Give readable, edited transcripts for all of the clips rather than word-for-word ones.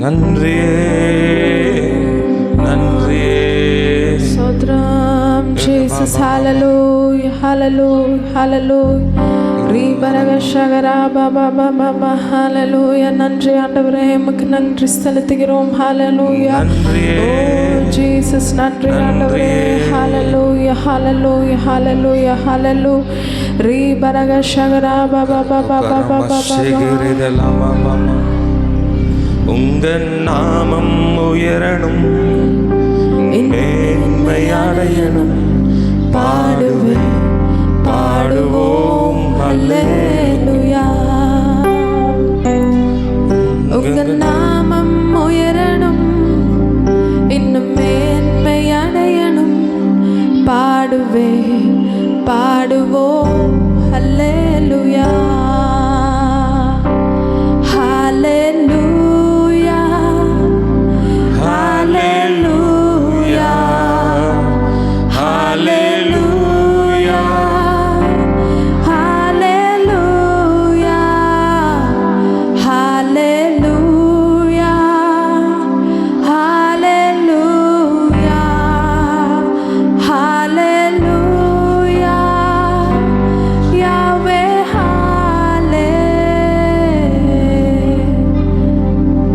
நன்றியே நன்றியே. Sotram Jesus, hallelujah, hallelujah, hallelujah. Ribaragasagara baba baba hallelujah. நன்றி ஆண்டவரே, உமக்கு நன்றி செலுத்துகிறோம். hallelujah. Oh Jesus, நன்றி ஆண்டவரே. hallelujah, hallelujah, hallelujah, hallelujah. Ribaragasagara baba baba baba baba. உங்க நாமம் உயரணும், மேன்மையடையணும். பாடுவேன் பாடுவோம் அல்லேலூயா. உங்க நாமம் உயரணும், இன்னும் மேன்மை அடையணும். பாடுவேன் பாடுவோம் அல்லேலூயா. ஹalleluya ஹalleluya ஹalleluya ஹalleluya ஹalleluya ஹalleluya ஹalleluya யாவே ஹாலே.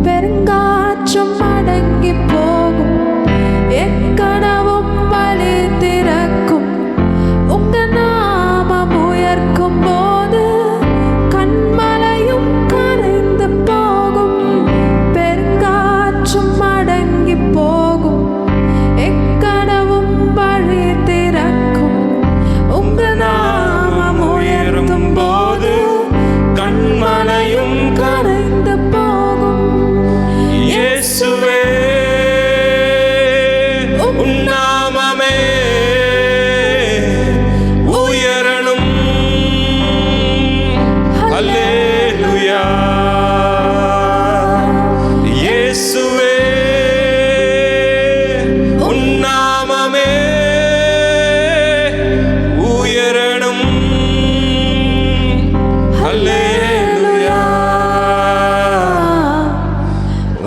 பெருங்காற்றும் அடங்கி போகும், எக்கனவும் வழி திறக்கும். உங்க நாமம் உயர்க்கும் போது கண்மலையும் கரைந்து போகும். பெருங்காற்றும் அடங்கி போகும், எக்கனவும் வழி திறக்கும். உங்க நாமம் உயர்த்தும் போது கண்மலையும் கரைந்து போகும். இயேசுவே உன் நாமமே உயரணும். அல்லேலூயா. இயேசுவே உன் நாமமே உயரணும். அல்லேலூயா.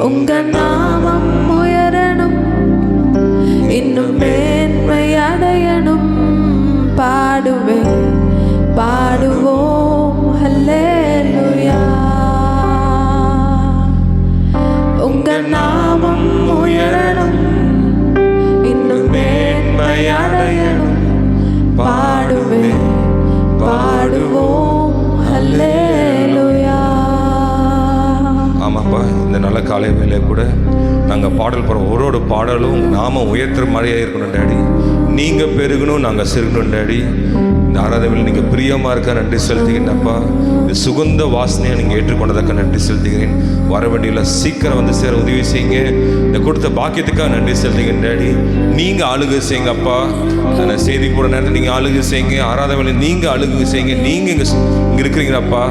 உங்க நாமம் உயரணும், இன்னும் மேன்மை அடையணும். பாடுவேன் பாடுவோம் அல்லேலூயா. உங்க நாமம் உயரணும், இன்னும் மேன்மை அடையணும். பாடுவேன் பாடுவோம் அல்லேலூயா. ஆமாப்பா, இந்த நல்ல காலை வேலையை கூட நாங்கள் பாடல் போகிறோம். ஒரு பாடலும் நாம உயர்த்துற மாதிரியாக இருக்கணும் டேடி. நீங்கள் பெருகணும், நாங்கள் சிறுகணும் டேடி. இந்த ஆராதனையில் நீங்கள் பிரியமாக இருக்க நன்றி செலுத்துகிறேன்ப்பா. இந்த சுகந்த வாசனையை நீங்கள் ஏற்றுக்கொண்டதற்காக நன்றி செலுத்துகிறேன். வர வேண்டியில் சீக்கிரம் வந்து சேர உதவி செய்யுங்க. இந்த கொடுத்த பாக்கியத்துக்காக நன்றி செலுத்துகிறேன் டேடி. நீங்கள் ஆளுகை செய்யுங்க அப்பா. நான் செய்தி போட நேரத்தில் நீங்கள் ஆளுகை செய்யுங்க. ஆராதனையில் நீங்கள் ஆளுகை செய்யுங்க. நீங்கள் இங்கே இருக்கிறீங்கப்பா.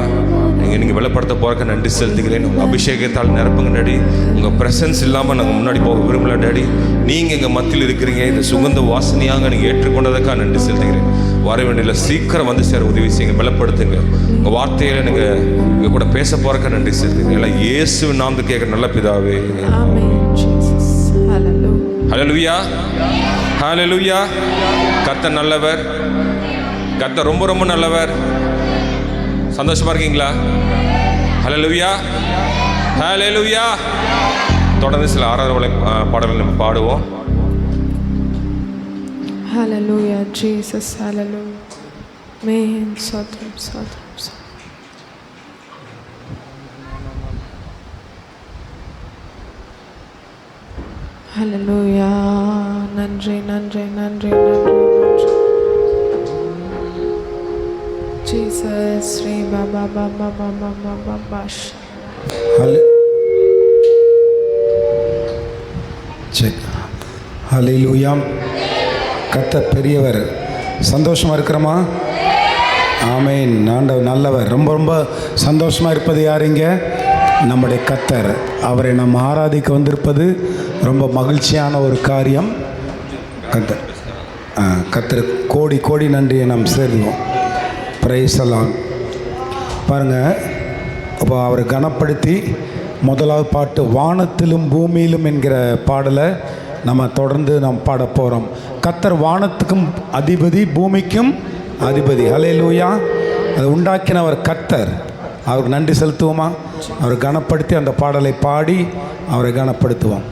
நீங்கள் வெளிப்படுத்த போகிறக்க நன்றி செலுத்துகிறேன். உங்கள் அபிஷேகத்தால் நிரப்புங்க டேடி. உங்கள் ப்ரெசன்ஸ் இல்லாமல் நாங்கள் முன்னாடி போக விரும்பல டேடி. நீங்கள் எங்கள் மத்தியில் இருக்கிறீங்க. இந்த சுகந்த வாசனையாக நீங்கள் ஏற்றுக்கொண்டதுக்காக நன்றி செலுத்துகிறேன். வர வேண்டியில் சீக்கிரம் வந்து சேர உதவி செய்யுங்க, பலப்படுத்துங்க. உங்கள் வார்த்தையில் நீங்கள் எங்கள் கூட பேச போகிறக்க நன்றி செலுத்துகிறேன். எல்லாம் இயேசு நாமத்தை கேட்குற நல்ல பிதாவே. ஹல்லேலூயா ஹல்லேலூயா. கர்த்தர் நல்லவர், கர்த்தர் ரொம்ப ரொம்ப நல்லவர். சந்தோஷமா இருக்கீங்களா? ஹல்லேலூயா ஹல்லேலூயா. தொடர்ந்து சில ஆராதனை பாடல்கள் நம்ம பாடுவோம். Hallelujah, Jesus, hallelujah. Amen. Sotram, sotram, sotram. Hallelujah. நன்றி நன்றி நன்றி நன்றி நன்றி. Jesus, Sri Baba Baba Baba Baba Bash. ஹல்லேலூயா. கர்த்தர் பெரியவர். சந்தோஷமாக இருக்கிறோமா? ஆமென். ஆண்டவர் நல்லவர். ரொம்ப ரொம்ப சந்தோஷமாக இருப்பது யாருங்க? நம்முடைய கர்த்தர். அவரை நம்ம ஆராதிக்க வந்திருப்பது ரொம்ப மகிழ்ச்சியான ஒரு காரியம். கர்த்தர் கோடி கோடி நன்றியை நாம் சேர்வோம். பிரைஸ் எல்லாம் பாருங்கள். அப்போ அவரை கனப்படுத்தி முதலாவது பாட்டு வானத்திலும் பூமியிலும் என்கிற பாடலை நம்ம தொடர்ந்து நாம் பாட போகிறோம். கர்த்தர் வானத்துக்கும் அதிபதி, பூமிக்கும் அதிபதி. ஹல்லேலூயா. அதை உண்டாக்கினவர் கர்த்தர். அவருக்கு நன்றி செலுத்துவோமா? அவரை கனப்படுத்தி அந்த பாடலை பாடி அவரை கனப்படுத்துவோம்.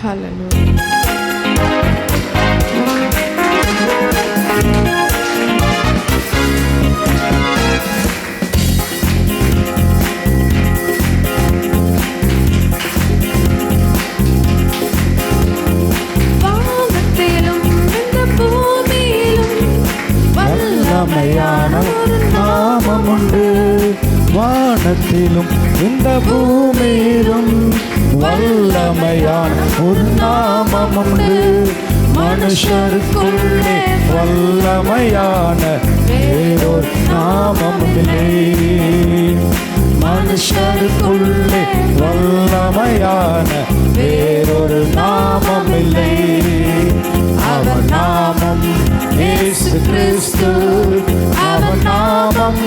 Hallelujah. வானத்திலும் இந்த பூமியிலும் வல்லமையான ஒரு நாமம் உண்டு. மனுஷருக்குள்ளே வல்லமையான வேறொரு நாமம் இல்லை. மனுஷருக்குள்ளே வல்லமையான வேறொரு நாமம் இல்லை. அவர் நாமம் இயேசு கிறிஸ்து. அவர் நாமம்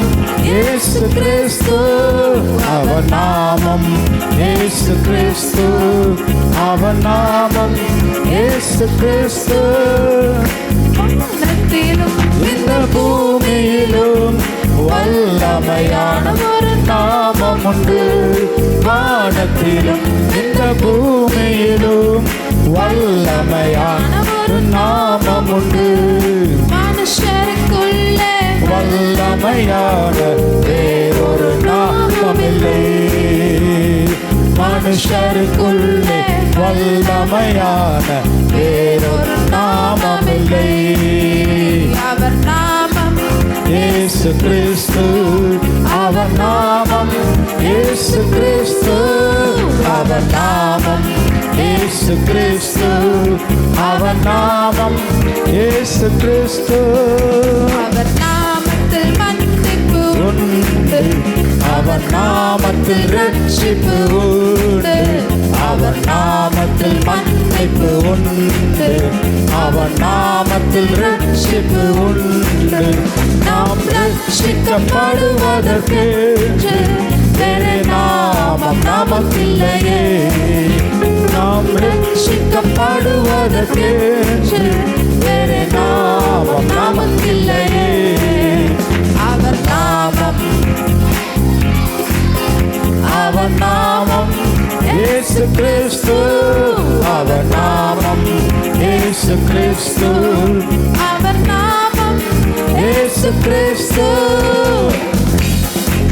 இயேசு கிறிஸ்து. அவர் நாமம் இயேசு கிறிஸ்து. அவர் நாமம் இயேசு கிறிஸ்து. வானத்திலும் இந்த பூமியிலும் வல்லமையான ஒரு நாமம் உண்டு. வானத்திலும் இந்த பூமியிலும் வல்லமையான ஒரு நாமம் உண்டு. மனுஷருக்குள்ளே வல்லமையான வேறொரு நாமம் இல்லை. மனுஷருக்குள்ளே வல்லமையான வேறொரு நாமம் இல்லை. அவர் நாமம் இயேசு கிறிஸ்து. அவர் நாமம் இயேசு கிறிஸ்து. அவர் நாமம் இயேசு கிறிஸ்து. அவர் நாமம் இயேசு கிறிஸ்து. அவர் நாமத்தில் மன்னிப்பு உண்டு. அவர் நாமத்தில் ரட்சிப்பு உண்டு. அவர் நாமத்தில் மன்னிப்பு உண்டு. அவர் நாமத்தில் ரட்சிப்பு உண்டு. நாம் ரட்சிக்கப்படுவதற்கு வேறு நாமம் நமக்கில்லையே. நாம் ரட்சிக்கப்படுவதற்கு வேறு நாமம் நமக்கில்லையே. அவர் நாமம் அவர் நாமம் இயேசு கிறிஸ்து. அவர் நாமம் இயேசு கிறிஸ்து. அவர் நாமம் இயேசு கிறிஸ்து.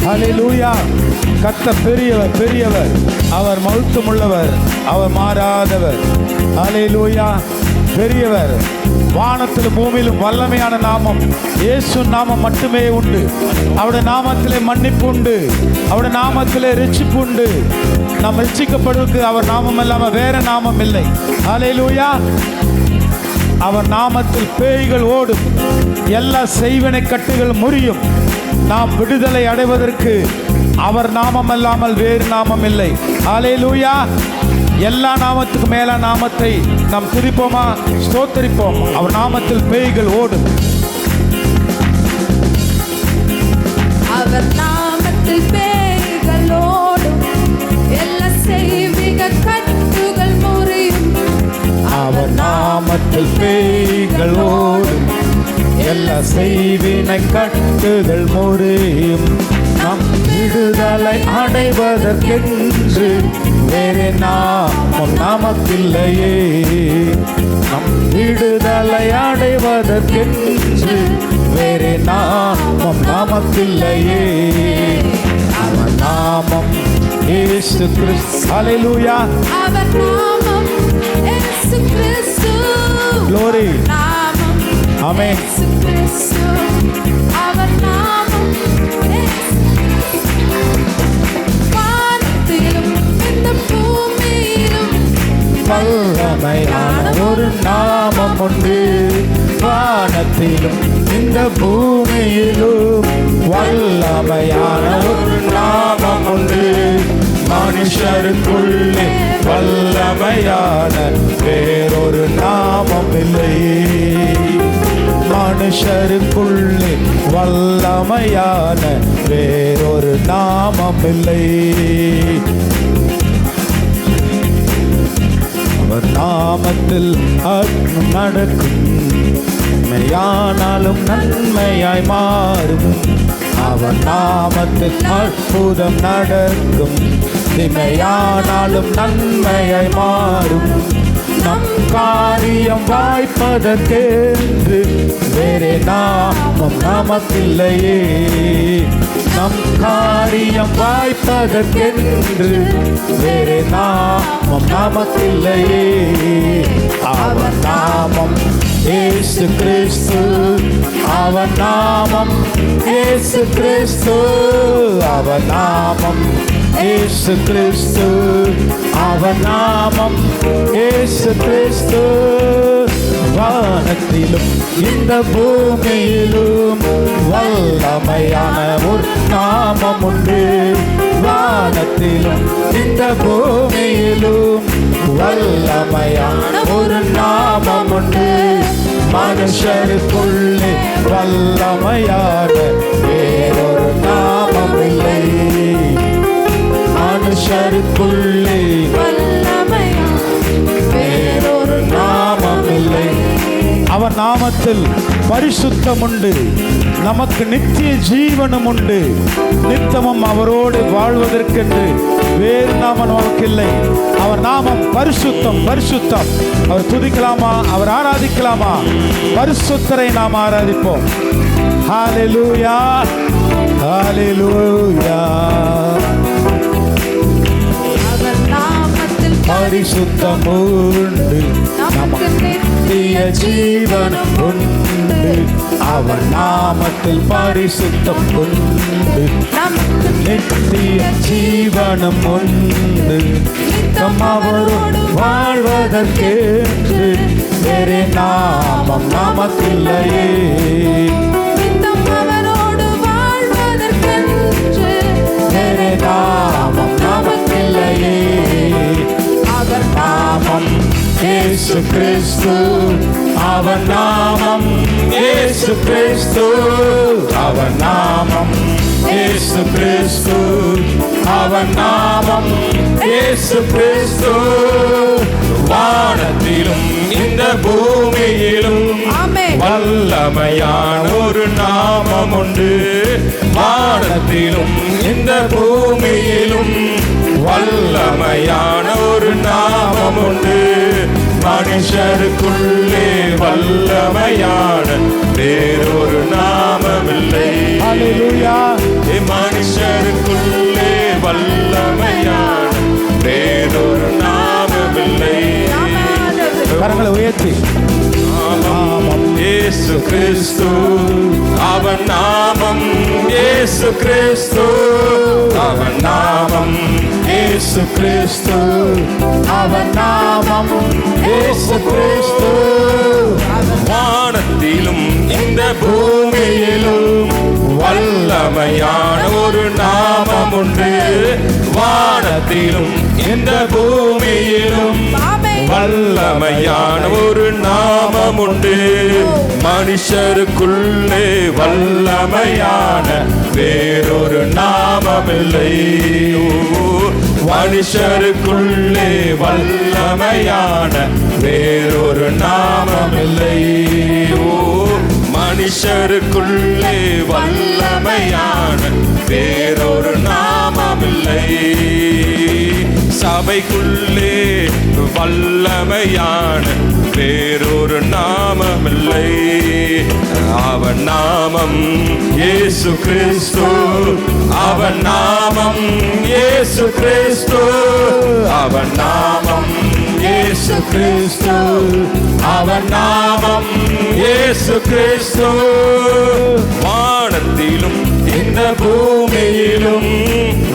ஹல்லேலூயா. கர்த்தர் பெரியவர், பெரியவர். அவர் மகத்துவமுள்ளவர், அவர் மாறாதவர். ஹல்லேலூயா. பெரியவர். வானத்திலும் பூமியிலும் வல்லமையான நாமம் இயேசு நாமம் மட்டுமே உண்டு. அவருடைய நாமத்திலே மன்னிப்பு உண்டு. அவருடைய நாமத்திலே ரட்சிப்பு உண்டு. நாம் ரட்சிக்கப்படுவதற்கு அவர் நாமம் இல்லாமல் வேற நாமம் இல்லை. ஹல்லேலூயா. அவர் நாமத்தில் பேய்கள் ஓடும், எல்லா செய்வினை கட்டுகள் முறியும். நாம் விடுதலை அடைவதற்கு அவர் நாமம் அல்லாமல் வேறு நாமம் இல்லை. ஹல்லேலூயா. எல்லா நாமத்துக்கும் மேல நாமத்தை நாம் துதிப்போமா, ஸ்தோத்தரிப்போம். அவர் நாமத்தில் பேய்கள் ஓடும். அவர் நாமத்தில் பேய்கள் ஓடும், எல்லா செய்விக கட்டுகள் முறியும். அவர் நாமத்தில் பேய்கள் ஓடும், எல்லா செய்வினை கட்டுகள் முறியும். நம் விடுதலை அடைவதற்கென்று வேறு நாமம் நமக்கில்லையே. நம் விடுதலை அடைவதற்கென்று வேறு நாமம் நமக்கில்லையே. அவர் நாமம் இயேசு கிறிஸ்து. ஹல்லேலூயா. அவர் நாமம் இயேசு கிறிஸ்து. Glory. நாமம் ஆமென். இயேசு கிறிஸ்து. அவர் நாமம் இயேசு. வானத்திலும் இந்த பூமியிலும் வல்லமையான ஒரு நாமம் உண்டு. வானத்திலும் இந்த பூமியிலும் வல்லமையான ஒரு நாமம் உண்டு. மனுஷருக்குள்ளே வல்லமையான வேறொரு நாமம் இல்லை. மனுஷருக்குள்ளே வல்லமையான வேறொரு நாமம் நாமமில்லை. அவர் நாமத்தில் அற்புதம் நடக்கும், நன்மையானாலும் நன்மையாய் மாறும். அவர் நாமத்தில் அற்புதம் நடக்கும், தீமையானாலும் நன்மையாய் மாறும். நம் காரியம் வாய்ப்பதற்கென்று வேறே நாமம் நமக்கில்லையே. நம் காரியம் வாய்ப்பதற்கென்று வேறே நாமம் நமக்கில்லையே. அவர் நாமம் இயேசு கிறிஸ்து, அவர் நாமம் இயேசு கிறிஸ்து, அவர் நாமம் இயேசு கிறிஸ்து, அவர் நாமம் இயேசு கிறிஸ்து. வானத்திலும் இந்த பூமியிலும் வல்லமையான ஒரு நாமம் உண்டு. வானத்திலும் இந்த பூமியிலும் வல்லமையான ஒரு நாமம் உண்டு. மனுஷருக்குள்ளே வல்லமையான வேறொரு நாமம் இல்லை. மனுஷருக்குள்ளே வேறொரு நாமம் இல்லை. அவர் நாமத்தில் பரிசுத்தம் உண்டு, நமக்கு நித்திய ஜீவனும் உண்டு. நித்தமும் அவரோடு வாழ்வதற்கென்று வேறு நாமம் நமக்கு இல்லை. அவர் நாமம் பரிசுத்தம், பரிசுத்தம். அவர் துதிக்கலாமா, அவர் ஆராதிக்கலாமா? பரிசுத்தரை நாம் ஆராதிப்போம். ஹல்லேலூயா, ஹல்லேலூயா. பரிசுத்தம் உண்டு, நமக்கு நித்திய ஜீவனம் உண்டு. அவர் நாமத்தில் பரிசுத்தம் உண்டு, நமக்கு நித்திய ஜீவனம் உண்டு. நம் அவரோடு வாழ்வதற்கென்று வேறே நாமம் நமக்கில்லையே. வேறே நாமம் நமக்கில்லையே. அவர் நாமம் இயேசு கிறிஸ்து, அவர் நாமம் இயேசு கிறிஸ்து, அவர் நாமம் இயேசு கிறிஸ்து, அவர் நாமம் இயேசு கிறிஸ்து. வானத்திலும் இந்த பூமியிலும் வல்லமையான ஒரு நாமம் உண்டு. வானத்திலும் இந்த பூமியிலும் வல்லமையான ஒரு நாமம் உண்டு. மனுஷருக்குள்ளே வல்லமையான வேறொரு நாமமில்லை. மனுஷருக்குள்ளே வல்லமையான வேறொரு நாமமில்லை. கரங்களை உயர்த்தி நாமம் இயேசு கிறிஸ்து, அவன் நாமம் இயேசு கிறிஸ்து, அவன் நாமம் இயேசு கிறிஸ்து, அவன் நாமம் இயேசு கிறிஸ்து. வானத்திலும் இந்த பூமியிலும் வல்லமையான ஒரு நாமம் உண்டு. வானத்திலும் இந்த பூமியிலும் வல்லமையான ஒரு நாமம் உண்டு. மனுஷருக்குள்ளே வல்லமையான வேறொரு நாமமில்லை. மனுஷருக்குள்ளே வல்லமையான வேறொரு நாமமில்லை. மனுஷருக்குள்ளே வல்லமையான வேறொரு நாமமில்லை. சபைக்குள்ளே வல்லமையான வேறொரு நாமமில்லை. அவன் நாமம் இயேசு கிறிஸ்து, அவன் நாமம் இயேசு கிறிஸ்து, அவன் நாமம் இயேசு கிறிஸ்து, அவன் நாமம் இயேசு கிறிஸ்து. வானத்திலும் இந்த பூமியிலும்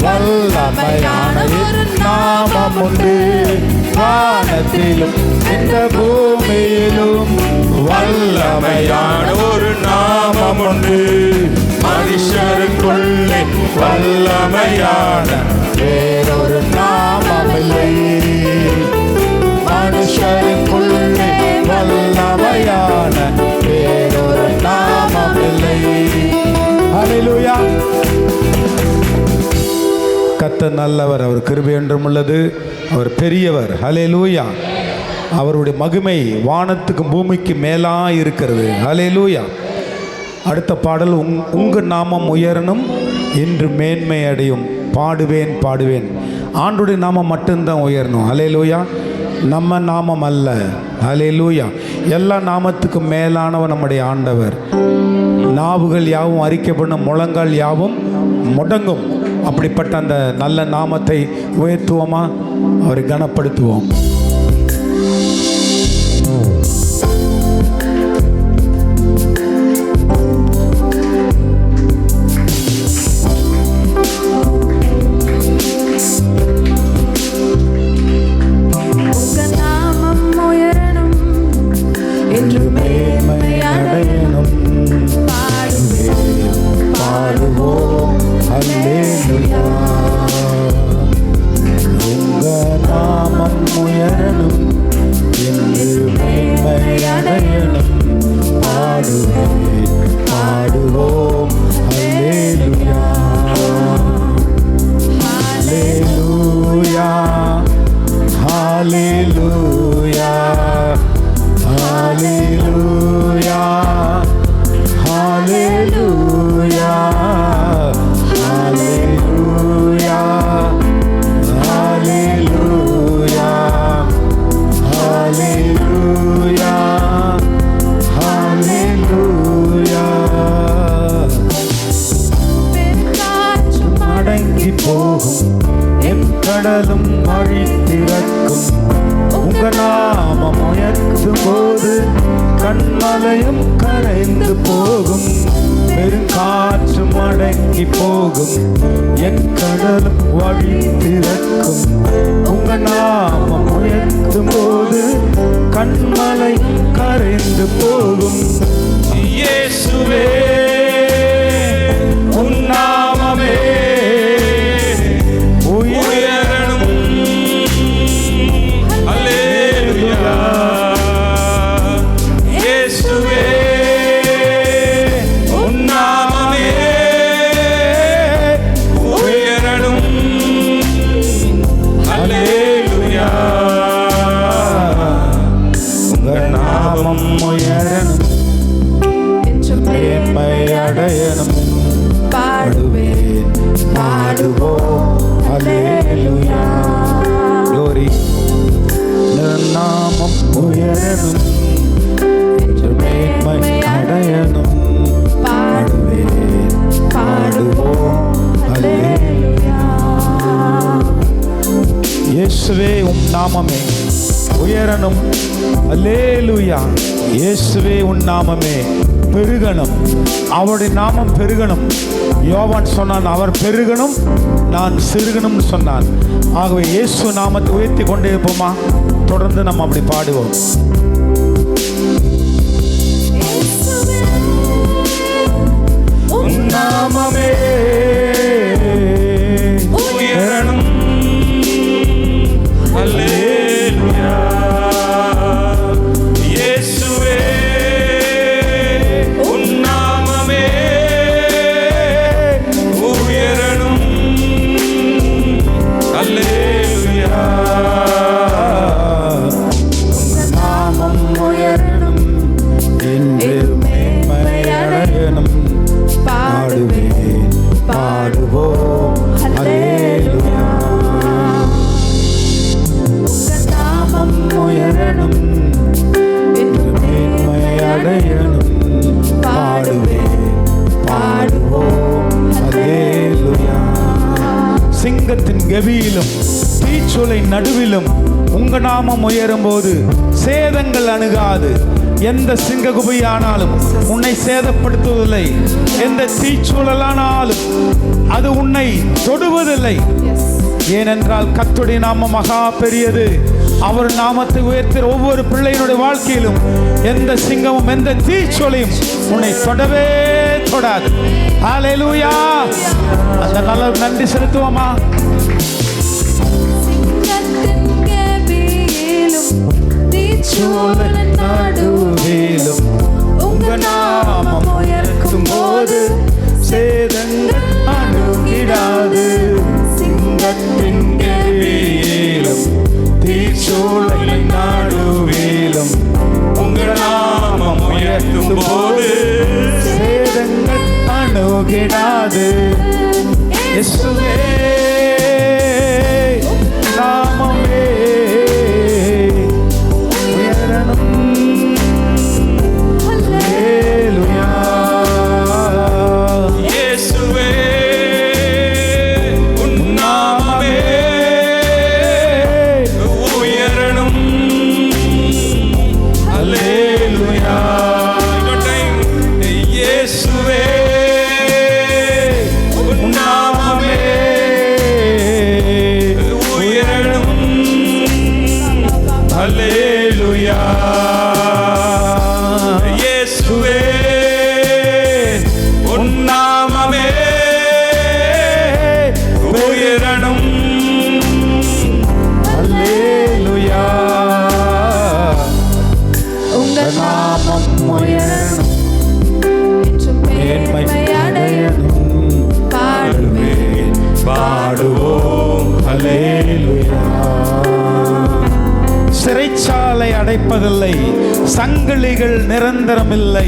வல்லமையான ஒரு நாமம் உண்டு. வானத்திலும் இந்த பூமியிலும் வல்லமையான ஒரு நாமம் உண்டு. மனுஷருக்குள்ளே வல்லமையான வேறொரு நாமமில்லை. மனுஷருக்குள்ளே வல்லமையான வேறொரு நாமமில்லை. ஹல்லேலூயா. கர்த்தர் நல்லவர், அவர் கிருபை என்றும் உள்ளது, அவர் பெரியவர். ஹல்லேலூயா. அவருடைய மகிமை வானத்துக்கும் பூமிக்கு மேலாக இருக்கிறது. ஹல்லேலூயா. அடுத்த பாடல், உங்கள் நாமம் உயரணும் என்று மேன்மை அடையும், பாடுவேன் பாடுவேன். ஆண்டுடைய நாமம் மட்டும்தான் உயரணும். ஹல்லேலூயா. நம்ம நாமம் அல்ல. ஹல்லேலூயா. எல்லா நாமத்துக்கும் மேலானவர் நம்முடைய ஆண்டவர். நாவுகள் யாவும் அறிக்கை பண்ணும், முழங்கால் யாவும் முடங்கும். அப்படிப்பட்ட அந்த நல்ல நாமத்தை உயர்த்துவோமா, அவரை கனப்படுத்துவோம். கடலும் அழித்திறக்கும், உங்க நாமம் உயர்த்தும் போது கண்மலையும் கரைந்து போகும். பெருங்காற்றும் அடங்கி போகும், என் கடலும் அழித்திறக்கும். உங்க நாமம் உயர்த்தும் போது கண்மலை கரைந்து போகும். இயேசுவே உன் நாமமே உயரணும். அல்லேலூயா. இயேசுவே உன் நாமமே உயரணும். அல்லேலூயா. உங்க நாமம் உயரணும், மேன்மை அடையணும். பாடுவேன் பாடுவோம். அல்லேலூயா. glory. நாமம் உயரணும், மேன்மை அடையணும். பாடுவேன் பாடுவோம். அல்லேலூயா. இயேசுவே உம் நாமமே உயரணும். அல்லேலூயா. இயேசுவே உன் நாமமே பெருகணும். அவருடைய நாமம் பெருகணும். யோவான் சொன்னான், அவர் பெருகணும் நான் சிறுகணும்னு சொன்னான். ஆகவே இயேசு நாமத்தை உயர்த்தி கொண்டே இருப்போமா? தொடர்ந்து நம்ம அப்படி பாடுவோம். உன் நாமமே உயரணும். அல்லேலூயா. இயேசுவே உன் நாமமே உயரணும். அல்லேலூயா. நாமம் உயரணும் என்று மேன்மை அடையணும். பாடுவேன் பாடுவோம். அல்லேலூயா. நாமம் உயரணும் என்று மேன்மை அடையணும். பாடுவேன் பாடுவோம். அல்லேலூயா. சிங்கத்தின் கெபியிலும் தீச்சூளை நடுவிலும் உங்க நாமம் உயரும் போது சேதங்கள் அணுகாது. எந்த சிங்க குபையானாலும் உன்னை சேதப்படுத்துவதில்லை. எந்த தீச்சூழலானாலும் அது உன்னை தொடுவதில்லை. ஏனென்றால் கர்த்தருடைய நாமம் மகா பெரியது. அவர் நாமத்தை உயர்த்துகிற ஒவ்வொரு பிள்ளையினுடைய வாழ்க்கையிலும் எந்த சிங்கமும் எந்த தீச்சூளையும் உன்னை தொடவே தொடாது. ஹல்லேலூயா. அந்த நல்ல நன்றி செலுத்துவோமா? நடுவிலும் உங்க நாமம் உயர்த்தும் போது சேதங்கள் அணுகிடாது. சிங்க பாடுவோம் ஹல்லேலூயா. சிறைச்சாலை அடைப்பதில்லை, சங்கிலிகள் நிரந்தரமில்லை.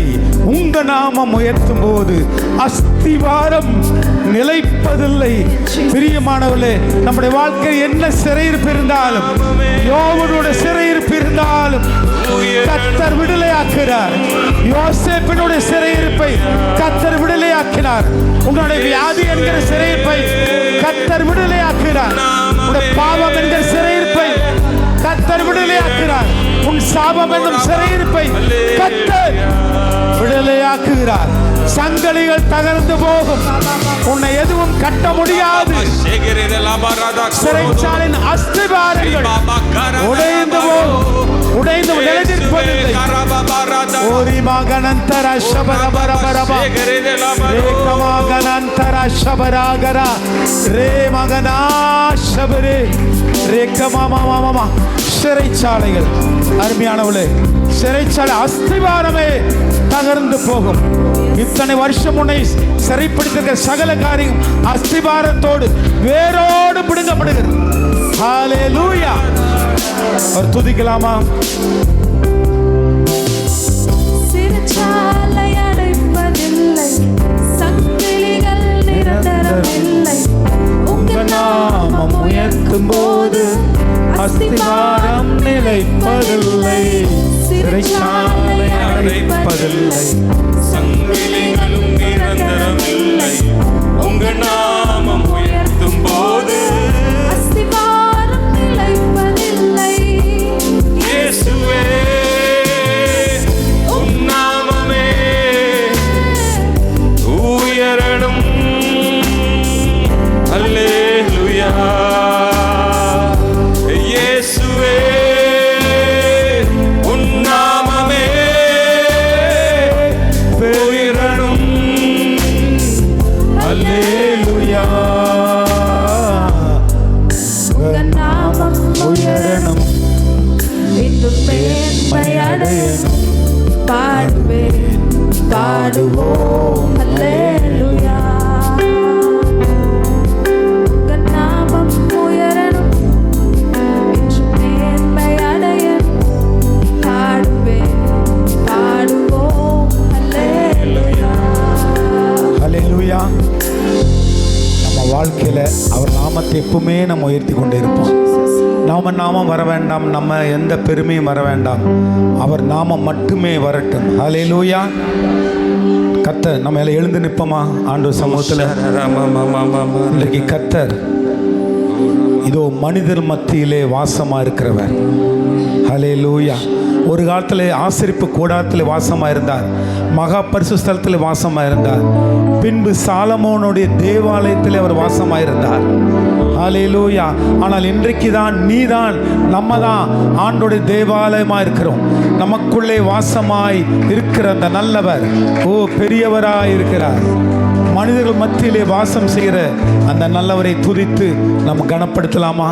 உங்க நாமம் உயர்த்தும் போது அஸ்திவாரம் நிலைப்பதில்லை. பிரியமானவர்களே, நம்முடைய வாழ்க்கை என்ன சிறையிருப்பு இருந்தாலும், யோவனுடைய சிறையிருப்பு இருந்தாலும் கர்த்தர் விடுதலையாக்கிறார். யோசேப்பினுடைய சிறையிருப்பை கர்த்தர் விடுதலையாக்கினார். உங்களுடைய வியாதி என்கிற சிறையிருப்பை கர்த்தர் விடுதலையாக்கிறார். உங்களுடைய பாவம் என்கிற சிறையிருப்பை கர்த்தர் விடுதலையாக்கிறார். உன் சாபம் என்னும் சிறையிருப்பை கர்த்தர் விடுதலையாக்குகிறார். சங்கிலிகள் தகர்ந்து போகும், உன்னை எதுவும் கட்ட முடியாது. சிறைச்சாலின் அஸ்திபாரங்கள் உடைந்து போகும், உடைந்து நிலைநிற்பதில்லை. ஓரி மகனந்தர சபரபரபரபா ரே மகனந்தர சபராகரா ரே மகனா சபரே ரே கமாமாமாமா. சிறைச்சாலைகள் அருமையானவளே, சிறைச்சாலை அஸ்திவாரமே தகர்ந்து போகும். இத்தனை வருஷம் உன்னை சிறைப்படுத்திருக்கிற சகல காரியம் அஸ்திவாரத்தோடு வேரோடு பிடுங்கப்படுகிறது. ஹல்லேலூயா. ஒரு துதிக்கலாமா? சிறைச்சாலை அடைப்பதில்லை, சங்கிலிகள் நிரந்தரமில்லை. உங்க நாமம் உயர்த்தும் போது அஸ்திவாரம் நிலைப்பதில்லை. சிறைச்சாலை அடைப்பதில்லை, சங்கிலிகளும் நிரந்தரமில்லை. உங்க நாமம் உயர்த்தும் போது அஸ்திவாரம் நிலைப்பதில்லை. இயேசுவே உம் நாமமே உயரணும். அல்லேலூயா. இயேசுவே உம் நாமமே உயரணும். அல்லேலூயா. உங்க நாமம் உயரணும், இன்னும் மேன்மை அடையணும். பாடுவேன், பாடுவோம் அல்லேலூயா. உங்க நாமம் உயரணும், இன்னும் மேன்மை அடையணும். பாடுவேன், பாடுவோம் அல்லேலூயா. ஹல்லேலூயா. நம்ம வாழ்க்கையில் அவர் நாமத்தை எப்பவுமே நம்ம உயர்த்தி கொண்டே இருப்போம். நாமம் வர வேண்டாம், நம்ம எந்த பெருமையும் வர வேண்டாம், அவர் நாமம் மட்டுமே வரட்டும். ஹல்லேலூயா. கர்த்தர் நம்ம எல்லாம் எழுந்து நிற்போமா ஆண்டவர் சமூகத்தில்? இன்றைக்கு கர்த்தர் இதோ மனிதர் மத்தியிலே வாசமாக இருக்கிறவர். ஹல்லேலூயா. ஒரு காலத்தில் ஆசரிப்பு கூடாரத்தில் வாசமாக இருந்தார், மகா பரிசு ஸ்தலத்தில் வாசமாக இருந்தார். பின்பு சாலமோனுடைய தேவாலயத்தில் அவர் வாசமாக இருந்தார். ஹல்லேலூயா. ஆனால் இன்றைக்கு தான் நீ தான், நம்ம தான் ஆண்டோடைய தேவாலயமாக இருக்கிறோம். நமக்குள்ளே வாசமாய் இருக்கிற அந்த நல்லவர், ஓ பெரியவராய் இருக்கிறார். மனிதர்கள் மத்தியிலே வாசம் செய்கிற அந்த நல்லவரை துதித்து நம்ம கனப்படுத்தலாமா?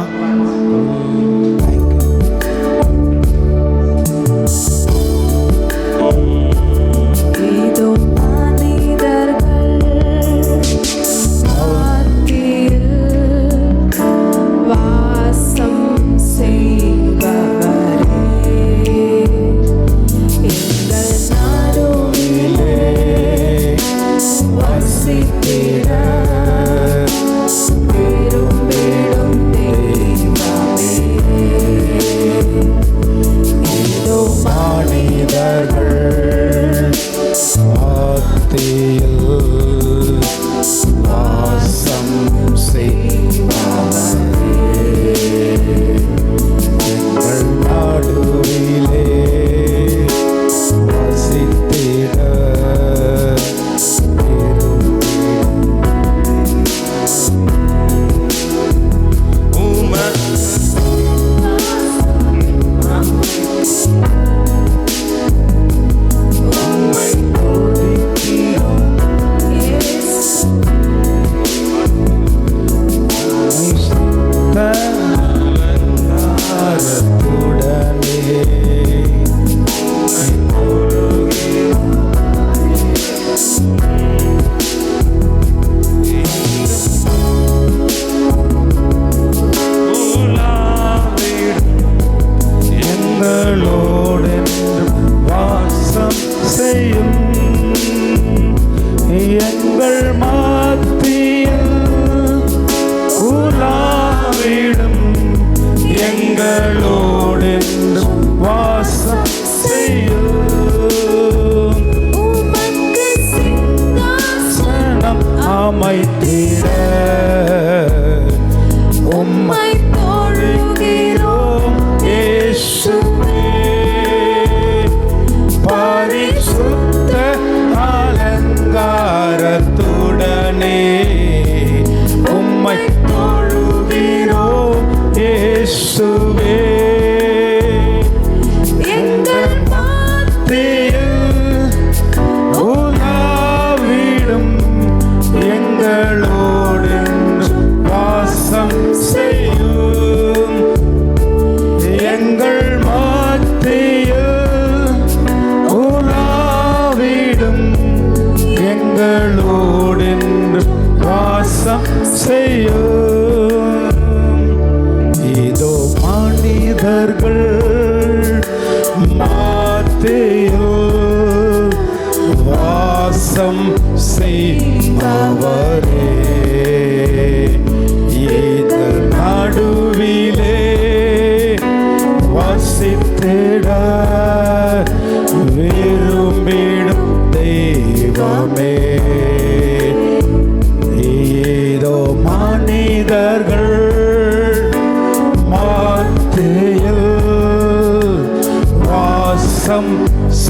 இதோ மனிதர்கள் மத்தியில் வாசம் செய்பவரே, எங்கள் நடுவிலே வசித்திட விரும்பிடும் தெய்வமே.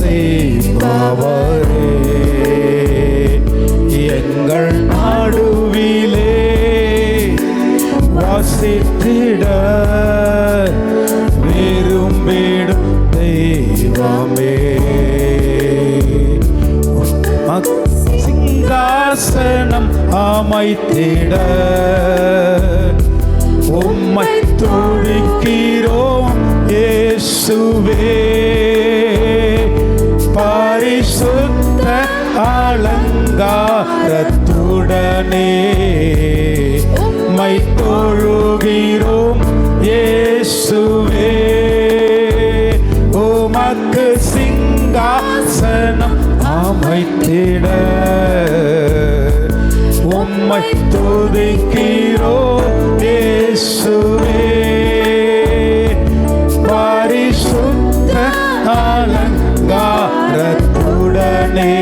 செய்பவரே, எங்கள் நடுவிலே வாசித்திட விரும்பிடும் தெய்வமே, சிங்காசனம் அமைத்திட உம்மை துதிக்கிறோம் இயேசுவே. பரிசுத்த அலங்காரத்துடனே உம்மை தொழுகிறோம் இயேசுவே. உமக்கு சிங்காசனம் அமைத்திட உம்மை துதிக்கிறோம் இயேசுவே. பரிசுத்த அலங்காரத்துடனே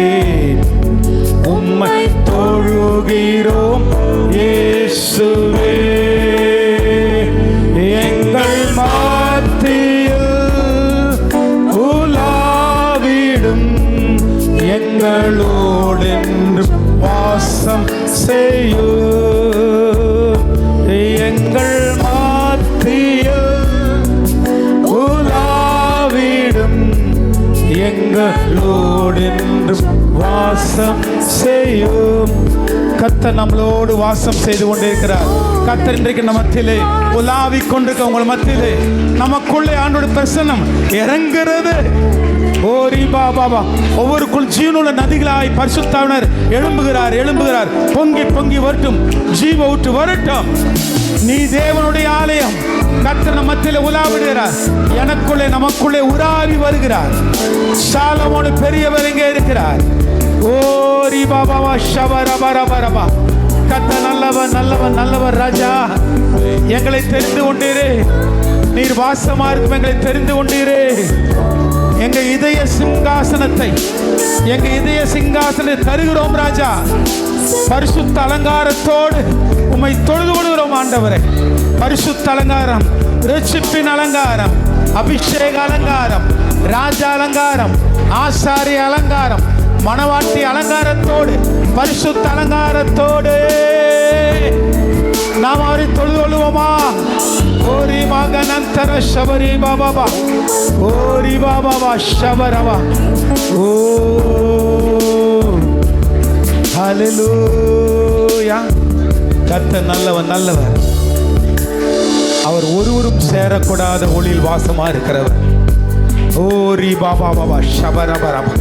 உம்மை தொழுகிறோம் இயேசுவே. எங்கள் மத்தியில் உலாவிடும் எங்களோடென்று வாசம் செய்யும். எங்கள் மத்தியில் உலாவிடும் எங்களோடென்று வாசம் செய்யும். கர்த்தர் நம்மளோடு வாசம் செய்து கொண்டிருக்கிறார். கர்த்தர் இன்றைக்கு நம்ம மத்தியிலே உலாவிக் கொண்டிருக்க உங்கள் மத்தியிலே நமக்குள்ளே ஆண்டோட பிரசன்னம் இறங்குறது. ஓரி பாபா ஒவ்வொருக்குள் ஜீவனுள்ள நதிகளாய் பரிசுத்தாவினர் எழும்புகிறார். பொங்கி பொங்கி வரட்டும், ஜீவ ஊற்று வரட்டும். நீ தேவனுடைய ஆலயம். கர்த்தர் நம்ம மத்தியிலே உலாவிடுகிறார். எனக்குள்ளே நமக்குள்ளே உலாவி வருகிறார். சாலமோன் பெரியவர் எங்கே இருக்கிறார்? ஓரி பாபா ஷபரபரபரபா. கர்த்தர் நல்லவர் ராஜா. எங்களை தெரிந்து கொண்டீரே, நீர் வாசமா இருக்கும் எங்களை தெரிந்து கொண்டீரே. எங்க இதய சிங்காசனத்தை தருகிறோம் ராஜா. பரிசுத்த அலங்காரத்தோடு உம்மை தொழுது கொள்கிறோம் ஆண்டவரே. பரிசுத்த அலங்காரம், ரட்சிப்பின் அலங்காரம், அபிஷேக அலங்காரம், ராஜா அலங்காரம், ஆசாரிய அலங்காரம், மணவாட்டி அலங்காரத்தோடு, பரிசுத்த அலங்காரத்தோடு நாம் அவரை தொழுது கொள்வோமா? ஓரி மகனந்தர ஷபரி பாபா, ஓரி பாபா ஷபரவா. ஓ ஹல்லேலூயா. கர்த்தர் நல்லவர். அவர் ஒருவரும் சேரக்கூடாத ஒளியில் வாசமா இருக்கிறவர். ஓரி பாபா ஷபரபரபா.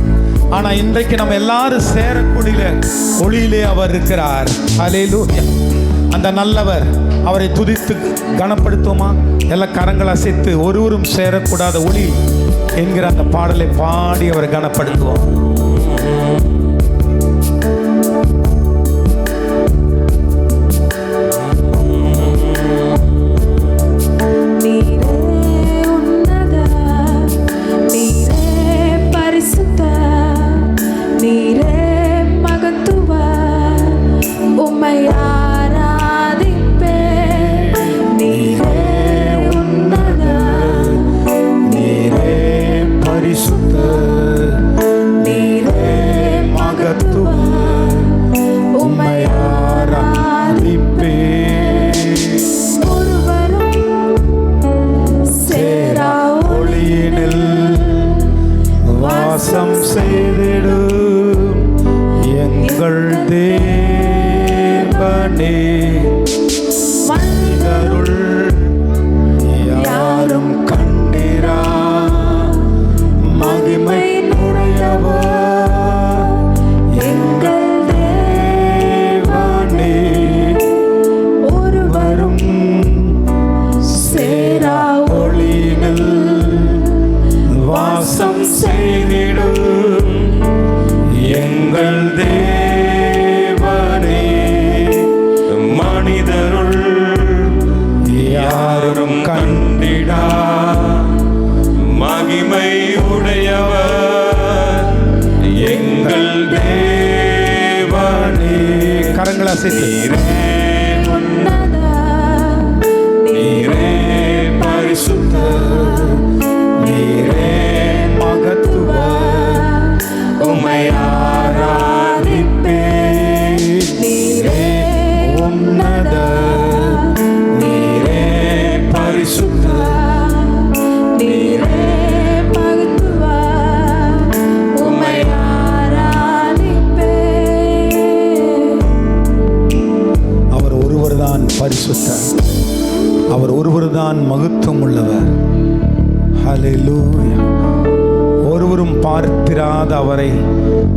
ஆனா இன்றைக்கு நம்ம எல்லாரும் சேரக்கூடிய ஒளியிலே அவர் இருக்கிறார். ஹல்லேலூயா. அந்த நல்லவர், அவரை துதித்து கனப்படுத்துவோமா? எல்லாம் கரங்களை அசைத்து ஒருவரும் சேரக்கூடாத ஒளி என்கிற அந்த பாடலை பாடி அவரை கனப்படுத்துவோம். வாசம் செய்திடும் எங்கள் தேவனே, மனிதருள் யாரும் கண்டிரா மகிமை உடையவர் எங்கள் தேவனே. ஒருவரும் சேரா ஒளியினில் வாசம் செய்திடும் எங்கள் தேவனே. மனிதருள் யாரும் கண்டிடா மகிமை உடையவர் எங்கள் தேவனே. கரங்களை அசைத்து நீரே பரிசுத்தர், நீரே மகத்துவர், அவர் ஒருவர் தான் மகத்துவம் உள்ளவர். ஹல்லேலூயா. ஒருவரும் பார்த்திராத அவரை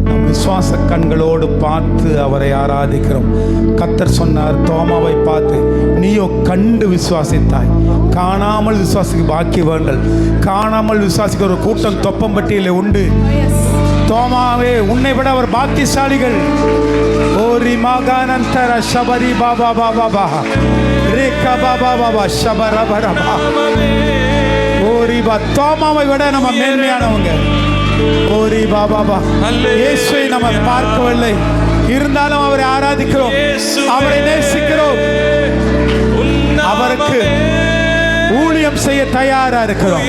நம் விசுவாச கண்களோடு பார்த்து அவரை ஆராதிக்கிறோம். கர்த்தர் சொன்னார் தோமாவை பார்த்து, நீயோ கண்டு விசுவாசித்தாய், காணாமல் விசுவாசிக்க பாக்கியவான்கள். காணாமல் விசுவாசிக்க ஒரு கூட்டம் தொப்பம்பட்டியில் உண்டு. தோமாவே, உன்னை விட அவர் பாக்கியசாலிகள். ஓரி மகானந்தர ஷபரி பாபா பாபா பா ரேகா பாபா பாபா ஷபரபரபா. ஓரி பா, தோமாவை விட நம்ம மேன்மையானவங்க. ஓரி பாபா பா. இயேசுவை நம்ம பார்க்கவில்லை, இருந்தாலும் அவரை ஆராதிக்கிறோம், அவரை நேசிக்கிறோம், அவருக்கு ஊழியம் செய்ய தயாரா இருக்கிறோம்.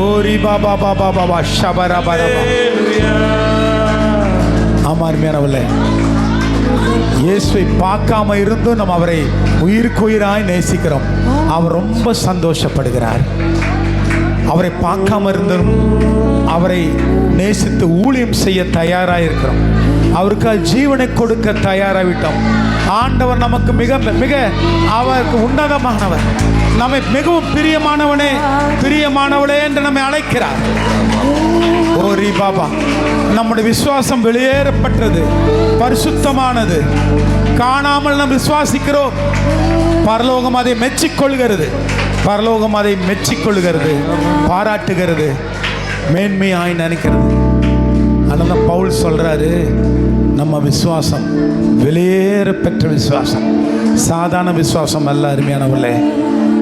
ஓரி பாபா பாபா பாபா ஷபரபரபா. ஆமார்மையானவர்களே, இயேசுவை பார்க்காம இருந்தும் நம்ம அவரை உயிருக்கு உயிராய் நேசிக்கிறோம். அவர் ரொம்ப சந்தோஷப்படுகிறார். அவரை பார்க்காம இருந்தும் அவரை நேசித்து ஊழியம் செய்ய தயாராக இருக்கிறோம். அவருக்கு ஜீவனை கொடுக்க தயாராகிவிட்டோம். ஆண்டவர் நமக்கு மிக மிக அவருக்கு உன்னதமானவர். நம்மை மிகவும் பிரியமானவனே, பிரியமானவளே என்று நம்மை அழைக்கிறார். ஓரி பாபா, நம்முடைய விசுவாசம் வெளியேறப்பட்டது, பரிசுத்தமானது. காணாமல் நாம் விசுவாசிக்கிறோம். பரலோகம் அதை மெச்சிக்கொள்கிறது, பரலோகம் அதை மெச்சிக்கொள்கிறது, பாராட்டுகிறது, மேன்மையாய் நினைக்கிறது. அதனால பவுல் சொல்றாரு, நம்ம விசுவாசம் வெளியேறப்பெற்ற விசுவாசம், சாதாரண விசுவாசம் அல்ல. அருமையானவர்களே,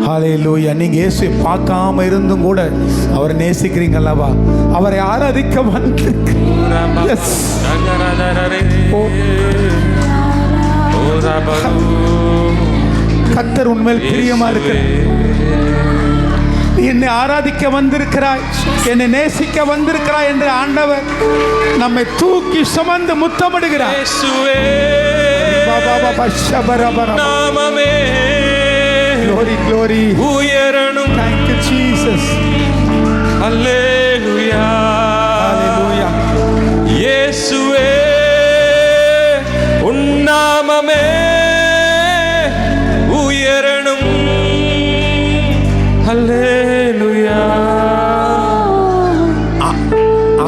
ஹல்லேலூயா. நீங்க இயேசுவை பார்க்காம இருந்தும் கூட அவரை நேசிக்கிறீங்க அல்லவா? அவரை ஆராதிக்க வந்து கர்த்தர் உண்மையில் பிரியமா இருக்கிறார். என்னை ஆராதிக்க வந்திருக்கிறாய், என்னை நேசிக்க வந்திருக்கிறாய் என்று ஆண்டவர் நம்மை தூக்கி சுமந்து முத்தமிடுகிறார். Glory, glory. உயரணும். Thank you, Jesus. Hallelujah. Hallelujah. இயேசுவே, உன் நாமமே உயரணும். Hallelujah.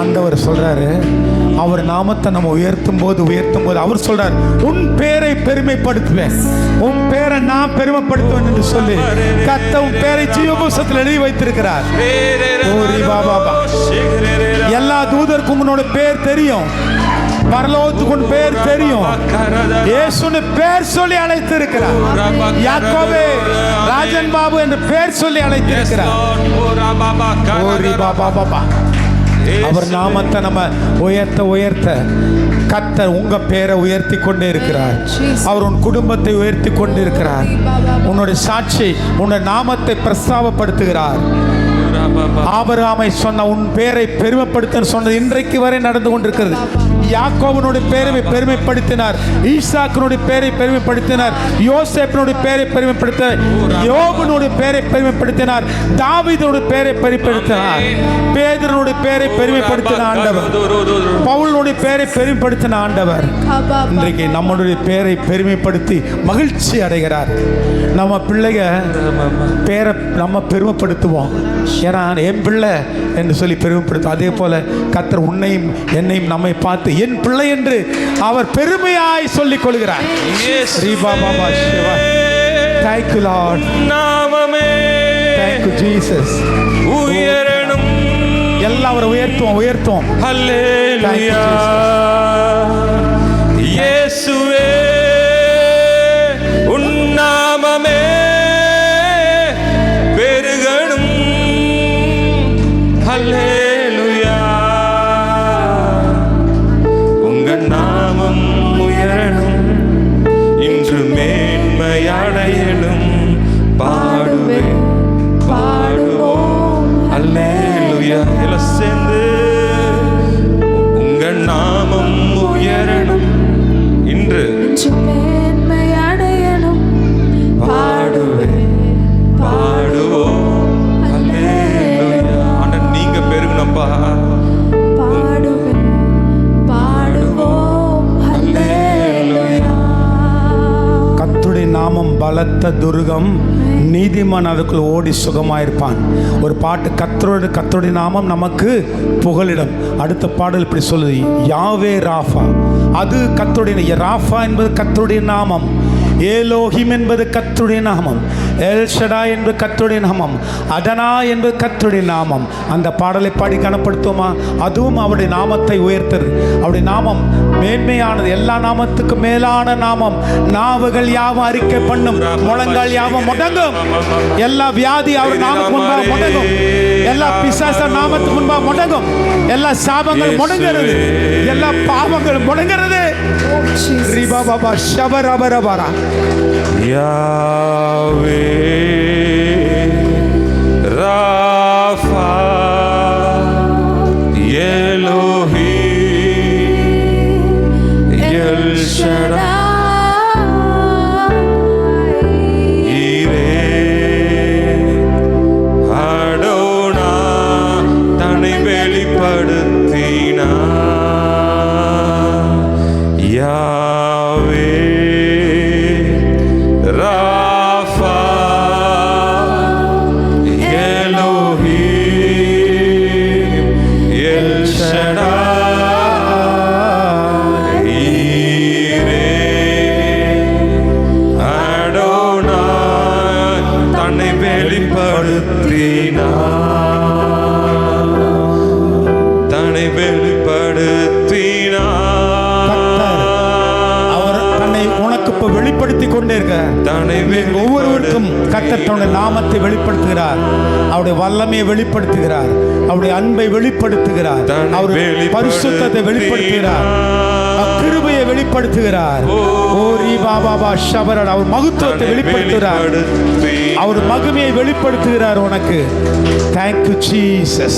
ஆண்டவர் சொல்றாரு, அவர் நாமத்தை நம்ம உயர்த்தும் போது அவர் சொல்றார், உன் பேரை பெருமைப்படுத்துவேன், உன் பேரை நான் பெருமைப்படுத்துவேன் என்று சொல்லி கர்த்தர் உன் பேரை ஜீவபுஸ்தகத்தில் எழுதி வைத்திருக்கிறார். எல்லா தூதருக்கும் உன்னோட பேர் தெரியும், பரலோகத்துக்கு உன் பேர் தெரியும். இயேசுன்னு பேர் சொல்லி அழைத்திருக்கிறார். யாக்கோபே, ராஜன் பாபு என்று பேர் சொல்லி அழைத்திருக்கிறார். அவர் நாமத்தை நம்ம உயர்த்த கர்த்தர் உங்க பேரை உயர்த்தி கொண்டே இருக்கிறார். அவர் உன் குடும்பத்தை உயர்த்தி கொண்டு இருக்கிறார். உன்னுடைய சாட்சி, உன்னுடைய நாமத்தை பிரஸ்தாபப்படுத்துகிறார். ஆபிரகாமை சொன்ன உன் பேரை பெருமைப்படுத்த சொன்னது இன்றைக்கு வரை நடந்து கொண்டிருக்கிறது. யாக்கோபனுடைய பேரை பெருமைப்படுத்தினார், ஈசாக்கினுடைய பேரை பெருமைப்படுத்தினார், யோசேப்பினுடைய பேரை பெருமைப்படுத்தினார், யோபனுடைய பேரை பெருமைப்படுத்தினார், தாவீதுடைய பேரை பெருமைப்படுத்தினார், பேதுருடைய பேரை பெருமைப்படுத்தின ஆண்டவர், பவுலுடைய பேரை பெருமைப்படுத்தின ஆண்டவர் இன்றைக்கு நம்முடைய பேரை பெருமைப்படுத்தி மகிழ்ச்சி அடைகிறார். நம்ம பிள்ளைங்க பேரை நம்ம பெருமைப்படுத்துவோம். ஏன்னா என் பிள்ளை என்று சொல்லி பெருமைப்படுத்தும். அதே போல கர்த்தர் உன்னையும் என்னையும் நம்மை பார்த்து என் பிள்ளை என்று அவர் பெருமையாய் சொல்லிக் கொள்கிறார். Thank you, Lord. நாமமே Thank you, Jesus. உயரணும். எல்லாம் அவரை உயர்த்துவோம். ஹல்லேலூயா. இயேசுவே, உன் நாமமே பெருகணும். ஹல்லேலூயா. உங்க நாமம் உயரணும், இன்று மேன்மையடையணும். பாடுவேன், பாடுவோம். ஹல்லேலூயா. எல்லாம் சேர்ந்து உங்க நாமம் உயரணும், இன்று மேன்மையடையணும். பாடுவேன், பாடுவோம். ஹல்லேலூயா. ஆண்டவரே, நீங்க பெருகணும்பா. பாடுவேன், பாடுவோம். ஹல்லேலூயா. கர்த்தருடைய நாமம் பலத்த துர்கம், நீதிமான் அதுக்குள் ஓடி சுகமாயிருப்பான். ஒரு பாட்டு, கர்த்தருடைய நாமம் நமக்கு புகலிடம். அடுத்த பாடல் இப்படி சொல்லுது, யாவே ராஃபா. அது கர்த்தருடைய, ராஃபா என்பது கர்த்தருடைய நாமம். ஏலோஹிம் என்பது கர்த்தருடைய நாமம். எல் ஷடாய் என்பது கர்த்தருடைய நாமம். அதனா என்பது கர்த்தருடைய நாமம். அந்த பாடலை பாடி கனப்படுத்துவோமா? அதுவும் அவருடைய நாமத்தை உயர்த்தது. அவருடைய நாமம் மேன்மையானது, எல்லா நாமத்துக்கும் மேலான நாமம். நாவுகள் யாவும் அறிக்கை பண்ணும், முழங்கால் யாவும் முடங்கும். எல்லா வியாதி அவர் நாமத்துக்கு முன்பாக முடங்கும். எல்லா பிசாச நாமத்துக்கு முன்பாக முடங்கும். எல்லா சாபங்கள் முடங்கிறது, எல்லா பாவங்கள் முடங்கிறது. ரிபா பாபா ஷபரபரபரா. யாவே ராஃபா எலோஹி எல் ஷடாய் ஈரே அடோனா தன்னை வெளிப்படுத்தினார். யாவே ராஃபா எலோஹிம் எல் ஷடாய் ஈரே அடோனாய் தன்னை வெளிப்படுத்தினார், தன்னை வெளிப்படுத்தினார். வெளிப்படுத்தி கொண்டே இருக்க ஒவ்வொருவருக்கும் கர்த்தர் தன்னுடைய நாமத்தை வெளிப்படுத்துகிறார். அவருடைய வல்லமையை வெளிப்படுத்துகிறார். அவருடைய அன்பை வெளிப்படுத்துகிறார். அவருடைய பரிசுத்தத்தை வெளிப்படுத்துகிறார். கிருபையை வெளிப்படுத்துகிறார். ஓரி பாபா ஷபரன் அவர் மகத்துவத்தை வெளிப்படுத்துகிறார். அவர் மகிமையை வெளிப்படுத்துகிறார் உனக்கு. Thank you Jesus.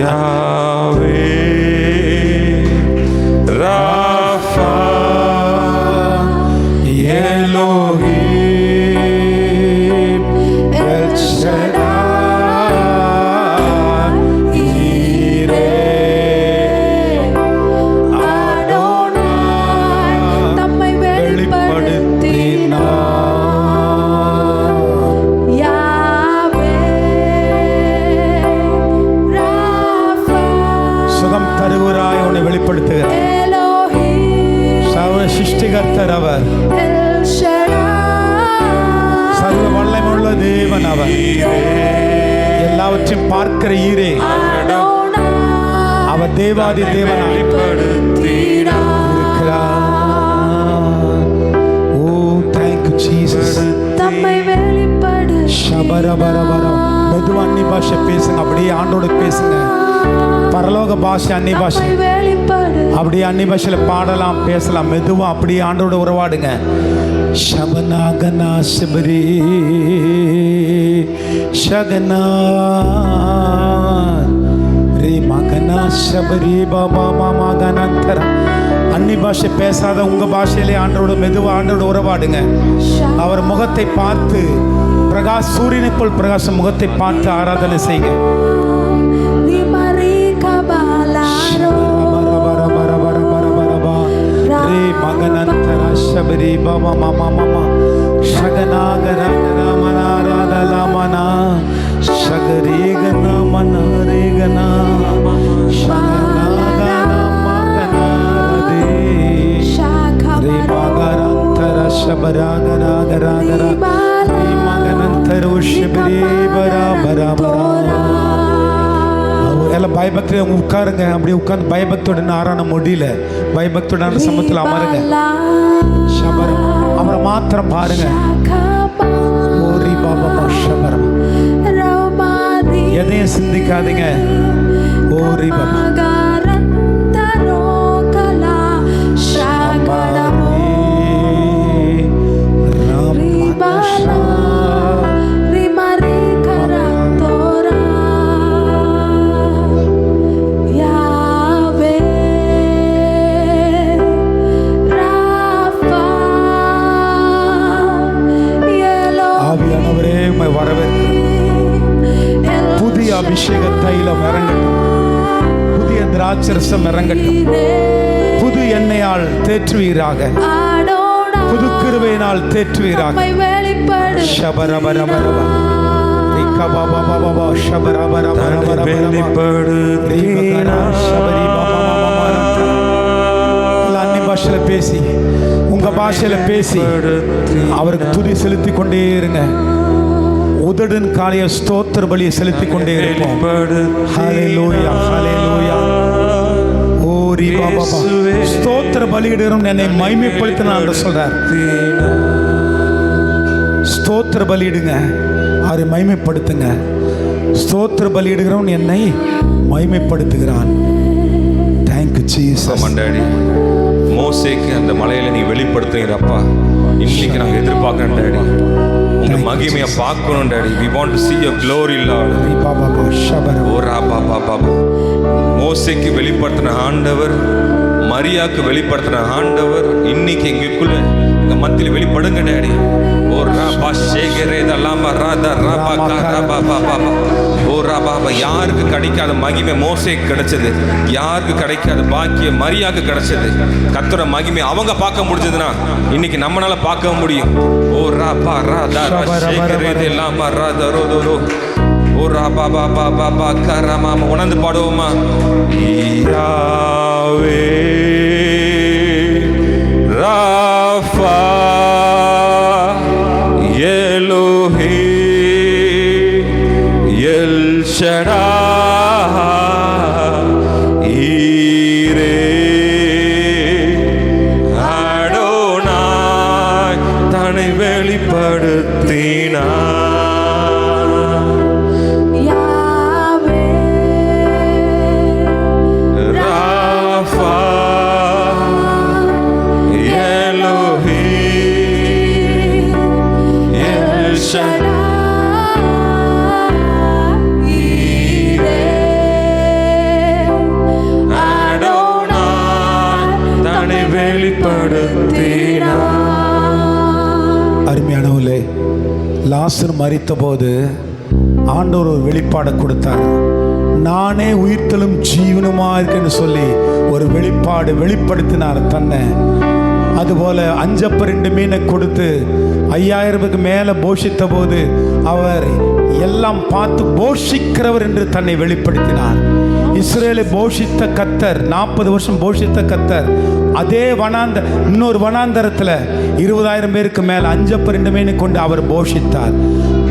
Yahweh Rafah Elohim L Shaddai ஈரே அடோனாய் தம்மை வெளிப்படுத்தினார். யாவே ராஃபா சுகம் தருகிறாய் உன்னை வெளிப்படுத்துகிறார். சர்வ சிருஷ்டிகர்த்தர் அவர். சர்வ வல்லமையுள்ள தேவன் அவர். எல்லாவற்றையும் பார்க்கிற ஈரே அவர் தேவாதி தேவனாய் இருக்கிறார். ஓ thank you Jesus. ஷபரபரபர. மெதுவா அன்னி பாஷை பேசுங்க, அப்படியே ஆண்டோட பேசுங்க. பரலோக பாஷை அன்னி பாஷை, அப்படியே அன்னி பாஷையில பாடலாம், பேசலாம். மெதுவா அப்படியே ஆண்டோட உறவாடுங்க. ஷபனாகனா சிபரி ஷகனா ரே மகனா ஷபரி பாபா மாமா கனந்தர. அன்னி பாஷை பேசாத உங்க பாஷையிலே ஆண்டோட மெதுவா ஆண்டோட உறவாடுங்க. அவர் முகத்தை பார்த்து, பிரகாஷ் சூரியனை போல் பிரகாச முகத்தை பார்த்து ஆராதனை செய்யுங்க. शबरी बाबा मामा मामा शगना गरा गरा मना राधा ला मना शगरी गना मना रे गना शगना गना मगना रे रे मगरंतर शबरा गरा गरा गरा रे मगरंतर शबरी बरा बरा बरा. எல்லாம் பயபக்தியோட உட்காருங்க. அப்படி உட்கார்ந்து பயபக்தியோட ஆரான முடியல, பயபக்தியோட சமூகத்தில் அமருங்க. ஷபரம் அவரை மாத்திரம் பாருங்க. ஓரி பாபா ஷபரம். எதையும் சிந்திக்காதீங்க. ஓரி பாபா அபிஷேக தைலம் இறங்கட்டும். புதிய திராட்சரசம் இறங்கட்டும். புது எண்ணெயால் தேற்றுவீராக, புது கிருபையினால் தேற்றுவீராக. பாஷையில பேசி, உங்க பாஷையில பேசி அவருக்கு துதி செலுத்தி கொண்டே இருங்க. உதடின் காலைய ஸ்தோத்திர பலியை செலுத்தி கொண்டே இருப்போம். ஹல்லேலூயா, ஹல்லேலூயா. ஓரி பாபா, ஸ்தோத்திர பலியிடுறோம் என்னை மகிமைப்படுத்தினார் சொல்றார். ஸ்தோத்திர பலியிடுங்க, அவரை மகிமைப்படுத்துங்க. ஸ்தோத்திர பலியிடுகிறவன் என்னை மகிமைப்படுத்துகிறான். Thank you Jesus. டேடி, மோசேக்கு அந்த மலையில நீ வெளிப்படுத்துகிறப்பா, இன்னைக்கு நாங்கள் எதிர்பார்க்கிறோம் டேடி, உங்க மகிமையை பார்க்கணும் daddy. We want to see your glory Lord. மோசேக்கு வெளிப்படுத்தின ஆண்டவர், மரியாக்கு வெளிப்படுத்தின ஆண்டவர் இன்னைக்கு எங்களுக்குள்ள எங்க மத்தியில் வெளிப்படுங்க டேடி. ஓ ராபா ஷேகரே தலாமா ராதா ராபா காராபா பாபா. ஓ ராபா, யாருக்கு கிடைக்காத மகிமை மோசேக்கு கிடைச்சது, யாருக்கு கிடைக்காத பாக்கியம் மரியாக்கு கிடைச்சது. கர்த்தரோட மகிமை அவங்க பார்க்க முடிஞ்சதுன்னா இன்னைக்கு நம்மளால பார்க்க முடியும். ஓ ராபா ராதா ஷேகரே தலாமா ராதா ரோதோ. ஓ ராபா பாபா பாபா காராமா. உணர்ந்து பாடுவோமா? யாவே ராஃபா எலோஹி எல் ஷடாய் ஈரே அடோனாய் தன்னை வெளிப்படுத்தினார். அருமையானவர்களே, லாசர் மரித்த போது ஆண்டவர் ஒரு வெளிப்பாடை கொடுத்தார். நானே உயிர்த்தலும் ஜீவனுமா இருக்குன்னு சொல்லி ஒரு வெளிப்படுத்தினார் தன்னை. அதுபோல 5 அப்பம் 2 மீனை கொடுத்து 5000க்கு மேலே போஷித்த போது அவர் எல்லாம் பார்த்து போஷிக்கிறவர் என்று தன்னை வெளிப்படுத்தினார். இஸ்ரேலை போஷித்த கர்த்தர், 40 வருஷம் போஷித்த கர்த்தர், அதே இன்னொரு வனாந்தரத்தில் 20,000 பேருக்கு மேலே 5 அப்பம் 2 மீனை கொண்டு அவர்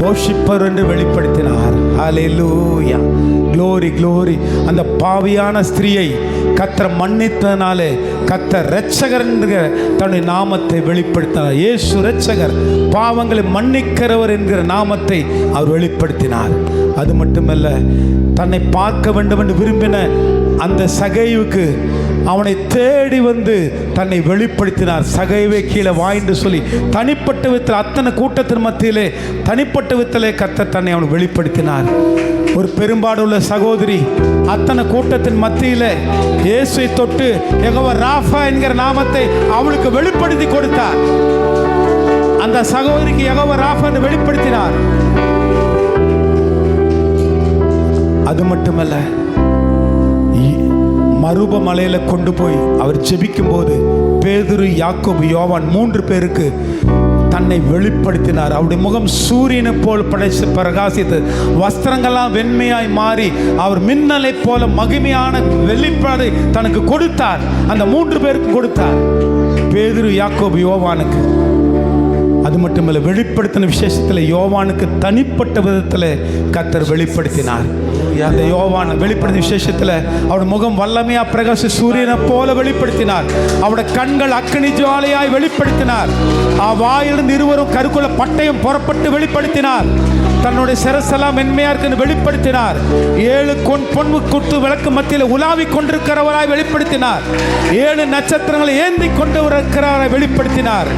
போஷிப்பவர் என்று வெளிப்படுத்தினார். ஹல்லேலூயா, க்ளோரி க்ளோரி. அந்த பாவியான ஸ்திரீயை கர்த்தர் மன்னித்தனாலே கர்த்தர் இரட்சகர் என்கிற தன்னுடைய நாமத்தை வெளிப்படுத்தினார். இயேசு இரட்சகர், பாவங்களை மன்னிக்கிறவர் என்கிற நாமத்தை அவர் வெளிப்படுத்தினார். அது மட்டுமல்ல, தன்னை பார்க்க வேண்டும் என்று விரும்பின அந்த சகைவுக்கு அவனை தேடி வந்து தன்னை வெளிப்படுத்தினார். சகைவே கீழே வாய்ந்து சொல்லி தனிப்பட்ட விதத்தில், அத்தனை கூட்டத்தின் மத்தியிலே தனிப்பட்ட விதத்திலே கர்த்தர் தன்னை அவனை வெளிப்படுத்தினார். ஒரு பெரும்பாடுள்ள சகோதரி அத்தனை கூட்டத்தின் மத்தியில் இயேசுவை தொட்டு யெகோவா ராஃபா என்கிற நாமத்தை அவளுக்கு வெளிப்படுத்தி கொடுத்தார். அந்த சகோதரிக்கு யெகோவா ராஃபா என்று வெளிப்படுத்தினார். அது மட்டுமல்ல, மருப மலையில கொண்டு போய் அவர் ஜெபிக்கும் போது பேதுரு, யாக்கோபு, யோவான் 3 பேருக்கு தன்னை வெளிப்படுத்தினார். அவருடைய முகம் சூரியனை போல் பிரகாசித்து, வஸ்திரங்கள்லாம் வெண்மையாய் மாறி அவர் மின்னலை போல மகிமையான வெளிப்பாடு தனக்கு கொடுத்தார். அந்த 3 பேருக்கு கொடுத்தார், பேதுரு, யாக்கோபு, யோவானுக்கு. அது மட்டுமல்ல, வெளிப்படுத்தின விசேஷத்தில் யோவானுக்கு தனிப்பட்ட விதத்தில் கர்த்தர் வெளிப்படுத்தினார். அந்த யோவான் வெளிப்படுத்தின விசேஷத்தில் அவருடைய முகம் வல்லமையா பிரகாசி சூரியனை போல வெளிப்படுத்தினார். அவருடைய கண்கள் அக்கினி ஜுவாலையாய் வெளிப்படுத்தினார். வாயிலிருந்து இருவரும் கருக்குள்ள பட்டயம் புறப்பட்டு வெளிப்படுத்தினார். தன்னுடைய சிரசெல்லாம் மென்மையா இருக்குன்னு வெளிப்படுத்தினார். 7 பொன் குத்து விளக்கு மத்தியில் உலாவிக் கொண்டிருக்கிறவராய் வெளிப்படுத்தினார். 7 நட்சத்திரங்களை ஏந்தி கொண்டு இருக்கிறவராய் வெளிப்படுத்தினார்.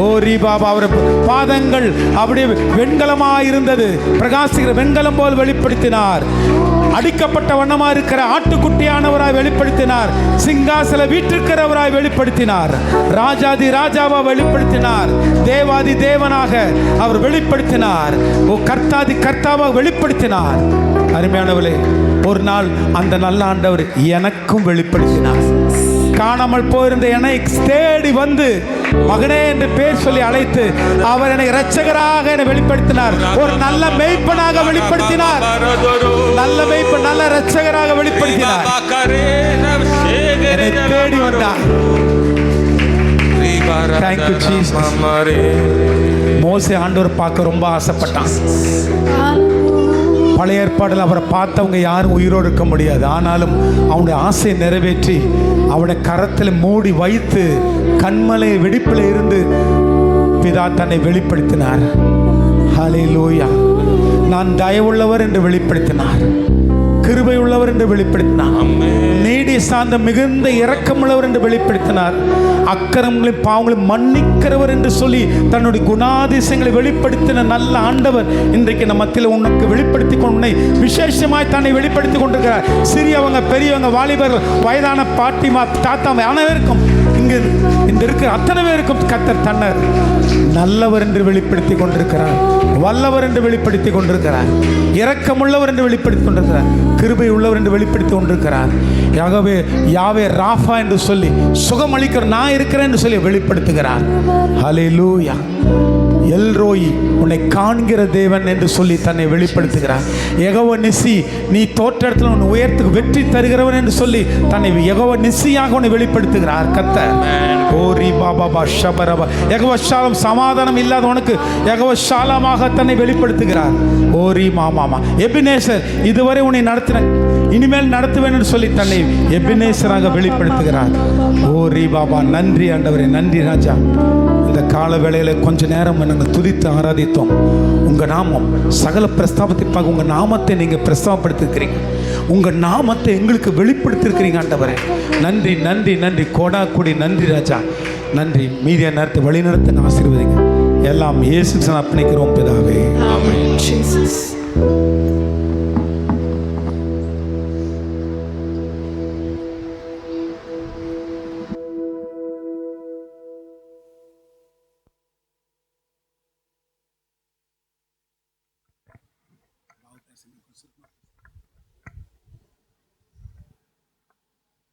ஓ ரீபாபா, அவர் பாதங்கள் அப்படியே வெண்கலமாக இருந்தது, பிரகாசிக்கிற வெண்கலம் போல் வெளிப்படுத்தினார். அடிக்கப்பட்ட வண்ணமாக இருக்கிற ஆட்டுக்குட்டியானவராய் வெளிப்படுத்தினார். சிங்காசன வீற்றிருக்கிறவராய் வெளிப்படுத்தினார். ராஜாதி ராஜாவா வெளிப்படுத்தினார். தேவாதி தேவனாக அவர் வெளிப்படுத்தினார். ஓ கர்த்தாதி கர்த்தாவாக வெளிப்படுத்தினார். அருமையானவர்களே, ஒரு நாள் அந்த நல்ல ஆண்டவர் எனக்கும் வெளிப்படுத்தினார். காணாமல் போயிருந்த என்னை தேடி வந்து மகனே என்று பேர் சொல்லி அழைத்து அவர் என்னை இரட்சகராக என்னை வெளிப்படுத்தினார். ஒரு நல்ல மேய்ப்பனாக வெளிப்படுத்தினார். நல்ல மேய்ப்பன், நல்ல இரட்சகராக வெளிப்படுத்தினார். என்னை தேடி வந்தார். Thank you, Jesus. மோசே ஆண்டவர் பார்க்க ரொம்ப ஆசைப்பட்டான். பழைய ஏற்பாடில் அவரை பார்த்தவங்க யாரும் உயிரோடு இருக்க முடியாது. ஆனாலும் அவனுடைய ஆசையை நிறைவேற்றி அவனை கரத்தில் மூடி வைத்து கண்மலை வெடிப்பில் இருந்து பிதா தன்னை வெளிப்படுத்தினார். ஹல்லேலூயா. நான் தயவுள்ளவர் என்று வெளிப்படுத்தினார். கிருபை உள்ளவர் என்று வெளிப்படுத்தினார். நீடி சார்ந்த மிகுந்த இரக்கமுள்ளவர் என்று வெளிப்படுத்தினார். அக்கிரமங்களையும் பாவங்களையும் மன்னிக்கிறவர் என்று சொல்லி தன்னுடைய குணாதிசயங்களை வெளிப்படுத்தின நல்ல ஆண்டவர் இன்றைக்கு நம்ம மத்தியில் உனக்கு வெளிப்படுத்தி கொண்டு விசேஷமாய் தன்னை வெளிப்படுத்தி கொண்டிருக்கிறார். சிறியவங்க, பெரியவங்க, வாலிபர்கள், வயதான பாட்டிமா, தாத்தா அனைவருக்கும் இங்கு இந்த இருக்கிற அத்தனை பேருக்கும் கர்த்தர் தன்னர் நல்லவர் என்று வெளிப்படுத்தி கொண்டிருக்கிறார். வல்லவர் என்று வெளிப்படுத்தி கொண்டிருக்கிறார். இரக்கமுள்ளவர் என்று வெளிப்படுத்தி கொண்டிருக்கிறார். கிருபை உள்ளவர் என்று வெளிப்படுத்தி கொண்டிருக்கிறார். யாவே ராஃபா என்று சொல்லி சுகம் அளிக்கிற நான் இருக்கிறேன் என்று சொல்லி வெளிப்படுத்துகிறார். ஹல்லேலூயா. எல்ரோயி, உன்னை காண்கிற தேவன் என்று சொல்லி தன்னை வெளிப்படுத்துகிறார். யெகோவா நிசி, நீ தோற்ற இடத்துல உன்னை உயர்த்துக்கு வெற்றி தருகிறவன் என்று சொல்லி தன்னை யெகோவா நிசியாக உன்னை வெளிப்படுத்துகிறார். கர்த்தர் ஓரி பாபா ஷபரபா. யெகோவா ஷாலம், சமாதானம் இல்லாதவனுக்கு யெகோவா ஷாலமாக தன்னை வெளிப்படுத்துகிறார். ஓரி மாமாமா. எபினேசர், இதுவரை உன்னை நடத்தின இனிமேல் நடத்துவேன் என்று சொல்லி தன்னை எபினேசராக வெளிப்படுத்துகிறார். ஓரி பாபா. நன்றி ஆண்டவரே, நன்றி ராஜா. இந்த கால வேளையில் கொஞ்ச நேரம் நாங்கள் துதித்து ஆராதித்தோம். உங்கள் நாமம் சகல பிரஸ்தாபத்திற்காக உங்கள் நாமத்தை நீங்கள் பிரஸ்தாபப்படுத்திருக்கிறீங்க. உங்கள் நாமத்தை எங்களுக்கு வெளிப்படுத்திருக்கிறீங்க ஆண்டவரே. நன்றி நன்றி நன்றி. கோடா கூடி நன்றி ராஜா, நன்றி. மீதிய நேரத்தை வழிநடத்த ஆசீர்வதிங்க. எல்லாம் இயேசு அர்ப்பணிக்கிறோம் பிதாவே. ஆமென். Jesus.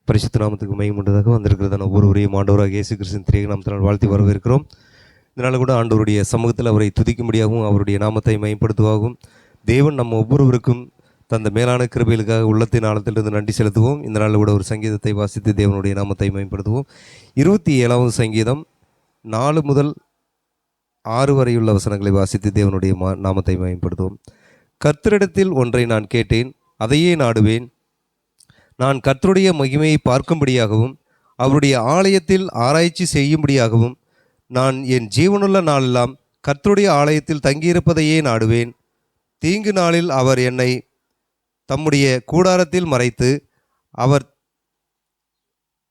பரிசுத்த நாமத்துக்கு மகிமை உண்டதாக வந்திருக்கிறதான ஒவ்வொருவரையும் ஆண்டவராக இயேசு கிறிஸ்துவின் திரிய நாமத்தினால் வாழ்த்தி வரவேற்கிறோம். இதனால் கூட ஆண்டவருடைய சமூகத்தில் அவரை துதிக்கும்படியாகவும் அவருடைய நாமத்தை மயப்படுத்துவாகவும் தேவன் நம்ம ஒவ்வொருவருக்கும் தந்த மேலான கிருபைகளுக்காக உள்ளத்தின் ஆழத்திலிருந்து நன்றி செலுத்துவோம். இந்த நாளில் கூட ஒரு சங்கீதத்தை வாசித்து தேவனுடைய நாமத்தை மயப்படுத்துவோம். 27வது சங்கீதம் 4 முதல் 6 வரையுள்ள வசனங்களை வாசித்து தேவனுடைய நாமத்தை மயப்படுத்துவோம். கர்த்தரிடத்தில் ஒன்றை நான் கேட்டேன், அதையே நாடுவேன். நான் கர்த்தருடைய மகிமையை பார்க்கும்படியாகவும் அவருடைய ஆலயத்தில் ஆராய்ச்சி செய்யும்படியாகவும் நான் என் ஜீவனுள்ள நாளெல்லாம் கர்த்தருடைய ஆலயத்தில் தங்கியிருப்பதையே நாடுவேன். தீங்கு நாளில் அவர் என்னை தம்முடைய கூடாரத்தில்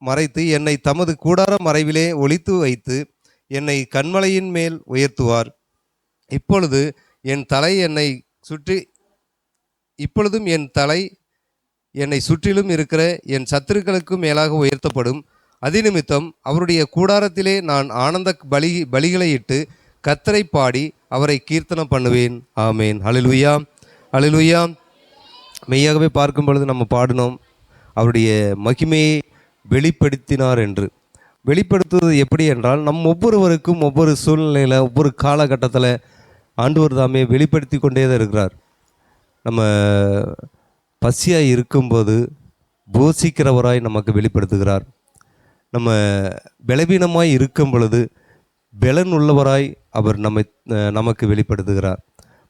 மறைத்து என்னை தமது கூடார மறைவிலே ஒளித்து வைத்து என்னை கன்மலையின் மேல் உயர்த்துவார். இப்பொழுதும் என் தலை என்னை சுற்றிலும் இருக்கிற என் சத்துருக்களுக்கும் மேலாக உயர்த்தப்படும். அதிநிமித்தம் அவருடைய கூடாரத்திலே நான் ஆனந்த பலிகளை இட்டு கர்த்தரை பாடி அவரை கீர்த்தனம் பண்ணுவேன். ஆமேன். ஹல்லேலூயா, ஹல்லேலூயா. மெய்யாகவே பார்க்கும் பொழுது நம்ம பாடினோம், அவருடைய மகிமையை வெளிப்படுத்தினார் என்று. வெளிப்படுத்துவது எப்படி என்றால், நம் ஒவ்வொருவருக்கும் ஒவ்வொரு சூழ்நிலையில் ஒவ்வொரு காலகட்டத்தில் ஆண்டவர் தாமே வெளிப்படுத்தி கொண்டே தான் இருக்கிறார். நம்ம பசியாக இருக்கும்போது போஷிக்கிறவராய் நமக்கு வெளிப்படுத்துகிறார். நம்ம பலவீனமாய் இருக்கும் பொழுது பலன் உள்ளவராய் அவர் நமக்கு வெளிப்படுத்துகிறார்.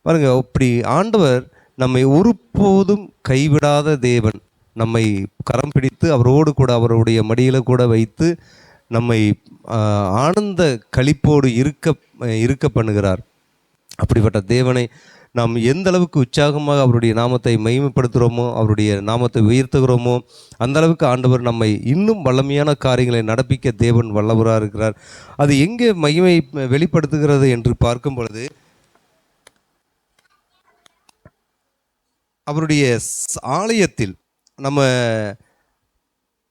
பாருங்கள், அப்படி ஆண்டவர் நம்மை ஒருபோதும் கைவிடாத தேவன். நம்மை கரம் பிடித்து அவரோடு கூட அவருடைய மடியில் கூட வைத்து நம்மை ஆனந்த களிப்போடு இருக்க பண்ணுகிறார். அப்படிப்பட்ட தேவனை நாம் எந்த அளவுக்கு உற்சாகமாக அவருடைய நாமத்தை மகிமைப்படுத்துகிறோமோ, அவருடைய நாமத்தை உயர்த்துகிறோமோ, அந்த அளவுக்கு ஆண்டவர் நம்மை இன்னும் வல்லமையான காரியங்களை நடப்பிக்க தேவன் வல்லவராக இருக்கிறார். அது எங்கே மகிமை வெளிப்படுத்துகிறது என்று பார்க்கும் பொழுது, அவருடைய ஆலயத்தில், நம்ம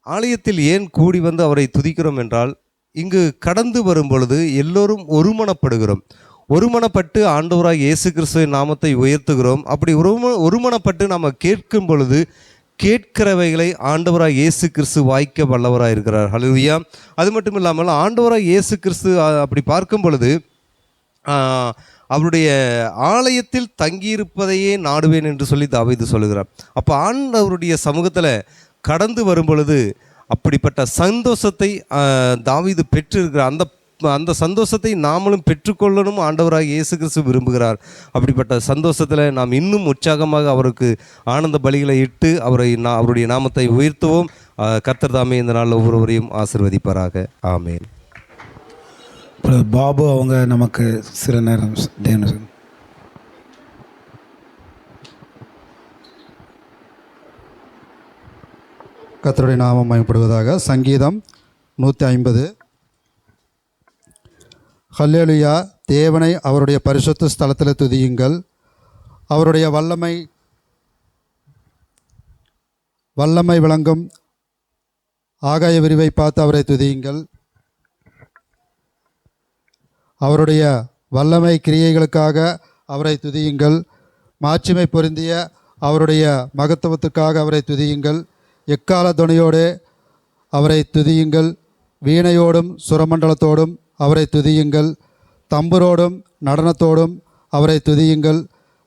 ஆலயத்தில் ஏன் கூடி வந்து அவரை துதிக்கிறோம் என்றால், இங்கு கடந்து வரும் பொழுது எல்லோரும் ஒருமனப்படுகிறோம். ஒருமனப்பட்டு ஆண்டவராக இயேசு கிறிஸ்துவின் நாமத்தை உயர்த்துகிறோம். அப்படி ஒருமனப்பட்டு நாம் கேட்கும் பொழுது கேட்கிறவைகளை ஆண்டவராக இயேசு கிறிஸ்து வாய்க்க வல்லவராக இருக்கிறார். ஹல்லேலூயா. அது மட்டும் இல்லாமல் ஆண்டவராக இயேசு கிறிஸ்து அப்படி பார்க்கும் பொழுது அவருடைய ஆலயத்தில் தங்கியிருப்பதையே நாடுவேன் என்று சொல்லி தாவீது சொல்லுகிறார். அப்போ ஆண்டவருடைய சமூகத்தில் கடந்து வரும் பொழுது அப்படிப்பட்ட சந்தோஷத்தை தாவீது பெற்றிருக்கிறார். அந்த சந்தோஷத்தை நாமளும் பெற்றுக்கொள்ளணும் ஆண்டவராக இயேசு கிறிஸ்து விரும்புகிறார். அப்படிப்பட்ட சந்தோஷத்தில் நாம் இன்னும் உற்சாகமாக அவருக்கு ஆனந்த பலிகளை இட்டு அவருடைய நாமத்தை உயர்த்துவோம். கர்த்தர் தாமே இந்த நாளில் ஒவ்வொருவரையும் ஆசீர்வதிப்பாராக. ஆமேன். பாபு அவங்க நமக்கு சில நேரம் தியானம். கர்த்தருடைய நாமம் மகிமைப்படுவதாக. சங்கீதம் 150. ஹல்லேலூயா. தேவனை அவருடைய பரிசுத்த ஸ்தலத்தில் துதியுங்கள். அவருடைய வல்லமை விளங்கும் ஆகாய விரிவை பார்த்து அவரை துதியுங்கள். அவருடைய வல்லமை கிரியைகளுக்காக அவரை துதியுங்கள். மாட்சிமை பொருந்திய அவருடைய மகத்துவத்துக்காக அவரை துதியுங்கள். எக்கால துணையோடு அவரை துதியுங்கள். வீணையோடும் சுரமண்டலத்தோடும் அவரை துதியுங்கள். தம்புரோடும் நடனத்தோடும் அவரை துதியுங்கள்.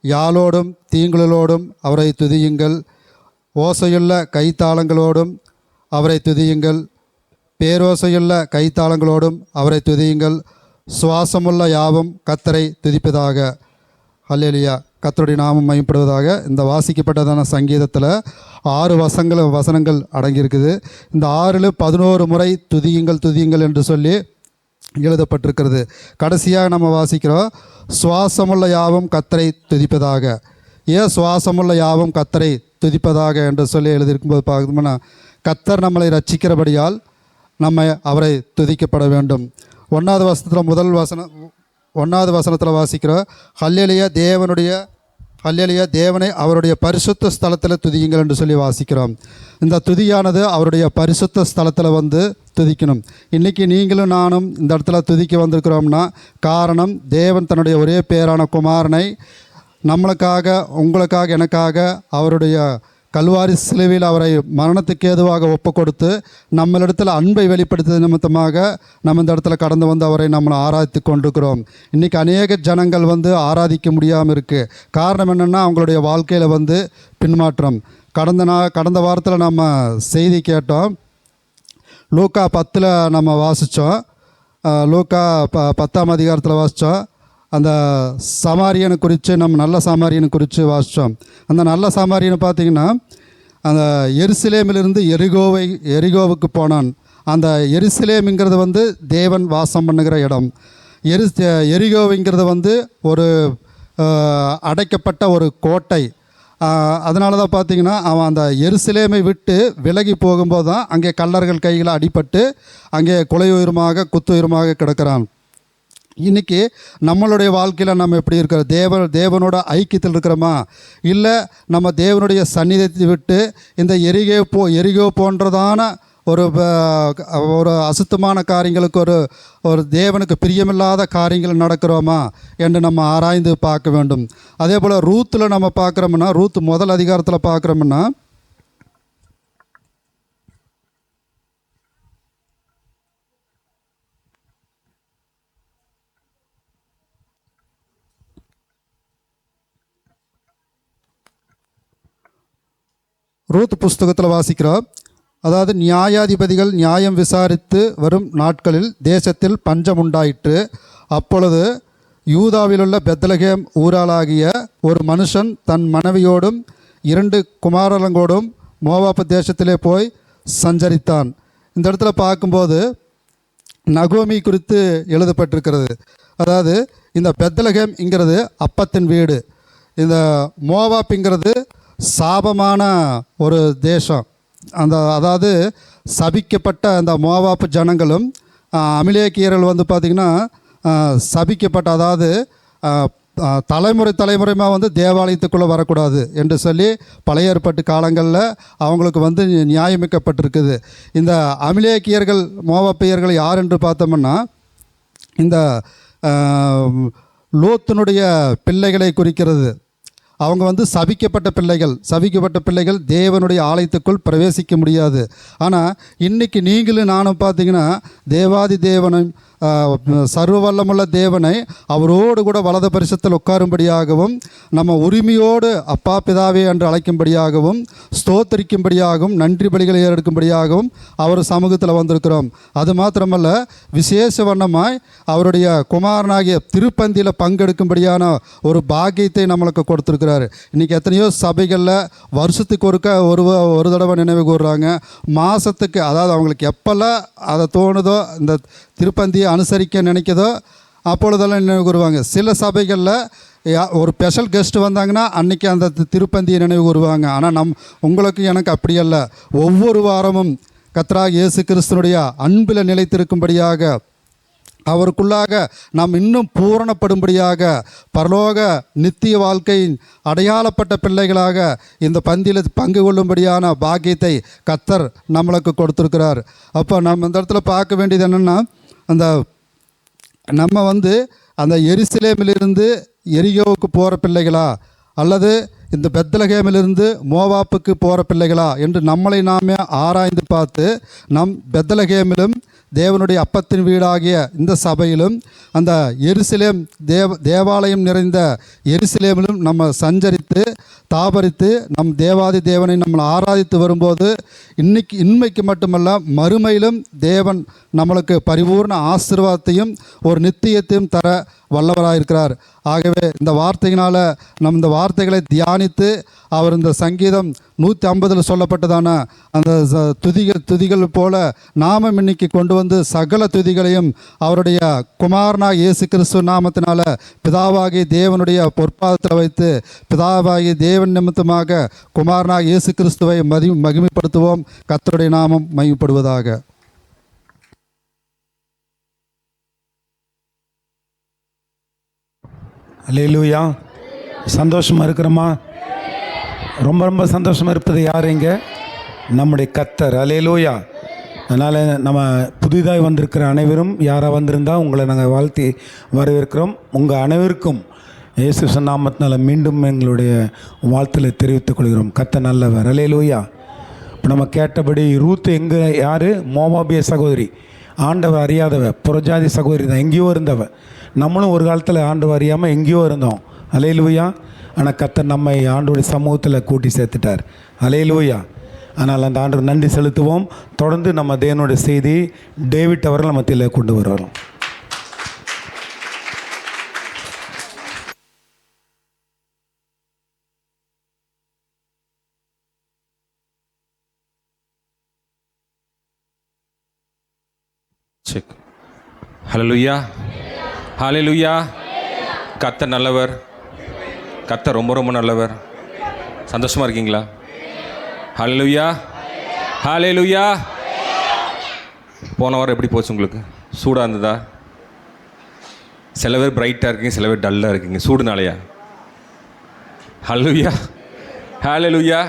யாழோடும் தீங்குழலோடும் அவரை துதியுங்கள். ஓசையுள்ள கைத்தாளங்களோடும் அவரை துதியுங்கள். பேரோசையுள்ள கைத்தாளங்களோடும் அவரை துதியுங்கள். சுவாசமுள்ள யாவும் கர்த்தரை துதிப்பதாக. ஹல்லேலூயா. கர்த்தருடைய நாமம் மகிமைப்படுவதாக. இந்த வாசிக்கப்பட்டதான சங்கீதத்தில் 6 வசனங்கள் அடங்கியிருக்குது. இந்த 6ல் 11 முறை துதியுங்கள் துதியுங்கள் என்று சொல்லி எழுதப்பட்டிருக்கிறது. கடைசியாக நம்ம வாசிக்கிறோம், சுவாசமுள்ள யாவும் கர்த்தரை துதிப்பதாக. ஏன் சுவாசமுள்ள யாவும் கர்த்தரை துதிப்பதாக என்று சொல்லி எழுதியிருக்கும்போது பார்க்கணும்னா, கர்த்தர் நம்மளை ரட்சிக்கிறபடியால் நம்ம அவரை துதிக்கப்பட வேண்டும். 1வது வசனத்தில் வாசிக்கிறோம், ஹல்லேலூயா தேவனை அவருடைய பரிசுத்த ஸ்தலத்தில் துதியுங்கள் என்று சொல்லி வாசிக்கிறோம். இந்த துதியானது அவருடைய பரிசுத்த ஸ்தலத்தில் துதிக்கணும். இன்றைக்கி நீங்களும் நானும் இந்த இடத்துல துதிக்க வந்திருக்கிறோம்னா காரணம், தேவன் தன்னுடைய ஒரே பேரான குமாரனை நம்மளுக்காக, உங்களுக்காக, எனக்காக அவருடைய கல்வாரி சிலுவையில் அவரை மரணத்துக்கு ஏதுவாக ஒப்பு கொடுத்து நம்மளிடத்தில் அன்பை வெளிப்படுத்தியது நிமித்தமாக நம்ம இந்த இடத்துல கடந்து வந்து அவரை நம்மளை ஆராதித்து கொண்டிருக்கிறோம். இன்றைக்கி அநேக ஜனங்கள் ஆராதிக்க முடியாமல் இருக்குது. காரணம் என்னென்னா, அவங்களுடைய வாழ்க்கையில் பின்மாற்றம். கடந்த வாரத்தில் நம்ம செய்தி கேட்டோம். லூக்கா 10 நம்ம வாசித்தோம். லூக்கா 10ஆம் அதிகாரத்தில் வாசித்தோம். அந்த சமாரியனை குறித்து, நம்ம நல்ல சமாரியனை குறித்து வாசித்தோம். அந்த நல்ல சமாரியனை பார்த்திங்கன்னா, அந்த எருசலேமிலிருந்து எரிகோவுக்கு போனான். அந்த எருசலேமுங்கிறது தேவன் வாசம் பண்ணுகிற இடம். எரிகோவுங்கிறது ஒரு அடைக்கப்பட்ட ஒரு கோட்டை. அதனால தான் பார்த்திங்கன்னா, அவன் அந்த எருசலேமை விட்டு விலகி போகும்போது தான் அங்கே கல்லர்கள் கையில் அடிபட்டு அங்கே கொலையுயிரமாக குத்துயுரமாக கிடக்கிறான். இன்றைக்கி நம்மளுடைய வாழ்க்கையில் நம்ம எப்படி இருக்கிறோம்? தேவனோட ஐக்கியத்தில் இருக்கிறோமா? இல்லை நம்ம தேவனுடைய சந்நிதியத்தை விட்டு இந்த எரிகோ போன்றதான ஒரு அசுத்தமான காரியங்களுக்கு, ஒரு தேவனுக்கு பிரியமில்லாத காரியங்கள் நடக்கிறோமா என்று நம்ம ஆராய்ந்து பார்க்க வேண்டும். அதே போல் ரூத்தில் நம்ம பார்க்குறோம்னா, ரூத் 1 அதிகாரத்தில் பார்க்குறோம்னா, ரூத் புஸ்தகத்தில் வாசிக்கிறோம். அதாவது, நியாயாதிபதிகள் நியாயம் விசாரித்து வரும் நாட்களில் தேசத்தில் பஞ்சம் உண்டாயிற்று. அப்பொழுது யூதாவிலுள்ள பெத்லகேம் ஊராளாகிய ஒரு மனுஷன் தன் மனைவியோடும் 2 குமாரங்களோடும் மோவாப்பு தேசத்திலே போய் சஞ்சரித்தான். இந்த இடத்துல பார்க்கும்போது நகோமி குறித்து எழுதப்பட்டிருக்கிறது. அதாவது, இந்த பெத்லகேம்ங்கிறது அப்பத்தின் வீடு. இந்த மோவாப்புங்கிறது சாபமான ஒரு தேசம். அதாவது சபிக்கப்பட்ட அந்த மோவாப்பு ஜனங்களும் அமிலேக்கியர்கள் பார்த்திங்கன்னா சபிக்கப்பட்ட, அதாவது தலைமுறையாக தேவாலயத்துக்குள்ளே வரக்கூடாது என்று சொல்லி பழைய ஏற்பாட்டு காலங்களில் அவங்களுக்கு நியாயமிக்கப்பட்டிருக்குது. இந்த அமிலேக்கியர்கள் மோவாப்பியர்கள் யார் என்று பார்த்தோம்னா, இந்த லோத்தினுடைய பிள்ளைகளை குறிக்கிறது. அவங்க வந்து சபிக்கப்பட்ட பிள்ளைகள் தேவனுடைய ஆலயத்துக்குள் பிரவேசிக்க முடியாது. ஆனால் இன்றைக்கி நீங்களும் நானும் பார்த்தீங்கன்னா தேவாதி தேவனை சர்வ வல்லமுள்ள தேவனை அவரோடு கூட வலது பரிசத்தில் உட்காரும்படியாகவும் நம்ம உரிமையோடு அப்பா பிதாவே என்று அழைக்கும்படியாகவும் ஸ்தோத்தரிக்கும்படியாகவும் நன்றி பலிகளை ஏறெடுக்கும்படியாகவும் அவர் சமூகத்தில் வந்திருக்கிறோம். அது மாத்திரமல்ல, விசேஷ வண்ணமாய் அவருடைய குமாரனாகிய திருப்பந்தியில் பங்கெடுக்கும்படியான ஒரு பாக்கியத்தை நம்மளுக்கு கொடுத்துருக்கிறாரு. இன்றைக்கி எத்தனையோ சபைகளில் வருஷத்துக்கு ஒரு தடவை நினைவு கூறுறாங்க. மாதத்துக்கு, அதாவது அவங்களுக்கு எப்போல்லாம் அதை தோணுதோ இந்த திருப்பந்தியை அனுசரிக்க நினைக்கிறதோ அப்பொழுதெல்லாம் நினைவு கூறுவாங்க. சில சபைகளில் ஒரு ஸ்பெஷல் கெஸ்ட் வந்தாங்கன்னா அன்றைக்கி அந்த திருப்பந்தியை நினைவு கூறுவாங்க. ஆனால் உங்களுக்கு எனக்கு அப்படி அல்ல. ஒவ்வொரு வாரமும் கர்த்தராகிய இயேசு கிறிஸ்துனுடைய அன்பில் நிலைத்திருக்கும்படியாக, அவருக்குள்ளாக நாம் இன்னும் பூரணப்படும்படியாக, பரலோக நித்திய வாழ்க்கையின் அடையாளப்பட்ட பிள்ளைகளாக இந்த பந்தியில் பங்கு கொள்ளும்படியான பாக்கியத்தை கர்த்தர் நம்மளுக்கு கொடுத்துருக்கிறார். அப்போ நம்ம இந்த இடத்துல பார்க்க வேண்டியது என்னென்னா, நம்ம வந்து அந்த எருசலேமிலிருந்து எரிகோவுக்கு போகிற பிள்ளைகளா அல்லது இந்த பெத்லகேமிலிருந்து மோவாப்புக்கு போகிற பிள்ளைகளா என்று நம்மளை நாமே ஆராய்ந்து பார்த்து, பெத்லகேமிலும் தேவனுடைய அப்பத்தின் வீடாகிய இந்த சபையிலும் அந்த எருசலேம் தேவாலயம் நிறைந்த எருசலேமிலும் நம்ம சஞ்சரித்து தாபரித்து தேவாதி தேவனை நம்மளை ஆராதித்து வரும்போது இன்மைக்கு மட்டுமல்ல மறுமையிலும் தேவன் நம்மளுக்கு பரிபூர்ண ஆசீர்வாதத்தையும் ஒரு நித்தியத்தையும் தர வல்லவராயிருக்கிறார். ஆகவே இந்த வார்த்தையினால் இந்த வார்த்தைகளை தியானித்து அவர் இந்த சங்கீதம் 150 சொல்லப்பட்டதான அந்த துதிகள் போல நாமும் இன்னைக்கு கொண்டு வந்து சகல துதிகளையும் அவருடைய குமாரனாக இயேசு கிறிஸ்து நாமத்தினால பிதாவாகிய தேவனுடைய பொற்பாதத்தில் வைத்து, பிதாவாகிய தேவன் நிமித்தமாக குமாரனாக இயேசு கிறிஸ்துவை மகிமைப்படுத்துவோம். கர்த்தருடைய நாமம் மகிமைப்படுவதாக. அல்லேலூயா. சந்தோஷமாக இருக்கிறோமா? ரொம்ப ரொம்ப சந்தோஷமாக இருப்பது யார் இங்கே? நம்முடைய கர்த்தர். அல்லேலூயா. அதனால் நம்ம புதிதாக வந்திருக்கிற அனைவரும் யாராக வந்திருந்தால் உங்களை நாங்கள் வாழ்த்தி வரவேற்கிறோம். உங்கள் அனைவருக்கும் இயேசு நாமத்தினால் மீண்டும் எங்களுடைய வாழ்த்தில் தெரிவித்துக் கொள்கிறோம். கர்த்தர் நல்லவர். அல்லேலூயா. இப்போ நம்ம கேட்டபடி ரூத் எங்கே யார்? மோவாபிய சகோதரி, ஆண்டவர் அறியாதவ, புறஜாதி சகோதரி தான், எங்கேயோ இருந்தவ. நம்மளும் ஒரு காலத்தில் ஆண்டவர் அறியாமல் எங்கேயோ இருந்தோம். அல்லேலூயா. ஆனால் கர்த்தர் நம்மை ஆண்டவருடைய சமூகத்தில் கூட்டி சேர்த்துட்டார். அல்லேலூயா. அதனால் அந்த ஆண்டவர் நன்றி செலுத்துவோம். தொடர்ந்து நம்ம தேவனுடைய செய்தி டேவிட் அவர்கள் மத்தியில் கொண்டு வருவோம். செக். ஹல்லேலூயா, ஹல்லேலூயா. கர்த்தர் நல்லவர். கர்த்தர் ரொம்ப ரொம்ப நல்லவர். சந்தோஷமாக இருக்கீங்களா? ஹல்லேலூயா, ஹல்லேலூயா. போன வாரம் எப்படி போச்சு உங்களுக்கு? சூடாக இருந்ததா? சில பேர் பிரைட்டாக இருக்கீங்க, சில பேர் டல்லாக இருக்கீங்க. சூடுனாலையா? ஹல்லேலூயா, ஹல்லேலூயா.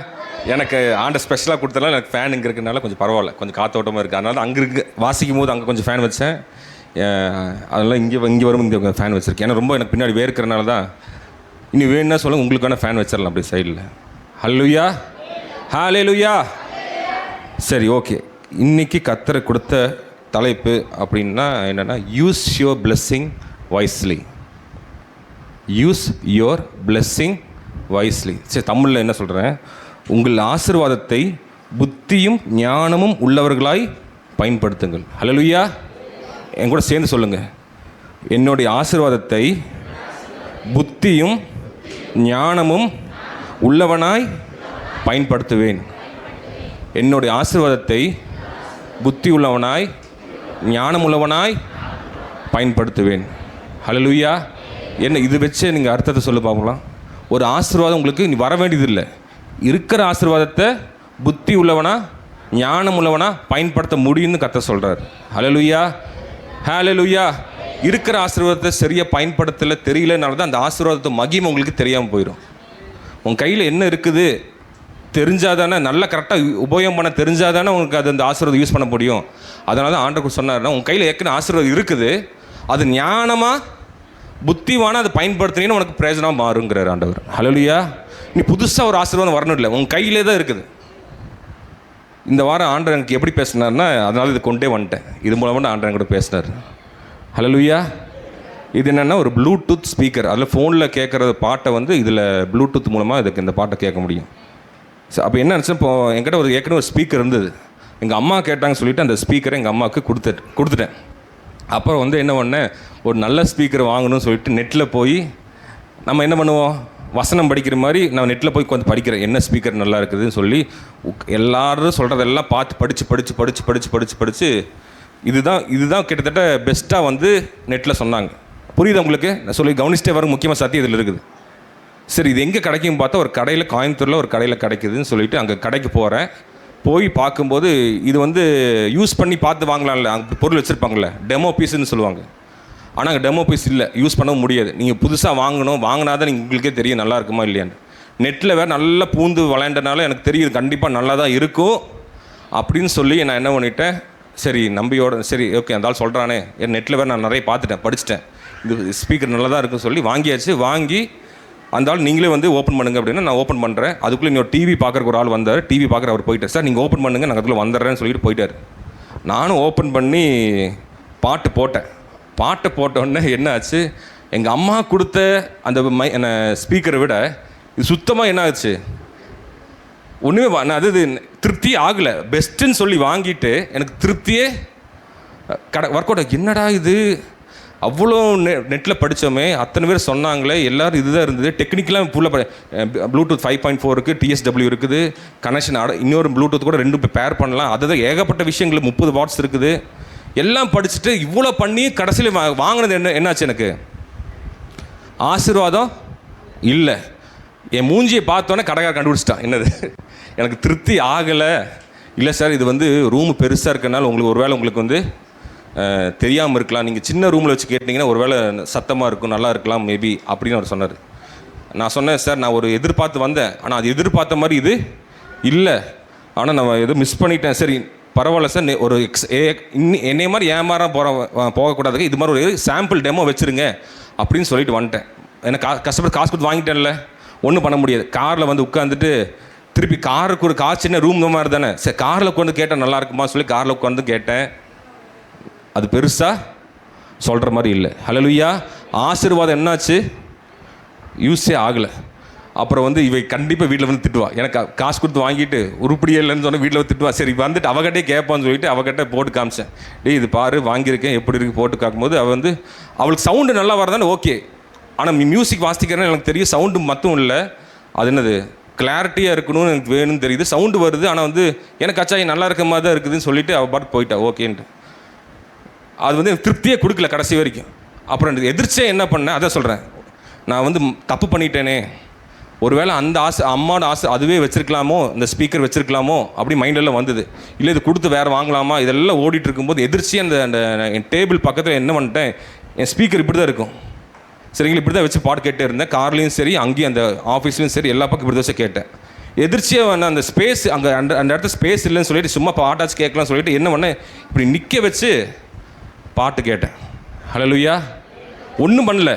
எனக்கு ஆண்ட ஸ்பெஷலாக கொடுத்தனால எனக்கு ஃபேன் இங்கே இருக்கிறனால கொஞ்சம் பரவாயில்ல, கொஞ்சம் காத்தோட்டமாக இருக்குது. அதனால தான் அங்கே இருக்குது வாசிக்கும் போது அங்கே கொஞ்சம் ஃபேன் வச்சேன். அதெல்லாம் இங்கே வரும் இங்கே ஃபேன் வச்சுருக்கேன். ஏன்னா ரொம்ப எனக்கு பின்னாடி வேர்க்கிறனால தான். இனி வேணும்னா சொல்லுங்கள், உங்களுக்கான ஃபேன் வச்சிடலாம் அப்படி சைடில். ஹல்லேலூயா, ஹல்லேலூயா. சரி, ஓகே. இன்றைக்கி கர்த்தர் கொடுத்த தலைப்பு அப்படின்னா என்னென்னா, use your blessing wisely. Use your blessing wisely. சரி, தமிழில் என்ன சொல்கிறேன்? உங்கள் ஆசீர்வாதத்தை புத்தியும் ஞானமும் உள்ளவர்களாய் பயன்படுத்துங்கள். ஹல்லேலூயா. என் கூட சேர்ந்து சொல்லுங்கள். என்னுடைய ஆசீர்வாதத்தை புத்தியும் ஞானமும் உள்ளவனாய் பயன்படுத்துவேன். என்னுடைய ஆசீர்வாதத்தை புத்தி உள்ளவனாய் ஞானம் உள்ளவனாய் பயன்படுத்துவேன். ஹல்லேலூயா. என்ன இது வச்சு நீங்கள் அர்த்தத்தை சொல்ல பார்க்கலாம். ஒரு ஆசீர்வாதம் உங்களுக்கு நீ வர வேண்டியதில்லை. இருக்கிற ஆசீர்வாதத்தை புத்தி உள்ளவனா ஞானம் உள்ளவனா பயன்படுத்த முடியும்னு கர்த்தர் சொல்கிறார். ஹல்லேலூயா, ஹல்லேலூயா. இருக்கிற ஆசீர்வாதத்தை சரியாக பயன்படுத்தலை தெரியலனால தான் அந்த ஆசீர்வாதத்தை மகிமை உங்களுக்கு தெரியாமல் போயிடும். உன் கையில் என்ன இருக்குது தெரிஞ்சாதானே, நல்லா கரெக்டாக உபயோகம் பண்ண தெரிஞ்சாதானே உங்களுக்கு அது அந்த ஆசீர்வாதம் யூஸ் பண்ண முடியும். அதனால தான் ஆண்டவர் சொன்னார்னா, உன் கையில் ஏற்கனவே ஆசீர்வாதம் இருக்குது, அது ஞானமாக புத்திவான அதை பயன்படுத்தினீங்கன்னா உனக்கு பிரயோஜனமாக மாறுங்கிறார் ஆண்டவர். ஹல்லேலூயா. நீ புதுசாக ஒரு ஆசீர்வாதம் வரணும் இல்லை, உன் கையிலே தான் இருக்குது. இந்த வாரம் ஆண்டவர் எனக்கு எப்படி பேசினார்னா, அதனால் இது கொண்டே வந்துட்டேன். இது மூலமாக ஆண்டவர் என்கிட்ட பேசினார். ஹல்லேலூயா. இது என்னென்னா ஒரு ப்ளூடூத் ஸ்பீக்கர். அதில் ஃபோனில் கேட்குற பாட்டை வந்து இதில் ப்ளூடூத் மூலமாக இதுக்கு இந்த பாட்டை கேட்க முடியும். ஸோ அப்போ என்ன நினச்சேன், இப்போ என்கிட்ட ஒரு ஏற்கனவே ஒரு ஸ்பீக்கர் இருந்தது. எங்கள் அம்மா கேட்டாங்கன்னு சொல்லிவிட்டு அந்த ஸ்பீக்கரை எங்கள் அம்மாவுக்கு கொடுத்துட்டேன். அப்புறம் வந்து என்ன பண்ணேன், ஒரு நல்ல ஸ்பீக்கர் வாங்கணும்னு சொல்லிட்டு நெட்டில் போய் நம்ம என்ன பண்ணுவோம், வசனம் படிக்கிற மாதிரி நான் நெட்டில் போய் கொஞ்சம் படிக்கிறேன், என்ன ஸ்பீக்கர் நல்லா இருக்குதுன்னு சொல்லி எல்லோரும் சொல்கிறதெல்லாம் பார்த்து படித்து இதுதான் கிட்டத்தட்ட பெஸ்ட்டாக வந்து நெட்டில் சொன்னாங்க. புரியுது உங்களுக்கு? நான் சொல்லி கவனிச்சிட்டே வர முக்கியமாக சத்தியம் இதில் இருக்குது. சரி, இது எங்கே கிடைக்கும் பார்த்தா ஒரு கடையில், கோயம்புத்தூரில் ஒரு கடையில் கிடைக்குதுன்னு சொல்லிவிட்டு அங்கே கடைக்கு போகிறேன். போய் பார்க்கும்போது இது வந்து யூஸ் பண்ணி பார்த்து வாங்கலாம்ல, அங்கே பொருள் வச்சுருப்பாங்கள்ல, டெமோ பீஸுன்னு சொல்லுவாங்க. ஆனால் அங்கே டெமோ பீஸ் இல்லை, யூஸ் பண்ண முடியாது. நீங்கள் புதுசாக வாங்கினா தான் உங்களுக்கே தெரியும் நல்லா இருக்குமா இல்லையான்னு. நெட்டில் வேறு நல்லா பூந்து விளையாண்டனால எனக்கு தெரியுது கண்டிப்பாக நல்லா தான் இருக்கும் அப்படின்னு சொல்லி நான் என்ன பண்ணிட்டேன், சரி நம்பியோட சரி ஓகே அந்த ஆள் சொல்கிறானே, என் நெட்டில் வேறு நான் நிறைய படிச்சிட்டேன், இது ஸ்பீக்கர் நல்லா தான் இருக்குன்னு சொல்லி வாங்கியாச்சு. வாங்கி அந்த ஆள் நீங்களே வந்து ஓப்பன் பண்ணுங்க அப்படின்னா நான் ஓப்பன் பண்ணுறேன். அதுக்குள்ளே இன்னொரு டிவி பார்க்குறக்கு ஒரு ஆள் வந்தார். டிவி பார்க்குற அவர் போயிட்டார். சார் நீங்கள் ஓப்பன் பண்ணுங்கள், நான் அதுக்குள்ளே வந்துடுறேன்னு சொல்லிட்டு போயிட்டார். நானும் ஓப்பன் பண்ணி பாட்டு போட்டோடனே என்ன ஆச்சு, எங்கள் அம்மா கொடுத்த அந்த ஸ்பீக்கரை விட இது சுத்தமாக என்ன ஆச்சு, ஒன்றுமே நான் அது திருப்தி ஆகலை. பெஸ்ட்டுன்னு சொல்லி வாங்கிட்டு எனக்கு திருப்தியே ஒர்க் அவுட். என்னடா இது, அவ்வளோ நெட்டில் படித்தோமே, அத்தனை பேர் சொன்னாங்களே, எல்லோரும் இதுதான் இருந்தது. டெக்னிக்கலாக ஃபுல்லாக ப்ளூடூத் 5.4 இருக்குது, TSW இருக்குது, கனெக்ஷன் இன்னொரு ப்ளூடூத் கூட 2 பேர் பண்ணலாம். அதுதான் ஏகப்பட்ட விஷயங்கள், 30 வாட்ஸ் இருக்குது. எல்லாம் படிச்சுட்டு இவ்வளோ பண்ணி கடைசியில் வாங்கினது என்னாச்சு, எனக்கு ஆசீர்வாதம் இல்லை. என் மூஞ்சியை பார்த்தோன்னே கடைக்கார கண்டுபிடிச்சிட்டான். என்னது, எனக்கு திருப்தி ஆகலை. இல்லை சார், இது வந்து ரூமு பெருசாக இருக்கனால உங்களுக்கு வந்து தெரியாமல் இருக்கலாம், நீங்கள் சின்ன ரூமில் வச்சு கேட்டிங்கன்னா ஒரு வேளை சத்தமாக இருக்கும், நல்லா இருக்கலாம் மேபி அப்படின்னு அவர் சொன்னார். நான் சொன்னேன், சார் நான் ஒரு எதிர்பார்த்து வந்தேன், ஆனால் அது எதிர்பார்த்த மாதிரி இது இல்லை, ஆனால் நான் எதுவும் மிஸ் பண்ணிட்டேன். சரி பரவாயில்ல சார், ஒரு என்னைய மாதிரி ஏமாற போகக்கூடாதுக்கு இது மாதிரி ஒரு சாம்பிள் டெமோ வச்சுருங்க அப்படின்னு சொல்லிட்டு வந்துட்டேன். எனக்கு கஷ்டப்பட்டு காசு கொடுத்து வாங்கிட்டேன்ல, ஒன்றும் பண்ண முடியாது. காரில் வந்து உட்காந்துட்டு திருப்பி காருக்கு ஒரு சின்ன ரூம் மாதிரி தானே, சரி காரில் உட்காந்து கேட்டால் நல்லா இருக்குமா சொல்லி காரில் உட்காந்து கேட்டேன். அது பெருசாக சொல்கிற மாதிரி இல்லை. ஹல்லேலூயா. ஆசீர்வாதம் என்னாச்சு, யூஸே ஆகலை. அப்புறம் வந்து இவை கண்டிப்பாக வீட்டில் வந்து திட்டுவா, எனக்கு காசு கொடுத்து வாங்கிட்டு உருப்படியே இல்லைன்னு சொன்னால் வீட்டில் வந்து திட்டுவா. சரி வந்துட்டு அவகிட்டே கேட்பான்னு சொல்லிட்டு அவகிட்ட போட்டு காமிச்சேன். இது பாரு வாங்கியிருக்கேன் எப்படி இருக்குது போட்டு காக்கும்போது அவள் வந்து அவளுக்கு சவுண்டு நல்லா வரதானே ஓகே. ஆனால் மியூசிக் வாசிக்கிறேன்னு எனக்கு தெரியும், சவுண்டு மட்டும் இல்லை, அது என்னது கிளாரிட்டியாக இருக்கணும்னு எனக்கு வேணும்னு தெரியுது. சவுண்டு வருது, ஆனால் வந்து எனக்கு அச்சாயி நல்லா இருக்க மாதிரி தான் இருக்குதுன்னு சொல்லிவிட்டு அவள் பாட்டு போயிட்டா ஓகேன்ட்டு. அது வந்து திருப்தியே கொடுக்கல கடைசி வரைக்கும். அப்புறம் எதிர்ச்சே என்ன பண்ணேன், அதான் சொல்கிறேன், நான் வந்து தப்பு பண்ணிட்டேனே, ஒருவேளை அந்த அம்மாவோட ஆசை அதுவே வச்சுருக்கலாமோ, இந்த ஸ்பீக்கர் வச்சுருக்கலாமோ அப்படி மைண்டெல்லாம் வந்தது. இல்லை இது கொடுத்து வேறு வாங்கலாமா, இதெல்லாம் ஓடிட்டு இருக்கும்போது எதிர்ச்சி அந்த என் டேபிள் பக்கத்தில் என்ன பண்ணிட்டேன், என் ஸ்பீக்கர் இப்படி தான் இருக்கும் சரிங்களா, இப்படி தான் வச்சு பாட்டு கேட்டே இருந்தேன். கார்லேயும் சரி, அங்கேயும் அந்த ஆஃபீஸ்லேயும் சரி, எல்லா பக்கம் இப்படி தான் வச்சு கேட்டேன். எதிர்ச்சியாக வேணா அந்த ஸ்பேஸ் அங்கே அந்த இடத்துல ஸ்பேஸ் இல்லைன்னு சொல்லிட்டு சும்மா பாட்டாச்சு கேட்கலாம்னு சொல்லிட்டு என்ன பண்ணேன், இப்படி நிற்க வச்சு பாட்டு கேட்டேன். ஹல்லேலூயா. ஒன்றும் பண்ணல,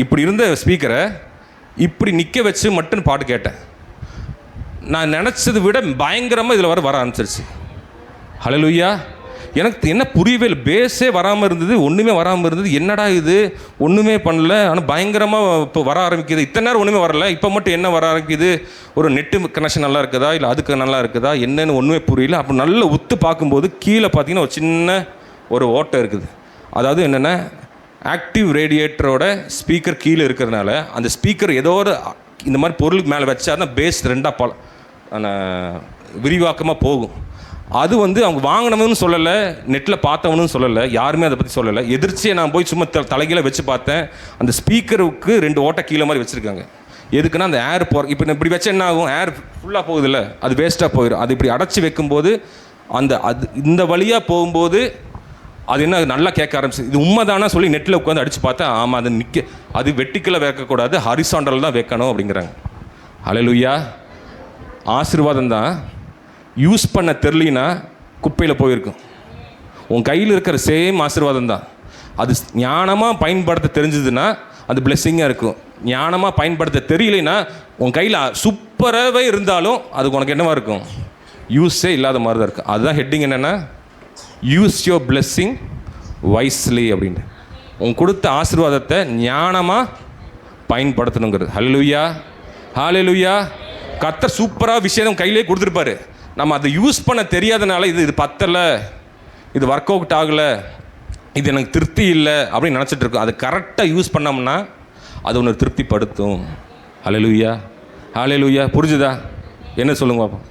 இப்படி இருந்த ஸ்பீக்கரை இப்படி நிற்க வச்சு மட்டும் பாட்டு கேட்டேன். நான் நினச்சதை விட பயங்கரமாக இதில் வர ஆரம்பிச்சிருச்சு. ஹல்லேலூயா. எனக்கு என்ன புரியவே இல்லை, பேஸே வராமல் இருந்தது, ஒன்றுமே வராமல் இருந்தது. என்னடா இது, ஒன்றுமே பண்ணல, ஆனால் பயங்கரமாக இப்போ வர ஆரம்பிக்குது. இத்தனை நேரம் ஒன்றுமே வரல, இப்போ மட்டும் என்ன வர ஆரம்பிக்குது, ஒரு நெட்டு கனெக்ஷன் நல்லா இருக்குதா இல்லை அதுக்கு நல்லா இருக்குதா என்னன்னு ஒன்றுமே புரியல. அப்போ நல்லா உத்து பார்க்கும்போது கீழே பார்த்தீங்கன்னா ஒரு சின்ன ஒரு ஓட்டை இருக்குது. அதாவது என்னென்னா ஆக்டிவ் ரேடியேட்டரோட ஸ்பீக்கர் கீழே இருக்கிறதுனால அந்த ஸ்பீக்கர் ஏதோ ஒரு இந்த மாதிரி பொருளுக்கு மேலே வச்சா தான் பேஸ் ரெண்டாக விரிவாக்கமாக போகும். அது வந்து அவங்க வாங்கினவனு சொல்லலை, நெட்டில் பார்த்தவனும் சொல்லலை, யாருமே அதை பற்றி சொல்லலை. எதிர்ச்சியை நான் போய் சும்மா தலைகீழ வச்சு பார்த்தேன். அந்த ஸ்பீக்கருக்கு 2 ஓட்டை கீழே மாதிரி வச்சுருக்காங்க. எதுக்குன்னா அந்த ஏர் இப்போ நான் இப்படி வச்சா என்ன ஆகும், ஏர் ஃபுல்லாக போகுதில்ல, அது வேஸ்ட்டாக போயிடும். அது இப்படி அடைச்சி வைக்கும்போது இந்த வழியாக போகும்போது அது என்ன நல்லா கேட்க ஆரம்பிச்சு. இது உண்மைதானா சொல்லி நெட்டில் உட்காந்து அடித்து பார்த்தா ஆமாம், அது வெட்டிக்கெல்லாம் வைக்கக்கூடாது, ஹரிசாண்டல் தான் வைக்கணும் அப்படிங்கிறாங்க. ஹல்லேலூயா. ஆசீர்வாதம் தான் யூஸ் பண்ண தெரியலினா குப்பையில் போயிருக்கும். உன் கையில் இருக்கிற சேம் ஆசீர்வாதம் தான், அது ஞானமாக பயன்படுத்த தெரிஞ்சதுன்னா அது பிளெஸ்ஸிங்காக இருக்கும். ஞானமாக பயன்படுத்த தெரியலைன்னா உன் கையில் சூப்பராகவே இருந்தாலும் அதுக்கு உனக்கு என்னவா இருக்கும்? யூஸே இல்லாத மாதிரி தான் இருக்கும். அதுதான் ஹெட்டிங் என்னென்னா யூஸ் யோர் பிளெஸ்ஸிங் வைஸ்லி அப்படின்னு. உன் கொடுத்த ஆசீர்வாதத்தை ஞானமாக பயன்படுத்தணுங்கிறது. ஹல்லேலூயா, ஹல்லேலூயா. கர்த்தர் சூப்பராக விஷயம் கையிலே கொடுத்துருப்பாரு. நம்ம அதை யூஸ் பண்ண தெரியாதனால இது பத்தலை, இது ஒர்க் அவுட் ஆகலை, இது எனக்கு திருப்தி இல்லை அப்படின்னு நினச்சிட்டு இருக்கோம். அது கரெக்டாக யூஸ் பண்ணோம்னா அது ஒன்று திருப்திப்படுத்தும். ஹல்லேலூயா, ஹல்லேலூயா. புரிஞ்சுதா? என்ன சொல்லுங்க பாப்போம்.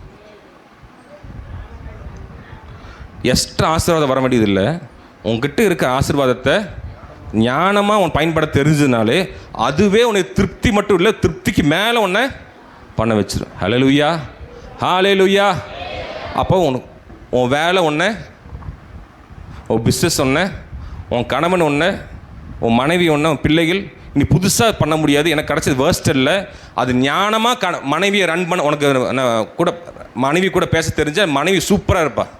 எக்ஸ்ட்ரா ஆசீர்வாதம் வர வேண்டியதில்லை. உங்ககிட்ட இருக்க ஆசீர்வாதத்தை ஞானமாக உன் பயன்படுத்த தெரிஞ்சதுனாலே அதுவே உனக்கு திருப்தி மட்டும் இல்லை, திருப்திக்கு மேலே உன்னை பண்ண வச்சிடும். ஹல்லேலூயா, ஹல்லேலூயா. அப்போ உன் வேலை ஒன்று, உன் பிஸ்னஸ் ஒன்று, உன் கணவன் ஒன்று, உன் மனைவி ஒன்று, உன் பிள்ளைகள் நீ புதுசாக பண்ண முடியாது. எனக்கு கிடச்சது வேர்ஸ்ட் இல்லை. அது ஞானமாக மனைவியை ரன் பண்ண உனக்கு கூட மனைவி கூட பேச தெரிஞ்ச மனைவி சூப்பராக இருப்பாள்.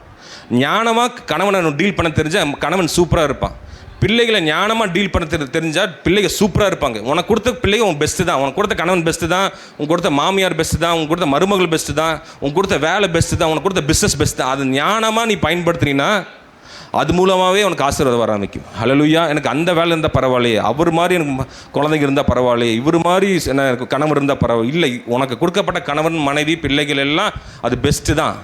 ஞானமாக கணவனை டீல் பண்ண தெரிஞ்ச கணவன் சூப்பராக இருப்பான். பிள்ளைகளை ஞானமாக டீல் பண்ண தெரிஞ்சால் பிள்ளைகள் சூப்பராக இருப்பாங்க. உனக்கு கொடுத்த பிள்ளைங்க உன் பெஸ்ட்டு தான், உனக்கு கொடுத்த கணவன் பெஸ்ட்டு தான், உனக்கு கொடுத்த மாமியார் பெஸ்ட்டு தான், உனக்கு கொடுத்த மருமகள் பெஸ்ட்டு தான், உனக்கு கொடுத்த வேலை பெஸ்ட்டு தான், உனக்கு கொடுத்த பிஸ்னஸ் பெஸ்ட் தான். அது ஞானமாக நீ பயன்படுத்தினா அது மூலமாகவே உனக்கு ஆசீர்வாதம் வர ஆரம்பிக்கும். ஹல்லேலூயா. எனக்கு அந்த வேலை இருந்தால் பரவாயில்லையே, அவர் மாதிரி எனக்கு குழந்தைங்க இருந்தால் பரவாயில்லையே, இவர் மாதிரி எனக்கு கணவன் இருந்தால் பரவாயில்ல. இல்லை, உனக்கு கொடுக்கப்பட்ட கணவன் மனைவி பிள்ளைகள் எல்லாம் அது பெஸ்ட்டு தான்.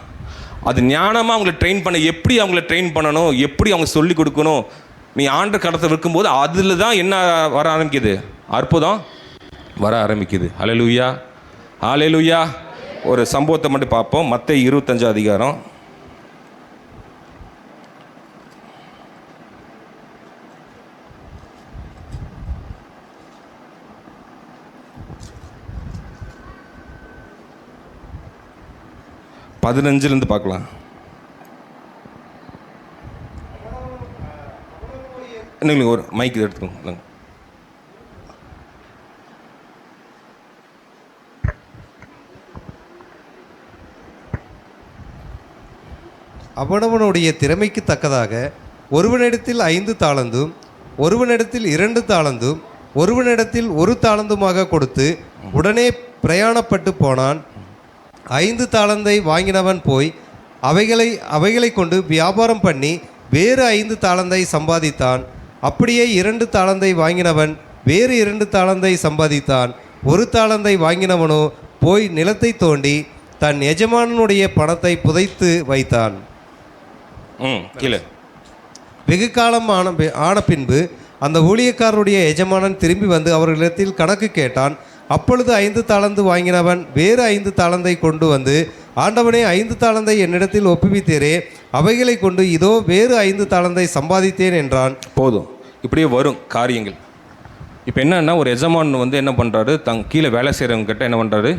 அது ஞானமாக அவங்கள ட்ரெயின் பண்ண, எப்படி அவங்கள ட்ரெயின் பண்ணணும், எப்படி அவங்க சொல்லிக் கொடுக்கணும், நீ ஆண்டு கடத்தை விற்கும்போது அதில் தான் என்ன வர ஆரம்பிக்குது? அற்புதம் வர ஆரம்பிக்குது. ஹல்லேலூயா, ஹல்லேலூயா. ஒரு சம்பவத்தை மட்டும் பார்ப்போம். மத்தேயு 25 அதிகாரம் 15 பார்க்கலாம். இன்னும் ஒரு மைக் எடுத்துக்கோங்க. அவனவனுடைய திறமைக்கு தக்கதாக ஒருவனிடத்தில் 5 தாலந்தும், ஒருவனிடத்தில் 2 தாலந்தும், ஒருவனிடத்தில் 1 தாலந்துமாக கொடுத்து உடனே பிரயாணப்பட்டு போனான். 5 தாலந்தை வாங்கினவன் போய் அவைகளை கொண்டு வியாபாரம் பண்ணி வேறு 5 தாலந்தை சம்பாதித்தான். அப்படியே 2 தாலந்தை வாங்கினவன் வேறு 2 தாலந்தை சம்பாதித்தான். 1 தாலந்தை வாங்கினவனோ போய் நிலத்தை தோண்டி தன் எஜமானனுடைய பணத்தை புதைத்து வைத்தான். கீழே வெகு காலம் ஆன பின்பு அந்த ஊழியக்காரருடைய எஜமானன் திரும்பி வந்து அவர்களிடத்தில் கணக்கு கேட்டான். அப்பொழுது 5 தாலந்து வாங்கினவன் வேறு 5 தாலந்தை கொண்டு வந்து, ஆண்டவனே, 5 தாலந்தை என்னிடத்தில் ஒப்புவித்தீரே, அவைகளை கொண்டு இதோ வேறு 5 தாலந்தை சம்பாதித்தேன் என்றான். போதும், இப்படியே வரும் காரியங்கள். இப்போ என்னன்னா, ஒரு எஜமான் என்ன பண்ணுறாரு, கீழே வேலை செய்கிறவங்க கிட்ட என்ன பண்ணுறாரு,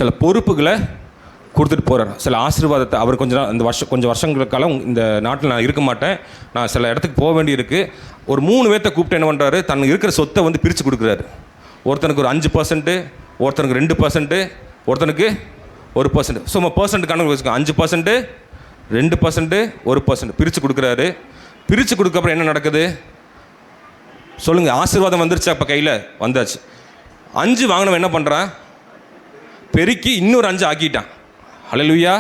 சில பொறுப்புகளை கொடுத்துட்டு போகிறார். சில ஆசீர்வாதத்தை அவர் கொஞ்சம் வருஷங்களுக்கு காலம் இந்த நாட்டில் நான் இருக்க மாட்டேன், நான் சில இடத்துக்கு போக வேண்டி இருக்குது. ஒரு 3 பேர்த்த கூப்பிட்டு என்ன பண்ணுறாரு, தன் இருக்கிற சொத்தை பிரித்து கொடுக்குறாரு. ஒருத்தனுக்கு ஒரு 5%, ஒருத்தனுக்கு 2%, ஒருத்தனுக்கு 1%. சும்மா பர்சன்ட் கணக்கு வச்சுக்கோங்க. 5%, 2%, 1% பிரித்து கொடுக்குறாரு. பிரித்து கொடுக்கப்புறம் என்ன நடக்குது சொல்லுங்கள்? ஆசீர்வாதம் வந்துருச்சா? அப்போ கையில் வந்தாச்சு. 5 வாங்கினவன் என்ன பண்ணுறான், பெருக்கி இன்னொரு 5 ஆக்கிட்டான். ஹல்லேலூயா.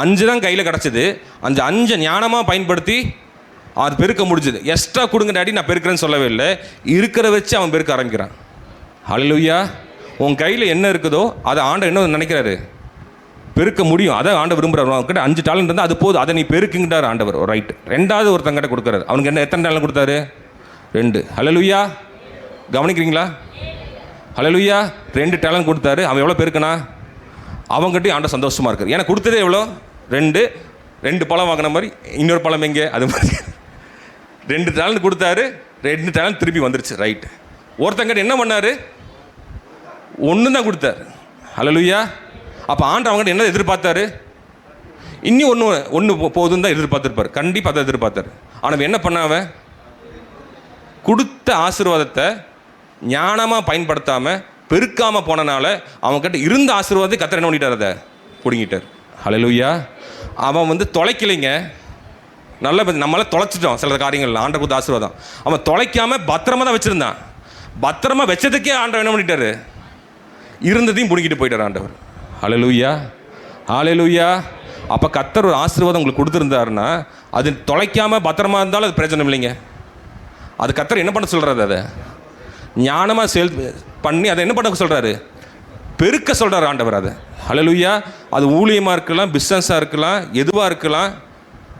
5 தான் கையில் கிடச்சிது. அந்த 5 ஞானமாக பயன்படுத்தி அது பெருக்க முடிஞ்சுது. எக்ஸ்ட்ரா கொடுங்க டாடி, நான் பெருக்கிறேன்னு சொல்லவே இல்லை. இருக்கிற வச்சு அவன் பெருக்க ஆரம்பிக்கிறான். ஹல்லேலூயா. உன் கையில் என்ன இருக்குதோ அதை ஆண்டவர் என்ன நினைக்கிறாரு, பெருக்க முடியும். அதை ஆண்டவர் விரும்புகிறார். அவன்கிட்ட 5 டாலண்ட் இருந்தால் அது போதும், அதை நீ பெருக்குங்கிட்டார் ஆண்டவர். ஒரு ரைட்டு. 2வது ஒருத்தங்கிட்ட கொடுக்குறாரு. அவனுக்கு எத்தனை டாலண்ட் கொடுத்தாரு? 2. ஹல்லேலூயா. கவனிக்கிறீங்களா? ஹல்லேலூயா. 2 டேலண்ட் கொடுத்தாரு. அவன் எவ்வளோ பெருக்கனா? அவங்ககிட்டயும் ஆண்ட சந்தோஷமாக இருக்கார். ஏன்னா கொடுத்ததே எவ்வளோ? 2 பழம் வாங்கின மாதிரி இன்னொரு பழம் எங்கே? அது மாதிரி 2 டேலண்ட் கொடுத்தாரு. 2 டேலண்ட் திருப்பி வந்துருச்சு. ரைட்டு. ஒருத்தங்கிட்ட என்ன பண்ணார்? 1 தான் கொடுத்தார். ஹல்லேலூயா. அப்போ அவங்ககிட்ட என்ன எதிர்பார்த்தாரு? இன்னும் ஒன்று போதும் தான் எதிர்பார்த்துருப்பார். கண்டிப்பாக அதை எதிர்பார்த்தார். ஆனால் என்ன பண்ணாவன், கொடுத்த ஆசீர்வாதத்தை ஞானமாக பயன்படுத்தாமல் பெருக்காமல் போனனால அவன்கிட்ட இருந்த ஆசீர்வாதத்தை கர்த்தர் என்ன பண்ணிட்டார், அதை பிடுங்கிட்டார். ஹல்லேலூயா. அவன் தொலைக்கலைங்க. நம்மளால தொலைச்சிட்டோம் சில காரியங்கள். ஆண்டவர் கொடுத்த ஆசீர்வாதம் அவன் தொலைக்காமல் பத்திரமா தான் வச்சுருந்தான். பத்திரமா வச்சதுக்கே ஆண்டவர் என்ன பண்ணிட்டாரு, இருந்ததையும் பிடிக்கிட்டு போயிட்டார் ஆண்டவர். ஹல்லேலூயா, ஹல்லேலூயா. அப்போ கர்த்தர் ஒரு ஆசீர்வாதம் உங்களுக்கு கொடுத்துருந்தாருன்னா அது தொலைக்காமல் பத்திரமா இருந்தாலும் அது பிரயோஜனம் இல்லைங்க. அது கர்த்தர் என்ன பண்ண சொல்கிறாரு, அதை ஞானமாக செயல் பண்ணி அதை என்ன பண்ண சொல்கிறாரு, பெருக்க சொல்கிறார் ஆண்டவர். அது ஹல்லேலூயா. அது ஊழியமாக இருக்கலாம், பிஸ்னஸாக இருக்கலாம், எதுவாக இருக்கலாம்,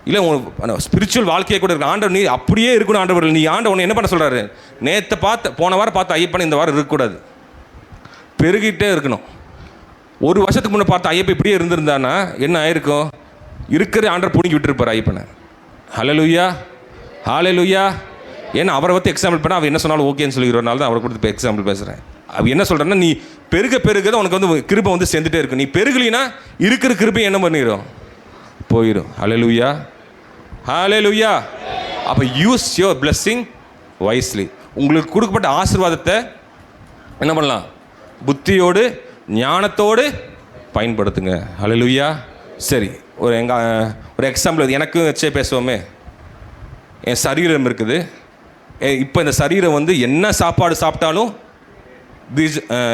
இல்லை உங்கள் ஸ்பிரிச்சுவல் வாழ்க்கையை கூட இருக்கலாம். ஆண்டவர் நீ அப்படியே இருக்கணும். ஆண்டவர் நீ ஆண்டவர் என்ன பண்ண சொல்கிறாரு, நேற்று போன வாரம் பார்த்து ஐயப்பன் இந்த வாரம் இருக்கக்கூடாது, பெருகிட்டே இருக்கணும். ஒரு வருஷத்துக்கு முன்னே பார்த்து ஐயப்பன் இப்படியே இருந்திருந்தானா என்ன ஆயிருக்கும், இருக்கிற ஆண்டவர் பிடிங்கி விட்டுருப்பார் ஐயப்பனை. ஹல்லேலூயா, ஹல்லேலூயா. ஏன்னா அவரை பற்றி எக்ஸாம்பிள் பண்ணால் அவர் என்ன சொன்னாலும் ஓகேன்னு சொல்லிடுறதுனால தான் அவரை கொடுத்து இப்போ எக்ஸாம்பிள் பேசுகிறேன். அவர் என்ன சொல்கிறேன்னா, நீ பெருக உனக்கு வந்து கிருபை வந்து சேர்ந்துட்டே இருக்கும். நீ பெருகலினா இருக்கிற கிருபை என்ன பண்ணிடும், போயிடும். ஹல்லேலூயா, ஹல்லேலூயா. அப்போ யூஸ் யுவர் பிளெஸ்ஸிங் வைஸ்லி. உங்களுக்கு கொடுக்கப்பட்ட ஆசீர்வாதத்தை என்ன பண்ணலாம், புத்தியோடு ஞானத்தோடு பயன்படுத்துங்க. ஹல்லேலூயா. சரி, ஒரு எக்ஸாம்பிள் எனக்கு வச்சே பேசுவோமே. என் சரீரம் இருக்குது. இப்போ இந்த சரீரம் வந்து என்ன சாப்பாடு சாப்பிட்டாலும்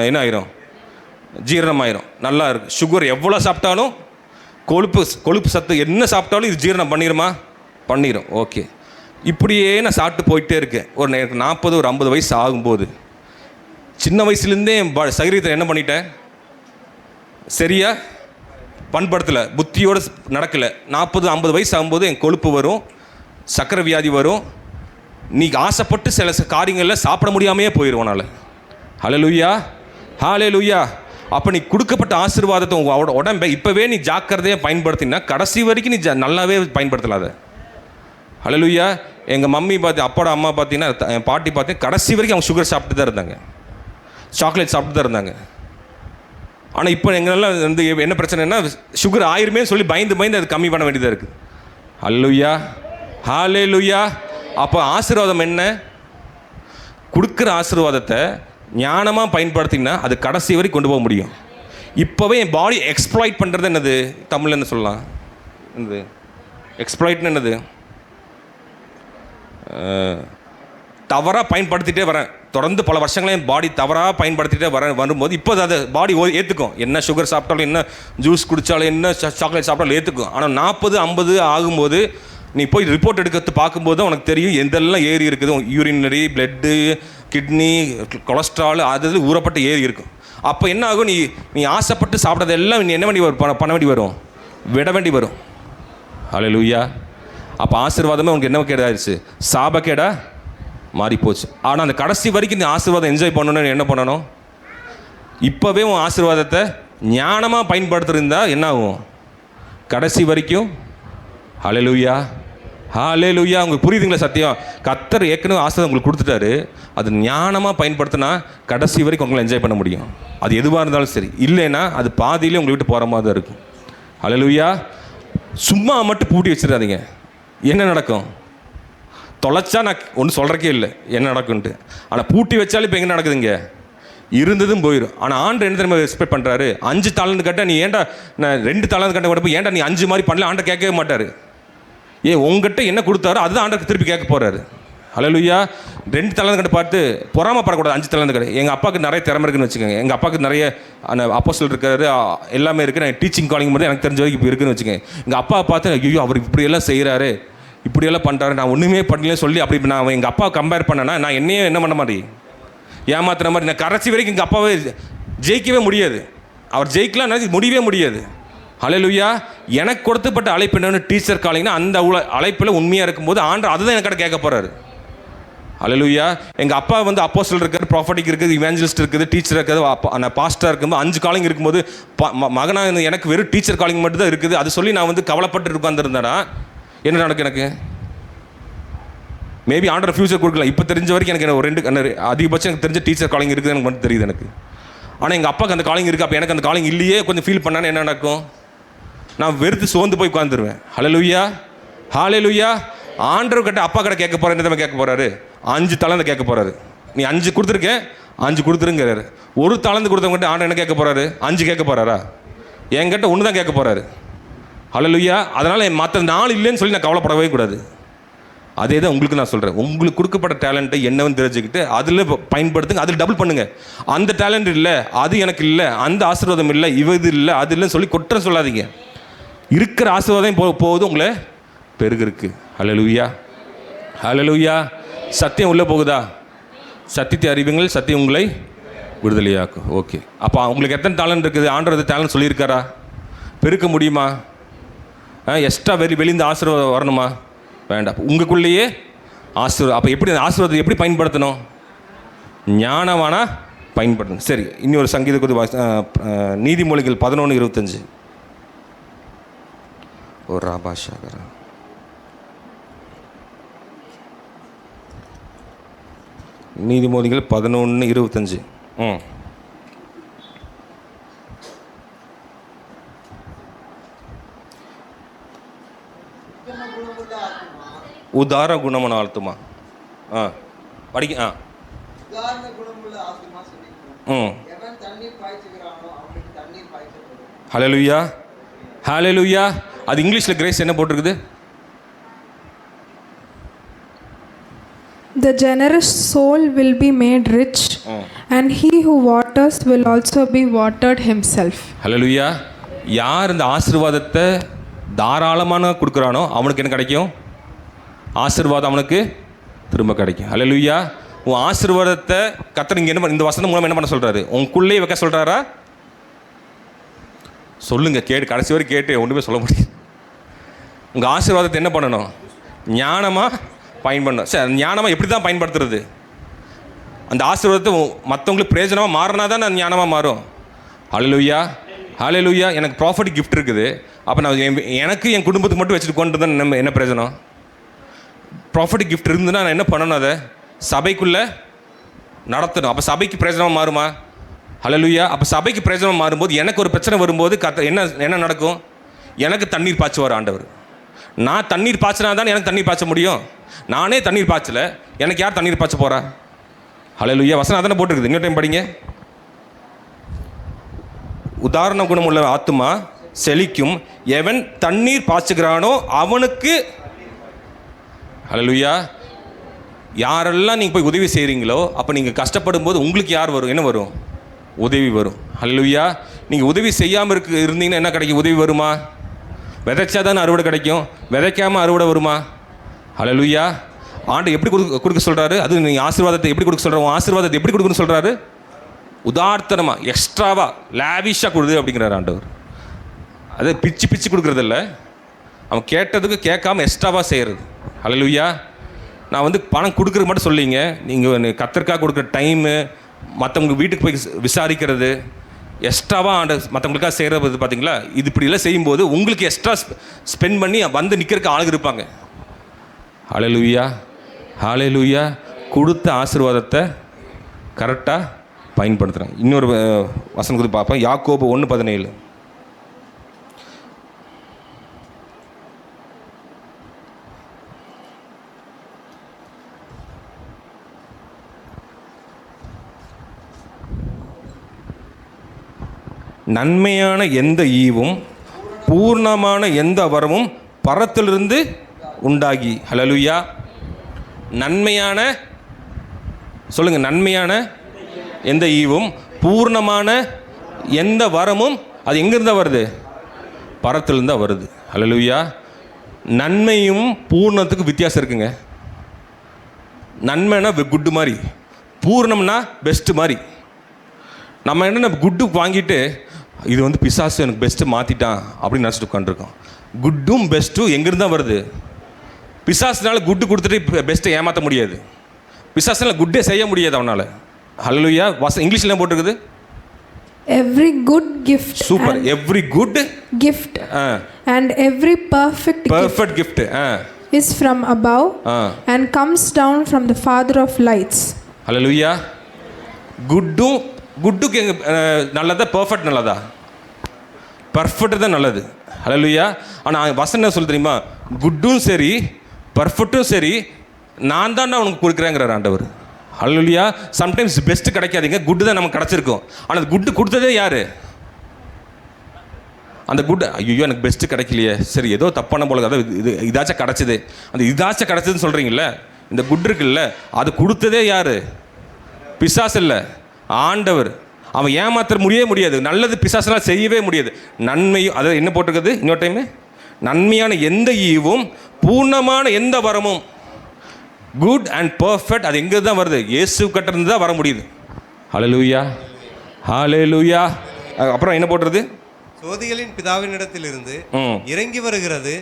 என்ன ஆயிரும், ஜீரணமாயிரும், நல்லா இருக்குது. சுகர் எவ்வளோ சாப்பிட்டாலும், கொழுப்பு சத்து என்ன சாப்பிட்டாலும் இது ஜீரணம் பண்ணிடும். ஓகே, இப்படியே நான் சாப்பிட்டு போயிட்டே இருக்கேன். எனக்கு 40 ஒரு 50 வயசு ஆகும்போது, சின்ன வயசுலேருந்தே என் சரீரத்தை என்ன பண்ணிட்டேன், சரியா பண்படுத்தலை, புத்தியோடு நடக்கலை. 40-50 வயசு ஆகும்போது என் கொழுப்பு வரும், சக்கரை வியாதி வரும். நீ ஆசைப்பட்டு சில காரியங்களில் சாப்பிட முடியாமையே போயிடுவோனால. ஹல்லேலூயா, ஹல்லேலூயா. அப்போ நீ கொடுக்கப்பட்ட ஆசீர்வாதத்தை உங்கள் உடம்பை இப்போவே நீ ஜாக்கிரதையாக பயன்படுத்தினா கடைசி வரைக்கும் நீ நல்லாவே பயன்படுத்தலாத. ஹல்லேலூயா. எங்கள் மம்மி அப்போட அம்மா பார்த்தீங்கன்னா, என் பாட்டி பார்த்தீங்கன்னா கடைசி வரைக்கும் அவங்க சுகர் சாப்பிட்டு தான் இருந்தாங்க, சாக்லேட் சாப்பிட்டு தான் இருந்தாங்க. ஆனால் இப்போ எங்களெல்லாம் வந்து என்ன பிரச்சனைனா, சுகர் ஆயிருமே சொல்லி பயந்து அது கம்மி பண்ண வேண்டியதாக இருக்குது. ஹல்லேலூயா, ஹல்லேலூயா. அப்போ ஆசீர்வாதம் என்ன, கொடுக்குற ஆசீர்வாதத்தை ஞானமாக பயன்படுத்தினா அது கடைசி வரை கொண்டு போக முடியும். இப்போவே என் பாடி எக்ஸ்ப்ளாய்ட் பண்ணுறது என்னது, தமிழில் என்ன சொல்லலாம், என்னது எக்ஸ்ப்ளாய்ட்னு என்னது, தவறாக பயன்படுத்திகிட்டே வரேன். தொடர்ந்து பல வருஷங்களே என் பாடி தவறாக பயன்படுத்திகிட்டே வரும்போது இப்போ அதை பாடி ஏற்றுக்கும். என்ன சுகர் சாப்பிட்டாலும், என்ன ஜூஸ் குடித்தாலும், என்ன சாக்லேட் சாப்பிட்டாலும் ஏற்றுக்கும். ஆனால் 40-50 ஆகும்போது நீ போய் ரிப்போர்ட் எடுக்கிறது பார்க்கும்போது உனக்கு தெரியும் எந்தெல்லாம் ஏறி இருக்குது. யூரினரி, பிளட்டு, கிட்னி, கொலஸ்ட்ரால், அது ஊறப்பட்டு ஏறி இருக்கும். அப்போ என்ன ஆகும், நீ ஆசைப்பட்டு சாப்பிட்றதெல்லாம் நீ என்ன பண்ண வேண்டி வரும், விட வேண்டி வரும். ஹல்லேலூயா. அப்போ ஆசீர்வாதமே உனக்கு என்ன கேடாயிருச்சு, சாபக்கேடா மாறி போச்சு. ஆனால் அந்த கடைசி வரைக்கும் நீ ஆசீர்வாதம் என்ஜாய் பண்ணணும்னு என்ன பண்ணணும், இப்போவே உன் ஆசீர்வாதத்தை ஞானமாக பயன்படுத்திருந்தா என்ன ஆகும் கடைசி வரைக்கும். ஹல்லேலூயா, ஹல்லேலூயா. உங்களுக்கு புரியுதுங்களா சத்தியம்? கர்த்தர் ஏற்கனவே ஆசீர்வாதம் உங்களுக்கு கொடுத்துட்டாரு. அது ஞானமாக பயன்படுத்தினா கடைசி வரைக்கும் உங்களை என்ஜாய் பண்ண முடியும். அது எதுவாக இருந்தாலும் சரி. இல்லைன்னா அது பாதியிலே உங்களை விட்டு போகிற மாதிரி தான் இருக்கும். ஹல்லேலூயா. சும்மா மட்டும் பூட்டி வச்சிடாதீங்க. என்ன நடக்கும், தொலைச்சா நான் ஒன்றும் சொல்கிறக்கே இல்லை என்ன நடக்கும்ன்ட்டு. ஆனால் பூட்டி வச்சாலும் இப்போ எங்கே நடக்குதுங்க, இருந்ததும் போயிடும். ஆனால் ஆண்டு என்ன தெரியுமா எக்ஸ்பெக்ட் பண்ணுறாரு, 5 தாளந்து கட்ட நீ ஏன்டா, நான் 2 தாளந்து கட்ட கூட ஏன்டா நீ 5 மாதிரி பண்ணல, ஆண்டை கேட்கவே மாட்டார். உங்ககிட்ட என்ன கொடுத்தாரோ அதுதான் ஆண்டருக்கு திருப்பி கேட்க போகிறாரு. ஹல்லேலூயா. 2 தாளந்து கட்ட பார்த்து பொறாமப்படக்கூடாது. 5 தாளந்து கட்ட. எங்கள் அப்பாவுக்கு நிறைய திறமை இருக்குன்னு வச்சுக்கோங்க. எங்கள் அப்பாவுக்கு நிறைய அப்போஸ்தலர் இருக்காரு, எல்லாமே இருக்குது. நான் டீச்சிங் காலிங் மட்டும் எனக்கு தெரிஞ்ச வரைக்கும் இப்போ இருக்குன்னு வச்சுக்கோங்க. எங்கள் அப்பாவை பார்த்து ஐயோ அவர் இப்படியெல்லாம் செய்கிறாரு, இப்படியெல்லாம் பண்ணுறாரு, நான் ஒன்றுமே பண்ணல சொல்லி அப்படி நான் எங்கள் அப்பாவை கம்பேர் பண்ணேன்னா நான் என்னையே என்ன பண்ண மாதிரி ஏமாத்துற மாதிரி. நான் கடைசி வரைக்கும் எங்கள் அப்பாவை ஜெயிக்கவே முடியாது. அவர் ஜெயிக்கலாம் முடியவே முடியாது. ஹல்லேலூயா. எனக்கு கொடுத்தப்பட்ட அழைப்பு என்னன்னு டீச்சர் காலிங்னா அந்த அழைப்பில் உண்மையாக இருக்கும்போது ஆண்டவர் அதுதான் என்கிட்ட கேட்க போகிறாரு. ஹல்லேலூயா. எங்கள் அப்பா வந்து அப்போஸ்தலர் இருக்காரு, ப்ராஃபட்டிக் இருக்குது, இவாஞ்சலிஸ்ட் இருக்குது, டீச்சர் இருக்குது, பாஸ்டர் இருக்கும்போது 5 காலிங் இருக்கும்போது மகனாக எனக்கு வெறும் டீச்சர் காலிங் மட்டும் தான் இருக்குது. அது சொல்லி நான் வந்து கவலைப்பட்டு உட்காந்துருந்தேன்னா என்ன நடக்கும் எனக்கு? மேபி ஆண்டர் ஃபியூச்சர் கொடுக்கலாம். இப்போ தெரிஞ்ச வரைக்கும் எனக்கு ஒரு 2 அதிகபட்சம் எனக்கு தெரிஞ்ச டீச்சர் காலிங் இருக்குது எனக்கு மட்டும் தெரியுது எனக்கு. ஆனால் எங்கள் அப்பாவுக்கு அந்த காலிங் இருக்குது. அப்போ எனக்கு அந்த காலிங் இல்லையே கொஞ்சம் ஃபீல் பண்ணான்னு என்ன நடக்கும், நான் வெறுத்து சோர்ந்து போய் உட்காந்துருவேன். ஹல்லேலூயா, ஹல்லேலூயா. ஆண்டவர் கிட்ட அப்பா கிட்ட கேட்க போகிறேன், என்ன கேட்க போகிறாரு, 5 தாளந்து கேட்க போகிறாரு. நீ 5 கொடுத்துருக்கேன், 5 கொடுத்துருங்கிறாரு. 1 தாளந்து கொடுத்தவங்ககிட்ட ஆண்டவர் என்ன கேட்க போகிறாரு, 5 கேட்க போகிறாரா? என்கிட்ட 1 தான் கேட்க போகிறாரு. ஹல்லேலூயா. அதனால் மற்ற நாள் இல்லைன்னு சொல்லி நான் கவலைப்படவே கூடாது. அதே தான் உங்களுக்கு நான் சொல்கிறேன். உங்களுக்கு கொடுக்கப்பட்ட டேலண்ட்டை என்னன்னு தெரிஞ்சுக்கிட்டு அதில் பயன்படுத்துங்க, அதில் டபுள் பண்ணுங்கள். அந்த டேலண்ட் இல்லை, அது எனக்கு இல்லை, அந்த ஆசீர்வாதம் இல்லை, இது இல்லை, அது இல்லைன்னு சொல்லி குற்றம் சொல்லாதீங்க. இருக்கிற ஆசீர்வாதம் போகுது உங்களை பெருகிருக்கு. ஹல்லேலூயா, ஹல்லேலூயா. சத்தியம் உள்ளே போகுதா? சத்தியத்தை அறிவுங்கள், சத்தியம் உங்களை விடுதலையாக்கும். ஓகே, அப்போ உங்களுக்கு எத்தனை டேலண்ட் இருக்குது? ஆண்டவர் டேலண்ட் சொல்லியிருக்காரா? பெருக்க முடியுமா? எக்ஸ்ட்ரா வெளிந்த ஆசீர்வாதம் வரணுமா? வேண்டாம். உங்களுக்குள்ளேயே ஆசீர்வாதம். அப்போ எப்படி அந்த ஆசீர்வாதத்தை எப்படி பயன்படுத்தணும்? ஞானவானா பயன்படுத்தணும். சரி, இன்னொரு சங்கீத நீதிமொழிகள் 11:25. ஒரு ராபாஷாகரா நீதிமொழிகள் 11:25. உதார குணமான ஆழ்த்துமா படிக்க ஹல்லேலூயா, ஹல்லேலூயா. அது இங்கிலீஷில் கிரேஸ் என்ன போட்டிருக்குது? The generous soul will be made rich, and he who waters will also be watered himself. ஹல்லேலூயா. யார் இந்த ஆசீர்வாதத்தை தாராளமான கொடுக்குறானோ அவனுக்கு என்ன கிடைக்கும்? ஆசீர்வாதம் அவனுக்கு திரும்ப கிடைக்கும். ஹல்லேலூயா. உன் ஆசீர்வாதத்தை கர்த்தர் இங்கே என்ன, இந்த வசனம் மூலம் என்ன பண்ண சொல்கிறாரு? உங்களுக்குள்ளே வைக்க சொல்கிறாரா? சொல்லுங்கள், கேட்டு கடைசி வரை கேட்டு ஒன்றுமே சொல்ல முடியும். உங்கள் ஆசீர்வாதத்தை என்ன பண்ணணும்? ஞானமாக பயன்படணும். சரி, ஞானமாக எப்படி தான் பயன்படுத்துறது? அந்த ஆசீர்வாதத்தை மற்றவங்களுக்கு பிரயோஜனமாக மாறினா தான் அது ஞானமாக மாறும். ஹல்லேலூயா, ஹல்லேலூயா. எனக்கு ப்ராஃபிட் கிஃப்ட் இருக்குது. அப்போ நான் எனக்கு என் குடும்பத்துக்கு மட்டும் வச்சுட்டு கொண்டு தான் என்ன பிரயோஜனம்? ப்ராஃபிட் கிஃப்ட் இருந்துன்னா நான் என்ன பண்ணணும்? அதை சபைக்குள்ளே நடத்தணும். அப்போ சபைக்கு பிரயோஜனமாக மாறுமா? ஹல்லேலூயா. அப்போ சபைக்கு பிரயோஜனமாக மாறும்போது எனக்கு ஒரு பிரச்சனை வரும்போது என்ன நடக்கும்? எனக்கு தண்ணீர் பாய்ச்சுவார் ஆண்டவர். நான் தண்ணீர் பாய்ச்சினா தான் எனக்கு தண்ணீர் பாய்ச்ச முடியும். நானே தண்ணீர் பாய்ச்சல, எனக்கு யார் தண்ணீர் பாய்ச்ச போகிறா? ஹல்லேலூயா. வசனம் அதனை போட்டிருக்குது. இன்னொரு டைம் படிங்க. உதாரண குணம் உள்ள ஆத்துமா செழிக்கும், எவன் தண்ணீர் பாய்ச்சுகிறானோ அவனுக்கு. ஹல்லேலூயா. யாரெல்லாம் நீங்கள் போய் உதவி செய்கிறீங்களோ அப்போ நீங்கள் கஷ்டப்படும் போது உங்களுக்கு யார் வரும்? என்ன வரும்? உதவி வரும். ஹல்லேலூயா. நீங்கள் உதவி செய்யாமல் இருந்தீங்கன்னா என்ன கிடைக்கும்? உதவி வருமா? விதைச்சா தானே அறுவடை கிடைக்கும். விதைக்காமல் அறுவடை வருமா? ஹல்லேலூயா. ஆண்டு எப்படி கொடுக்க சொல்கிறாரு? அது நீங்கள் ஆசீர்வாதத்தை எப்படி கொடுக்க சொல்கிறாரு? ஆசீர்வாதத்தை எப்படி கொடுக்கணும்னு சொல்கிறாரு? உதார்த்தனமாக, எக்ஸ்ட்ராவாக, லேவிஷாக கொடுது அப்படிங்கிறார் ஆண்டவர். அதை பிச்சு கொடுக்குறதில்ல, அவன் கேட்டதுக்கு கேட்காம எக்ஸ்ட்ராவாக செய்கிறது. ஹல்லேலூயா. நான் பணம் கொடுக்குறது மட்டும் சொல்லிங்க. நீங்கள் கத்தருக்காக கொடுக்குற டைமு, மற்றவங்க வீட்டுக்கு போய் விசாரிக்கிறது, எக்ஸ்ட்ராவாக மற்றவங்களுக்காக செய்கிறது பார்த்தீங்களா? இது இப்படிலாம் செய்யும்போது உங்களுக்கு எக்ஸ்ட்ரா ஸ்பெண்ட் பண்ணி நிற்கிறதுக்கு ஆளுங்க இருப்பாங்க. ஹல்லேலூயா, ஹல்லேலூயா. கொடுத்த ஆசீர்வாதத்தை கரெக்டாக பயன்படுத்துகிறாங்க. இன்னொரு வசனம் குறித்து பார்ப்போம். யாக்கோபு 1:17. நன்மையான எந்த ஈவும் பூர்ணமான எந்த வரமும் பரத்திலிருந்து உண்டாகி. ஹல்லேலூயா. நன்மையான, சொல்லுங்கள், நன்மையான எந்த ஈவும் பூர்ணமான எந்த வரமும் அது எங்கேருந்தா வருது? பரத்திலிருந்தா வருது. ஹல்லேலூயா. நன்மையும் பூர்ணத்துக்கு வித்தியாசம் இருக்குங்க. நன்மைனா குட்டு மாதிரி, பூர்ணம்னா பெஸ்ட்டு மாதிரி. நம்ம என்ன குட்டு வாங்கிட்டு இது பிசாசு எனக்கு பெஸ்ட்டு மாற்றிட்டான் அப்படின்னு நினச்சிட்டு உட்காந்துருக்கோம். குட்டும் பெஸ்ட்டும் எங்கேருந்து வருது? பிசாசுனால குட்டு கொடுத்துட்டு பெஸ்ட்டை ஏமாற்ற முடியாது. பிசாசுனால குட்டே செய்ய முடியாது அவனால். ஹல்லேலூயா. இங்கிலீஷில் என்ன போட்டிருக்குது? Every good gift. Super. Every good gift and every perfect gift is from above and comes down from the Father of lights. Hallelujah. குட்டுக்கு நல்லதா? பர்ஃபெக்ட் நல்லதா? பர்ஃபெக்ட் தான் நல்லது. ஹல்லேலூயா. ஆனால் வசனம் என்ன சொல்லு தெரியுமா? குட்டும் சரி பர்ஃபெக்ட்டும் சரி நான் தான் உனக்கு கொடுக்குறேங்கிறார் ஆண்டவர். ஹல்லேலூயா. சம்டைம்ஸ் பெஸ்ட்டு கிடைக்காதீங்க, குட்டு தான் நமக்கு கிடச்சிருக்கும். ஆனால் குட்டு கொடுத்ததே யார்? அந்த குட் ஐயோ எனக்கு பெஸ்ட்டு கிடைக்கலையே, சரி ஏதோ தப்பான போல, அதாவது இதாச்சும் கிடச்சிது, அந்த இதாச்சும் கிடச்சிதுன்னு சொல்கிறீங்கள, இந்த குட் இருக்குல்ல, அது கொடுத்ததே யார்? பிசாசு இல்லை, ஆண்டவர். அவன் ஏமாற்ற முடியாது. நல்லது பிசாசுலாம் செய்யவே முடியாது. நன்மையும், அதை என்ன போட்டிருக்குது இன்னொரு டைமு, நன்மையான எந்த ஈவும் பூர்ணமான எந்த வரமும், குட் அண்ட் பர்ஃபெக்ட், அது எங்கே தான் வருது? இயேசு கிட்டேருந்து தான் வர முடியுது. ஹல்லேலூயா, ஹல்லேலூயா. அப்புறம் என்ன போட்டுருது? சோதிகளின் பிதாவினிடத்திலிருந்து இறங்கி வருகிறது,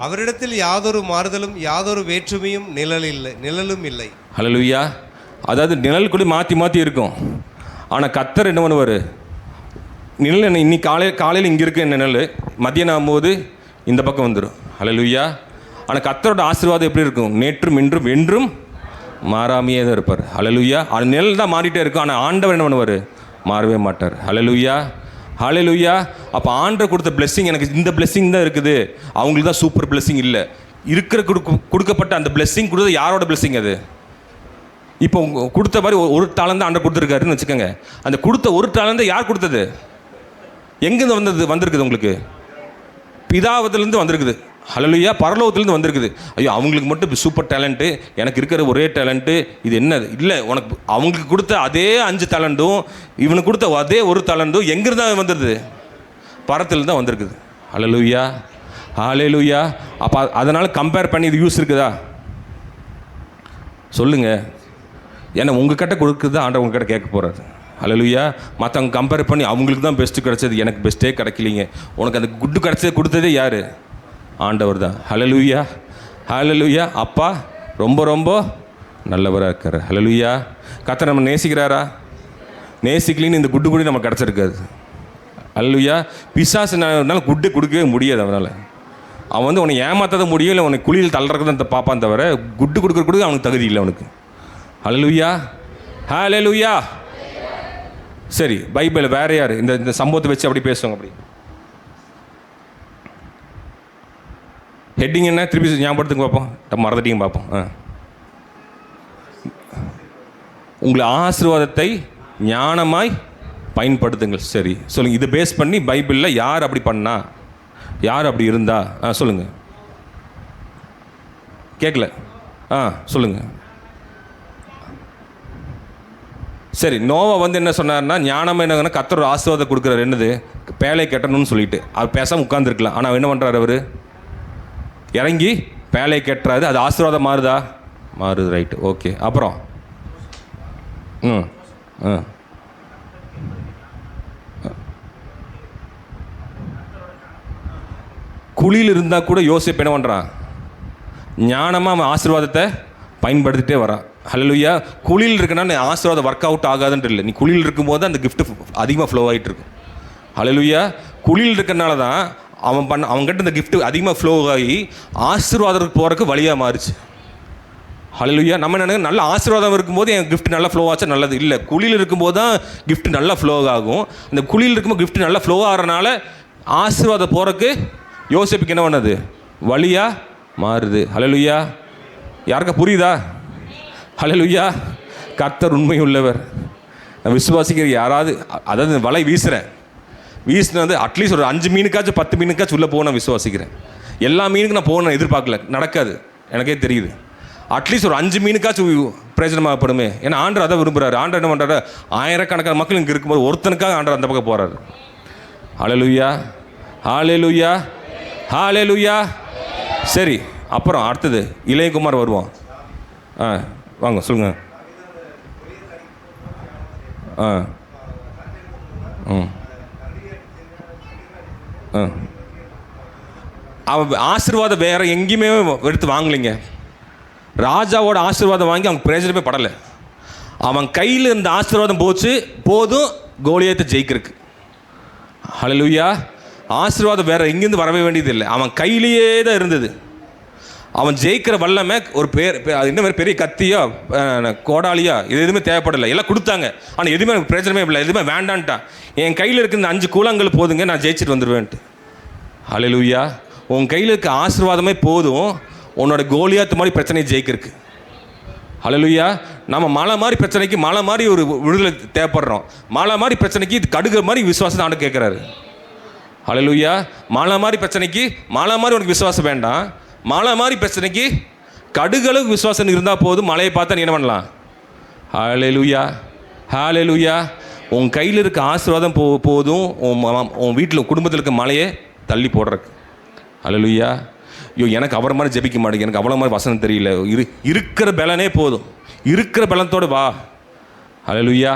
அவரிடத்தில் யாதொரு மாறுதலும் யாதொரு வேற்றுமையும் நிழலும் இல்லை. ஹல்லேலூயா. அதாவது நிழல் கூட மாற்றி இருக்கும். ஆனால் கர்த்தர் என்ன பண்ணுவார்? நிழல் என்ன, இன்னைக்கு காலையில் இங்கே இருக்க நிழல் மதியம் ஆகும்போது இந்த பக்கம் வந்துடும். ஹல்லேலூயா. ஆனால் கர்த்தரோட ஆசீர்வாதம் எப்படி இருக்கும்? நேற்றும் இன்றும் என்றும் மாறாமையே தான் இருப்பார். ஹல்லேலூயா. அது நிழல் தான் மாறிட்டே இருக்கும். ஆனால் ஆண்டவர் என்ன பண்ணுவார்? மாறவே மாட்டார். ஹல்லேலூயா, ஹல்லேலூயா. அப்போ ஆண்டவர் கொடுத்த பிளெஸ்ஸிங், எனக்கு இந்த பிளெஸ்ஸிங் தான் இருக்குது, அவங்களுக்கு தான் சூப்பர் பிளெஸ்ஸிங் இல்லை. இருக்கிற கொடுக்கப்பட்ட அந்த பிளெஸ்ஸிங் கொடுத்தது யாரோட பிளெஸ்ஸிங்? அது இப்போ கொடுத்த மாதிரி ஒரு டாலண்ட் ஆண்டவர் கொடுத்துருக்காருன்னு வச்சுக்கோங்க. அந்த கொடுத்த ஒரு டாலண்ட் யார் கொடுத்தது? எங்கேருந்து வந்திருக்குது? உங்களுக்கு பிதாவத்திலேருந்து வந்திருக்குது. ஹல்லேலூயா. பரலோகத்துலேருந்து வந்திருக்குது. ஐயோ அவங்களுக்கு மட்டும் சூப்பர் டேலண்ட்டு, எனக்கு இருக்கிற ஒரே டேலண்ட்டு இது என்னது? இல்லை, உனக்கு அவங்களுக்கு கொடுத்த அதே 5 டேலண்ட்டும் இவனுக்கு கொடுத்த அதே ஒரு டேலண்ட்டும் எங்கிருந்து தான் வந்துடுது? பரத்துலேருந்து தான் வந்திருக்குது. ஹல்லேலூயா, ஹல்லேலூயா. அப்போ அதனால் கம்பேர் பண்ணி இது யூஸ் இருக்குதா? சொல்லுங்கள். ஏன்னா உங்கள் கிட்ட கொடுக்குறது ஆண்டவர் உங்கள் கிட்ட கேட்க போகிறாரு. ஹல்லேலூயா. மற்றவங்க கம்பேர் பண்ணி அவங்களுக்கு தான் பெஸ்ட்டு கிடச்சது, எனக்கு பெஸ்ட்டே கிடைக்கலிங்க. உனக்கு அந்த குட்டு கிடச்சது கொடுத்ததே யார்? ஆண்டவர் தான். ஹல்லேலூயா, ஹல்லேலூயா. அப்பா ரொம்ப ரொம்ப நல்லவராக இருக்கார். ஹல்லேலூயா. கர்த்தர் நம்ம நேசிக்கிறாரா? நேசிக்கலின்னு இந்த குட்டு கூட நமக்கு கிடச்சிருக்காது. ஹல்லேலூயா. பிசாசுனால குட்டு கொடுக்கவே முடியாது. அவன் வந்து உன்னை ஏமாற்ற முடியும், இல்லை உனக்கு குழியில் தள்ளுறதுக்கு தான் பார்ப்பான் தவிர குட்டு கொடுக்க அவனுக்கு தகுதி இல்லை அவனுக்கு. ஹல்லேலூயா, ஹல்லேலூயா. சரி, பைபிள் வேற யார் இந்த சம்பவத்தை வச்சு அப்படி பேசுவாங்க? அப்படி ஹெட்டிங் என்ன திருப்பி ஞாபகத்துக்கு பார்ப்போம், மறந்துட்டீங்க பார்ப்போம். உங்களை ஆசீர்வாதத்தை ஞானமாய் பயன்படுத்துங்கள். சரி சொல்லுங்கள், இதை பேஸ் பண்ணி பைபிளில் யார் அப்படி பண்ணா, யார் அப்படி இருந்தா? சொல்லுங்கள். கேட்கல? சொல்லுங்கள். சரி, நோவா வந்து என்ன சொன்னார்னா, ஞானம் என்னங்கன்னா கர்த்தர் ஆசீர்வாதம் கொடுக்குறாரு. என்னது? பேழை கட்டணும்னு சொல்லிட்டு அவர் பேசாமல் உட்காந்துருக்கலாம். ஆனால் என்ன பண்ணுறாரு? அவர் இறங்கி பேழை கட்டுறாரு. அது ஆசீர்வாதம் மாறுதா? மாறுது. Right, okay. அப்புறம் குழியில் இருந்தால் கூட யோசிப்பு என்ன பண்ணுறான்? ஞானமாக அவன் ஆசீர்வாதத்தை பயன்படுத்திட்டே வரான். ஹல்லேலூயா. குழியில் இருக்கனா ஆசீர்வாதம் ஒர்க் அவுட் ஆகாதுன்ட்டு இல்லை. நீ குழியில் இருக்கும்போது அந்த கிஃப்ட் அதிகமாக ஃப்ளோ ஆகிட்டு இருக்கும். ஹல்லேலூயா. குழியில் இருக்கிறனால தான் அவங்ககிட்ட இந்த கிஃப்ட் அதிகமாக ஃப்ளோ ஆகி ஆசீர்வாதத்துக்கு போகிறதுக்கு வழியாக மாறிச்சு. ஹல்லேலூயா. நம்ம என்ன நல்ல ஆசீர்வாதம் இருக்கும்போது என் கிஃப்ட் நல்லா ஃப்ளோ ஆச்சா? நல்லது இல்லை. குழியில் இருக்கும்போது தான் கிஃப்ட் நல்லா ஃப்ளோ ஆகும். அந்த குழியில் இருக்கும்போது கிஃப்ட் நல்லா ஃப்ளோ ஆகிறனால ஆசீர்வாதம் போகிறதுக்கு யோசிப்புக்கு என்ன பண்ணது? வழியாக மாறுது. ஹல்லேலூயா. யாருக்கா புரியுதா? ஹல்லேலூயா. கர்த்தர் உண்மை உள்ளவர். நான் விசுவாசிக்கிற யாராவது, அதாவது வலை வீசின வந்து அட்லீஸ்ட் ஒரு 5 மீனுக்காச்சும் 10 மீனுக்காச்சும் உள்ளே போக நான் விசுவாசிக்கிறேன். எல்லா மீனுக்கும் நான் போகணும் எதிர்பார்க்கல, நடக்காது, எனக்கே தெரியுது. அட்லீஸ்ட் ஒரு 5 மீனுக்காச்சும் பிரயோஜனமாகப்படுமே. ஏன்னா ஆண்டர் அதை விரும்புகிறாரு. ஆண்டர் என்ன பண்ணுறாரு? ஆயிரக்கணக்கான மக்கள் இங்கே இருக்கும்போது ஒருத்தனுக்காக ஆண்டர் அந்த பக்கம் போகிறாரு. ஹல்லேலூயா, ஹல்லேலூயா, ஹல்லேலூயா. சரி, அப்புறம் அடுத்தது இளையகுமார் வருவான். வாங்க சொல்லுங்கள். அவன் ஆசீர்வாதம் வேற எங்கேயுமே எடுத்து வாங்கலைங்க. ராஜாவோட ஆசீர்வாதம் வாங்கி அவங்க பிரயோஜனமே படலை. அவன் கையில் இருந்த ஆசீர்வாதம் போதும் கோலியாத்தை ஜெயிக்கிறதுக்கு. ஹல்லேலூயா. ஆசீர்வாதம் வேற எங்கேருந்து வரவே வேண்டியது இல்லை, அவன் கையிலேயே தான் இருந்தது. அவன் ஜெயிக்கிற வல்லமை ஒரு என்ன மாதிரி பெரிய கத்தியோ கோடாலியோ இது எதுவுமே தேவைப்படலை. எல்லாம் கொடுத்தாங்க, ஆனால் எதுவுமே எனக்கு பிரயோஜனமே இல்லை, எதுவுமே வேண்டான்ட்டான். என் கையில் இருக்க இந்த 5 கூழாங்கல் போதுங்க, நான் ஜெயிச்சுட்டு வந்துடுவேன்ட்டு. ஹல்லேலூயா. உன் கையில் இருக்க ஆசீர்வாதமே போதும் உன்னோட கோலியாத்து மாதிரி பிரச்சனையை ஜெயிக்கிறதுக்கு. ஹல்லேலூயா. நம்ம மலை மாதிரி பிரச்சனைக்கு மலை மாதிரி ஒரு விடுதலை தேவைப்படுறோம். மலை மாதிரி பிரச்சனைக்கு இது கடுகு மாதிரி விசுவாசத்தை ஆண்டு கேட்குறாரு. ஹல்லேலூயா. மலை மாதிரி பிரச்சனைக்கு மலை மாதிரி உனக்கு விசுவாசம் வேண்டாம். மலை மாதிரி பிரச்சனைக்கு கடுகளவுக்கு விசுவாசம் இருந்தால் போதும். மலையை பார்த்தா நீ என்ன பண்ணலாம்? ஹல்லேலூயா, ஹல்லேலூயா. உன் கையில் இருக்க ஆசீர்வாதம் போதும் உன் வீட்டில் குடும்பத்தில் இருக்க மலையை தள்ளி போடுறக்கு. ஹல்லேலூயா. ஐயோ எனக்கு அவரை மாதிரி ஜெபிக்க மாட்டேங்க, எனக்கு அவ்வளோ மாதிரி வசனம் தெரியல. இருக்கிற பலனே போதும், இருக்கிற பலத்தோடு வா. ஹல்லேலூயா,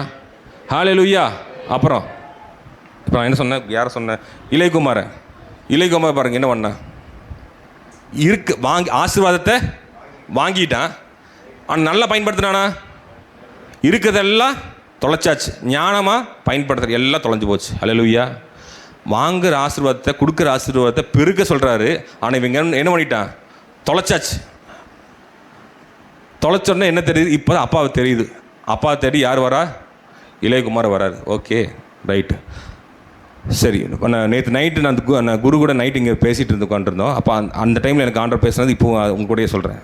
ஹல்லேலூயா. அப்புறம் இப்போ நான் என்ன சொன்னேன்? யாரை சொன்னேன்? இளையகுமார் பாருங்க என்ன பண்ண ஆசீர்வாதத்தை வாங்கிட்டான். ஆனால் நல்லா பயன்படுத்தினானா? இருக்கிறதெல்லாம் தொலைச்சாச்சு. ஞானமாக பயன்படுத்துகிற எல்லாம் தொலைஞ்சு போச்சு. ஹல்லேலூயா. வாங்குகிற ஆசீர்வாதத்தை, கொடுக்குற ஆசீர்வாதத்தை பெருக்க சொல்கிறாரு. ஆனால் இவங்க என்ன பண்ணிட்டான்? தொலைச்சாச்சு. தொலைச்சோன்னா என்ன தெரியுது? இப்போ தான் அப்பாவை தெரியுது. அப்பா தேடி யார் வரா? இளையகுமார் வராரு. ஓகே, ரைட்டு, சரி. நான் நேற்று நைட்டு நான் குரு கூட நைட்டு இங்கே பேசிகிட்டு உட்காந்துருந்தோம். அப்போ அந்த டைமில் எனக்கு ஆண்டர் பேசுனது இப்போ உங்க கூடயே சொல்கிறேன்.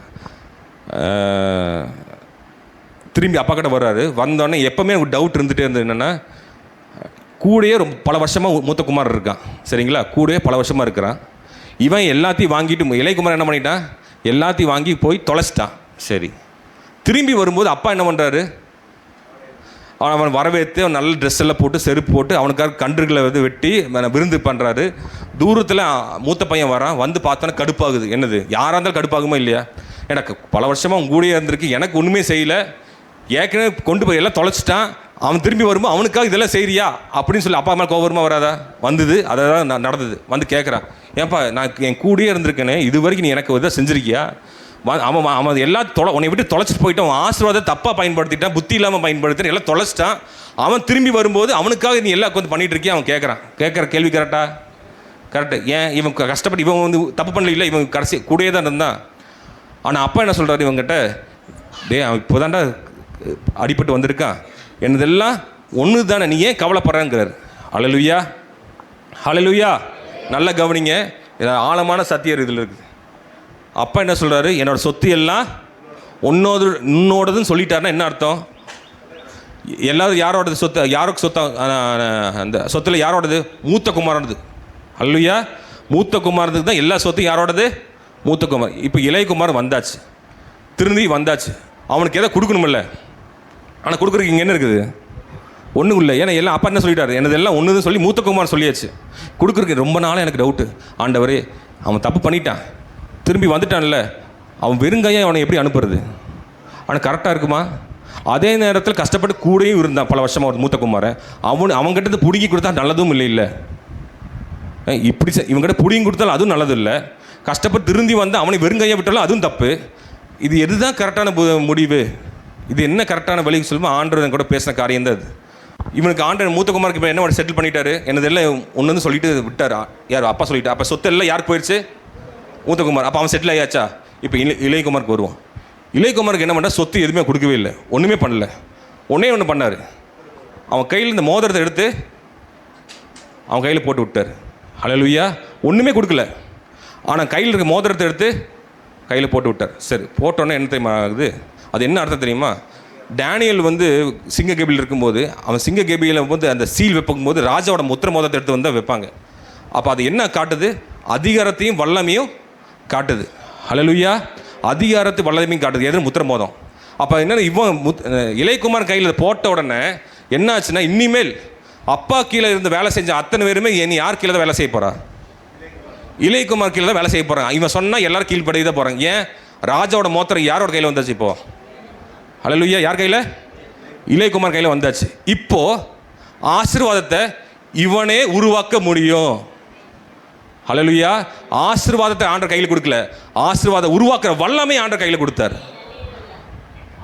திரும்பி அப்பா கிட்ட வர்றாரு. வந்தோடனே எப்போவுமே எனக்கு டவுட் இருந்துகிட்டே இருந்தது. என்னென்னா, கூடயே ரொம்ப பல வருஷமாக மூத்த குமார் இருக்கான், சரிங்களா? கூடயே பல வருஷமாக இருக்கிறான். இவன் எல்லாத்தையும் வாங்கிட்டு இளையகுமார் என்ன பண்ணிட்டான்? எல்லாத்தையும் வாங்கி போய் தொலைச்சிட்டான். சரி, திரும்பி வரும்போது அப்பா என்ன பண்ணுறாரு? அவன் வரவேற்று அவன் நல்ல ட்ரெஸ் எல்லாம் போட்டு செருப்பு போட்டு அவனுக்காக கன்றுகளை வெட்டி விருந்து பண்ணுறாரு. தூரத்தில் மூத்த பையன் வரான். வந்து பார்த்தோன்னா கடுப்பாகுது. என்னது? யாராக இருந்தாலும் கடுப்பாகுமா இல்லையா? எனக்கு பல வருஷமாக அவன் கூடயே இருந்திருக்கு, எனக்கு ஒன்றுமே செய்யலை, ஏற்கனவே கொண்டு போய் எல்லாம் தொலைச்சிட்டான். அவன் திரும்பி வரும்போது அவனுக்காக இதெல்லாம் செய்கிறியா அப்படின்னு சொல்லி அப்பா அம்மா கோபமாக வராதா? வந்தது. அதை தான் நடந்தது. வந்து கேட்குறான், ஏன்ப்பா நான் என் கூடயே இருந்திருக்கேனே, இது வரைக்கும் நீ எனக்கு இதை செஞ்சுருக்கியா? அவன் எல்லாம் உன்னை விட்டு தொலைச்சிட்டு போயிட்டான். அவன் ஆசீர்வாதத்தை தப்பாக பயன்படுத்திட்டான், புத்தி இல்லாமல் பயன்படுத்திட்டான், எல்லாம் தொலைச்சிட்டான். அவன் திரும்பி வரும்போது அவனுக்காக நீ எல்லாம் கொஞ்சம் பண்ணிகிட்டு இருக்கியா? அவன் கேட்குற கேள்வி கரெக்டா? கரெக்டு. ஏன் இவன் கஷ்டப்பட்டு இவன் வந்து தப்பு பண்ணல, இல்லை, இவன் கடைசி கூடயே தான் இருந்தான். ஆனால் அப்பா என்ன சொல்கிறாரு இவங்கிட்ட? அவன் இப்போ தான்டா அடிபட்டு வந்திருக்கான், என்னதெல்லாம் ஒன்று தானே, நீ ஏன் கவலைப்படுறாங்கிறார். ஹல்லேலூயா, ஹல்லேலூயா. நல்லா கவனிங்க, ஆழமான சத்தியம் இதில் இருக்குது. அப்பா என்ன சொல்கிறாரு? என்னோடய சொத்து எல்லாம் உன்னோடதுன்னு சொல்லிட்டாருன்னா என்ன அர்த்தம்? எல்லாரும் யாரோடது சொத்து? யாருக்கு சொத்தா? அந்த சொத்தில் யாரோடது? மூத்த குமாரனது. ஹல்லேலூயா. மூத்த குமாரனுக்கு தான் எல்லா சொத்தும். யாரோடது? மூத்த குமார். இப்போ இளையகுமார் வந்தாச்சு, திரும்பி வந்தாச்சு. அவனுக்கு எதை கொடுக்கணுமில்ல? ஆனால் கொடுக்குறதுக்கு இங்கே என்ன இருக்குது? ஒன்றும் இல்லை. ஏன்னா எல்லாம் அப்பா என்ன சொல்லிட்டாரு? என்னதெல்லாம் ஒன்று சொல்லி மூத்த குமார் சொல்லியாச்சு. கொடுக்குறதுக்கு ரொம்ப நாளாக எனக்கு டவுட்டு. ஆண்டவரே, அவன் தப்பு பண்ணிட்டான், திரும்பி வந்துட்டான்ல, அவன் வெறுங்கையாக அவனை எப்படி அனுப்புறது? ஆனால் கரெக்டாக இருக்குமா? அதே நேரத்தில் கஷ்டப்பட்டு கூடயும் இருந்தான் பல வருஷமாக ஒரு மூத்த குமாரை. அவங்ககிட்ட பிடுங்கி கொடுத்தா நல்லதும் இல்லை. இப்படி இவங்ககிட்ட பிடுங்கி கொடுத்தாலும் அதுவும் நல்லது இல்லை. கஷ்டப்பட்டு திரும்பி வந்து அவனை வெறுங்கையாக விட்டாலும் அதுவும் தப்பு. இது எதுதான் கரெக்டான முடிவு? இது என்ன கரெக்டான வழிக்கு சொல்லுமா? ஆண்டவர் கூட பேசின காரியம் தான் அது. இவனுக்கு ஆண்டவர் மூத்த குமாருக்கு இப்போ என்ன செட்டில் பண்ணிட்டாரு? என்னதெல்லாம் ஒன்று சொல்லிட்டு விட்டார். யார்? அப்பா சொல்லிட்டா. அப்போ சொத்து எல்லாம் யாருக்கு போயிடுச்சு? மூத்த குமார். அப்போ அவன் செட்டில் ஆயாச்சா? இப்போ இளையகுமாருக்கு வருவான். இளையகுமாருக்கு என்ன பண்ணால் சொத்து எதுவுமே கொடுக்கவே இல்லை, ஒன்றுமே பண்ணல. ஒன்று பண்ணார், அவன் கையில் இந்த மோதிரத்தை எடுத்து அவன் கையில் போட்டு விட்டார். ஹல்லேலூயா. ஒன்றுமே கொடுக்கல, ஆனால் கையில் இருக்க மோதிரத்தை எடுத்து கையில் போட்டு விட்டார். சரி, போட்டோன்னே என்ன தெரியுமா ஆகுது? அது என்ன அர்த்தம் தெரியுமா? டேனியல் வந்து சிங்க கேபியில் இருக்கும்போது, அவன் சிங்க கேபியில் வந்து அந்த சீல் வைக்கும்போது ராஜாவோட முத்திர மோதிரத்தை எடுத்து வந்து வைப்பாங்க. அப்போ அது என்ன காட்டுது? அதிகாரத்தையும் வல்லமையும் காட்டுது. ஹல்லேலூயா. அதிகாரத்தை வல்லமையும் காட்டுது. எது? முத்திர மோதம். அப்போ என்னென்ன இவன் இளையகுமார் கையில் போட்ட உடனே என்ன ஆச்சுன்னா, இனிமேல் அப்பா கீழே இருந்து வேலை செஞ்ச அத்தனை பேருமே இனி யார் கீழே தான் வேலை செய்ய போகிறா? இளையகுமார் கீழே தான் வேலை செய்ய போகிறாங்க. இவன் சொன்னால் எல்லாரும் கீழ்படி தான் போகிறாங்க. ஏன்? ராஜாவோட மோத்திரம் யாரோட கையில் வந்தாச்சு? இப்போ ஹல்லேலூயா. யார் கையில்? இளையகுமார் கையில் வந்தாச்சு. இப்போது ஆசீர்வாதத்தை இவனே உருவாக்க முடியும். ஹல்லேலூயா. ஆசீர்வாதத்தை ஆண்டவர் கையில் கொடுக்கல, ஆசீர்வாதம் உருவாக்குற வல்லமை ஆண்டவர் கையில் கொடுத்தார்.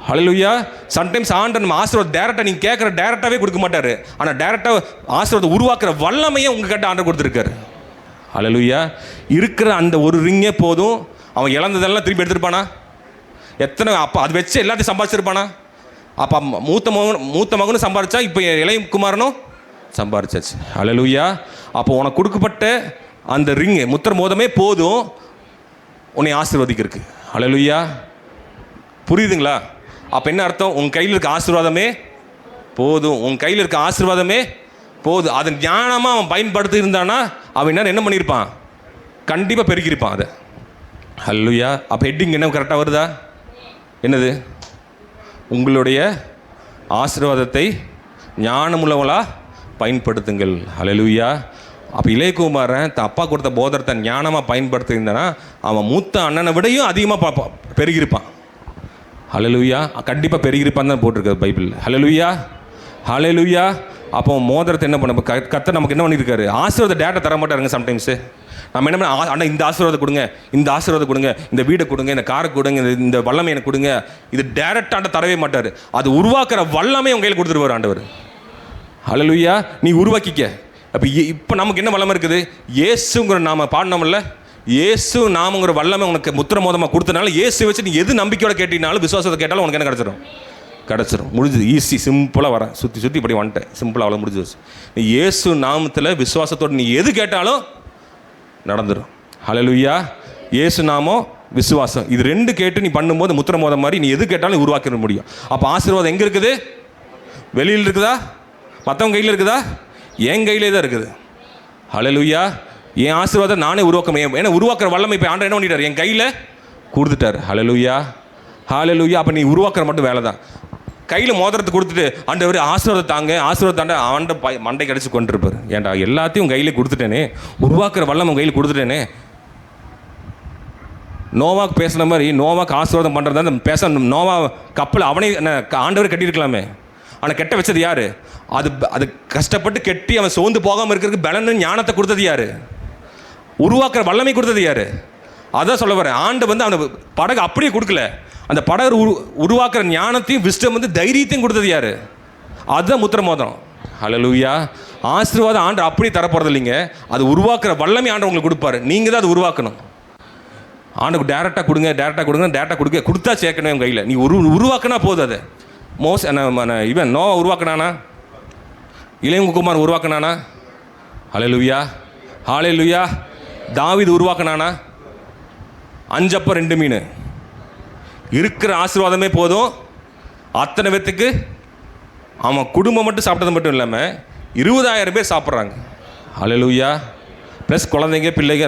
ஹல்லேலூயா. சம்டைம்ஸ் ஆண்டவர் நம்ம ஆசீர்வாதம் டேரெக்டாக நீங்கள் கேட்குற டேரெக்டாகவே கொடுக்க மாட்டார். ஆனால் டேரெக்டாக ஆசீர்வாதம் உருவாக்குற வல்லமையை உங்ககிட்ட ஆண்டவர் கொடுத்துருக்காரு. ஹல்லேலூயா. இருக்கிற அந்த ஒரு ரிங்கே போதும். அவன் இழந்ததெல்லாம் திருப்பி எடுத்துருப்பானா? எத்தனை அப்போ அது வச்சு எல்லாத்தையும் சம்பாதிச்சிருப்பானா? அப்போ மூத்த மகனும் சம்பாதிச்சா, இப்போ இளையகுமாரனும் சம்பாதிச்சாச்சு. ஹல்லேலூயா. அப்போ உனக்கு கொடுக்கப்பட்ட அந்த ரிங்கு முத்திர மோதமே போதும் உன்னை ஆசீர்வதிக்கிறதுக்கு. ஹல்லேலூயா. புரியுதுங்களா? அப்போ என்ன அர்த்தம்? உன் கையில் இருக்க ஆசீர்வாதமே போதும். உன் கையில் இருக்க ஆசீர்வாதமே போதும். அதை ஞானமாக அவன் பயன்படுத்தி இருந்தானா அவன் என்ன பண்ணியிருப்பான்? கண்டிப்பாக பெருக்கியிருப்பான் அதை. ஹல்லேலூயா. அப்போ ஹெட்டிங் என்ன கரெக்டாக வருதா? என்னது? உங்களுடைய ஆசீர்வாதத்தை ஞானமுள்ளவளாக பயன்படுத்துங்கள். ஹல்லேலூயா. அப்போ இளையகுமாரன் அப்பா கொடுத்த போதரத்தை ஞானமாக பயன்படுத்தியிருந்தானா அவன் மூத்த அண்ணனை விடையும் அதிகமாக பெருகியிருப்பான். ஹல்லேலூயா. கண்டிப்பாக பெருகியிருப்பான் தான் போட்டிருக்காரு பைபிளில். ஹல்லேலூயா. ஹல்லேலூயா. அப்போ மோதிரத்தை என்ன பண்ண கர்த்தர் நமக்கு என்ன பண்ணியிருக்காரு? ஆசீர்வாத டேட்டா தர மாட்டாருங்க சம்டைம்ஸு. நம்ம என்ன பண்ண, அண்ணா இந்த ஆசீர்வாதம் கொடுங்க, இந்த ஆசீர்வாதம் கொடுங்க, இந்த வீடை கொடுங்க, இந்த காரை கொடுங்க, இந்த வல்லமை எனக்கு கொடுங்க, இது டேரெக்டாக தரவே மாட்டார். அது உருவாக்குற வல்லமை உங்கள் கையில் கொடுத்துருவார் ஆண்டவர். ஹல்லேலூயா. நீ உருவாக்கிக்க. அப்போ இப்போ நமக்கு என்ன வல்லமை இருக்குது? இயேசுங்கிற நாம பாடினோம்ல, இயேசு நாமங்கிற வல்லமை உனக்கு முத்திர மோதமாக கொடுத்தனால இயேசு வச்சு நீ எது நம்பிக்கையோட கேட்டீங்கனாலும் விசுவாசத்தை கேட்டாலும் உனக்கு என்ன கிடச்சிரும். முடிஞ்சது. ஈஸி, சிம்பிளாக வரேன், சுற்றி இப்படி வந்துட்டேன், சிம்பிளாக அவ்வளோ முடிஞ்சு. நீ இயேசு நாமத்தில் விசுவாசத்தோடு நீ எது கேட்டாலும் நடந்துடும். ஹல்லேலூயா. இயேசு நாமம், விசுவாசம், இது ரெண்டு கேட்டு நீ பண்ணும்போது முத்திர மோதம் மாதிரி நீ எது கேட்டாலும் உருவாக்கிட முடியும். அப்போ ஆசீர்வாதம் எங்கே இருக்குது? வெளியில் இருக்குதா? மற்றவங்க கையில் இருக்குதா? என் கையிலே தான் இருக்குது. ஹல்லேலூயா. என் ஆசீர்வாதம் நானே உருவாக்க, ஏன்னா உருவாக்குற வல்லமை இப்போ ஆண்டவர் என்ன பண்ணிட்டார்? என் கையில் கொடுத்துட்டார். ஹல்லேலூயா. ஹல்லேலூயா. அப்போ நீ உருவாக்குற மட்டும் வேலை தான். கையில் மோதிரத்தை கொடுத்துட்டு ஆண்டவர் ஆசீர்வாதம் தாங்க, ஆசீர்வாதம் தாண்ட ஆண்ட மண்டை கிடச்சி கொண்டிருப்பார். ஏன்டா எல்லாத்தையும் கையில் கொடுத்துட்டேனே, உருவாக்குற வல்லம் உங்கள் கையில் கொடுத்துட்டேனே. நோவாக்கு பேசுன மாதிரி நோவாக்கு ஆசீர்வாதம் பண்ணுறதா அந்த பேச நோவா கப்பல் அவனே ஆண்டவர் கட்டியிருக்கலாமே. ஆனால் கெட்ட வச்சது யார்? அது கஷ்டப்பட்டு கெட்டி அவன் சோர்ந்து போகாமல் இருக்கிறதுக்கு பலன்னு ஞானத்தை கொடுத்தது யார்? உருவாக்குற வல்லமை கொடுத்தது யார்? அதான் சொல்ல வரேன். ஆண்டு அவனை படகு அப்படியே கொடுக்கல, அந்த படகு உருவாக்குற ஞானத்தையும் விஸ்டம் தைரியத்தையும் கொடுத்தது யார்? அதுதான் முத்திர மோதிரம். ஹல்லேலூயா. ஆசீர்வாதம் ஆண்டு அப்படியே தரப்போகிறது இல்லைங்க, அது உருவாக்குற வல்லமை ஆண்டு உங்களுக்கு கொடுப்பாரு. நீங்கள் தான் அது உருவாக்கணும். ஆண்டுக்கு டேரெக்டாக கொடுங்க, டேரெக்டாக கொடுத்தா சேர்க்கணும் உங்கள் கையில். நீ உருவாக்கினா போதும். அது இவன் நோவா உருவாக்கினானா? இளையகுமார் உருவாக்கினானா? ஹல்லேலூயா. ஹல்லேலூயா. தாவீது உருவாக்கினானா? 5 அப்பம் 2 மீன். இருக்கிற ஆசீர்வாதமே போதும் அத்தனை பேத்துக்கு. அவன் குடும்பம் மட்டும் சாப்பிட்டது மட்டும் இல்லாமல் 20,000 பேர் சாப்பிட்றாங்க. ஹல்லேலூயா. ப்ளஸ் குழந்தைங்க, பிள்ளைங்க,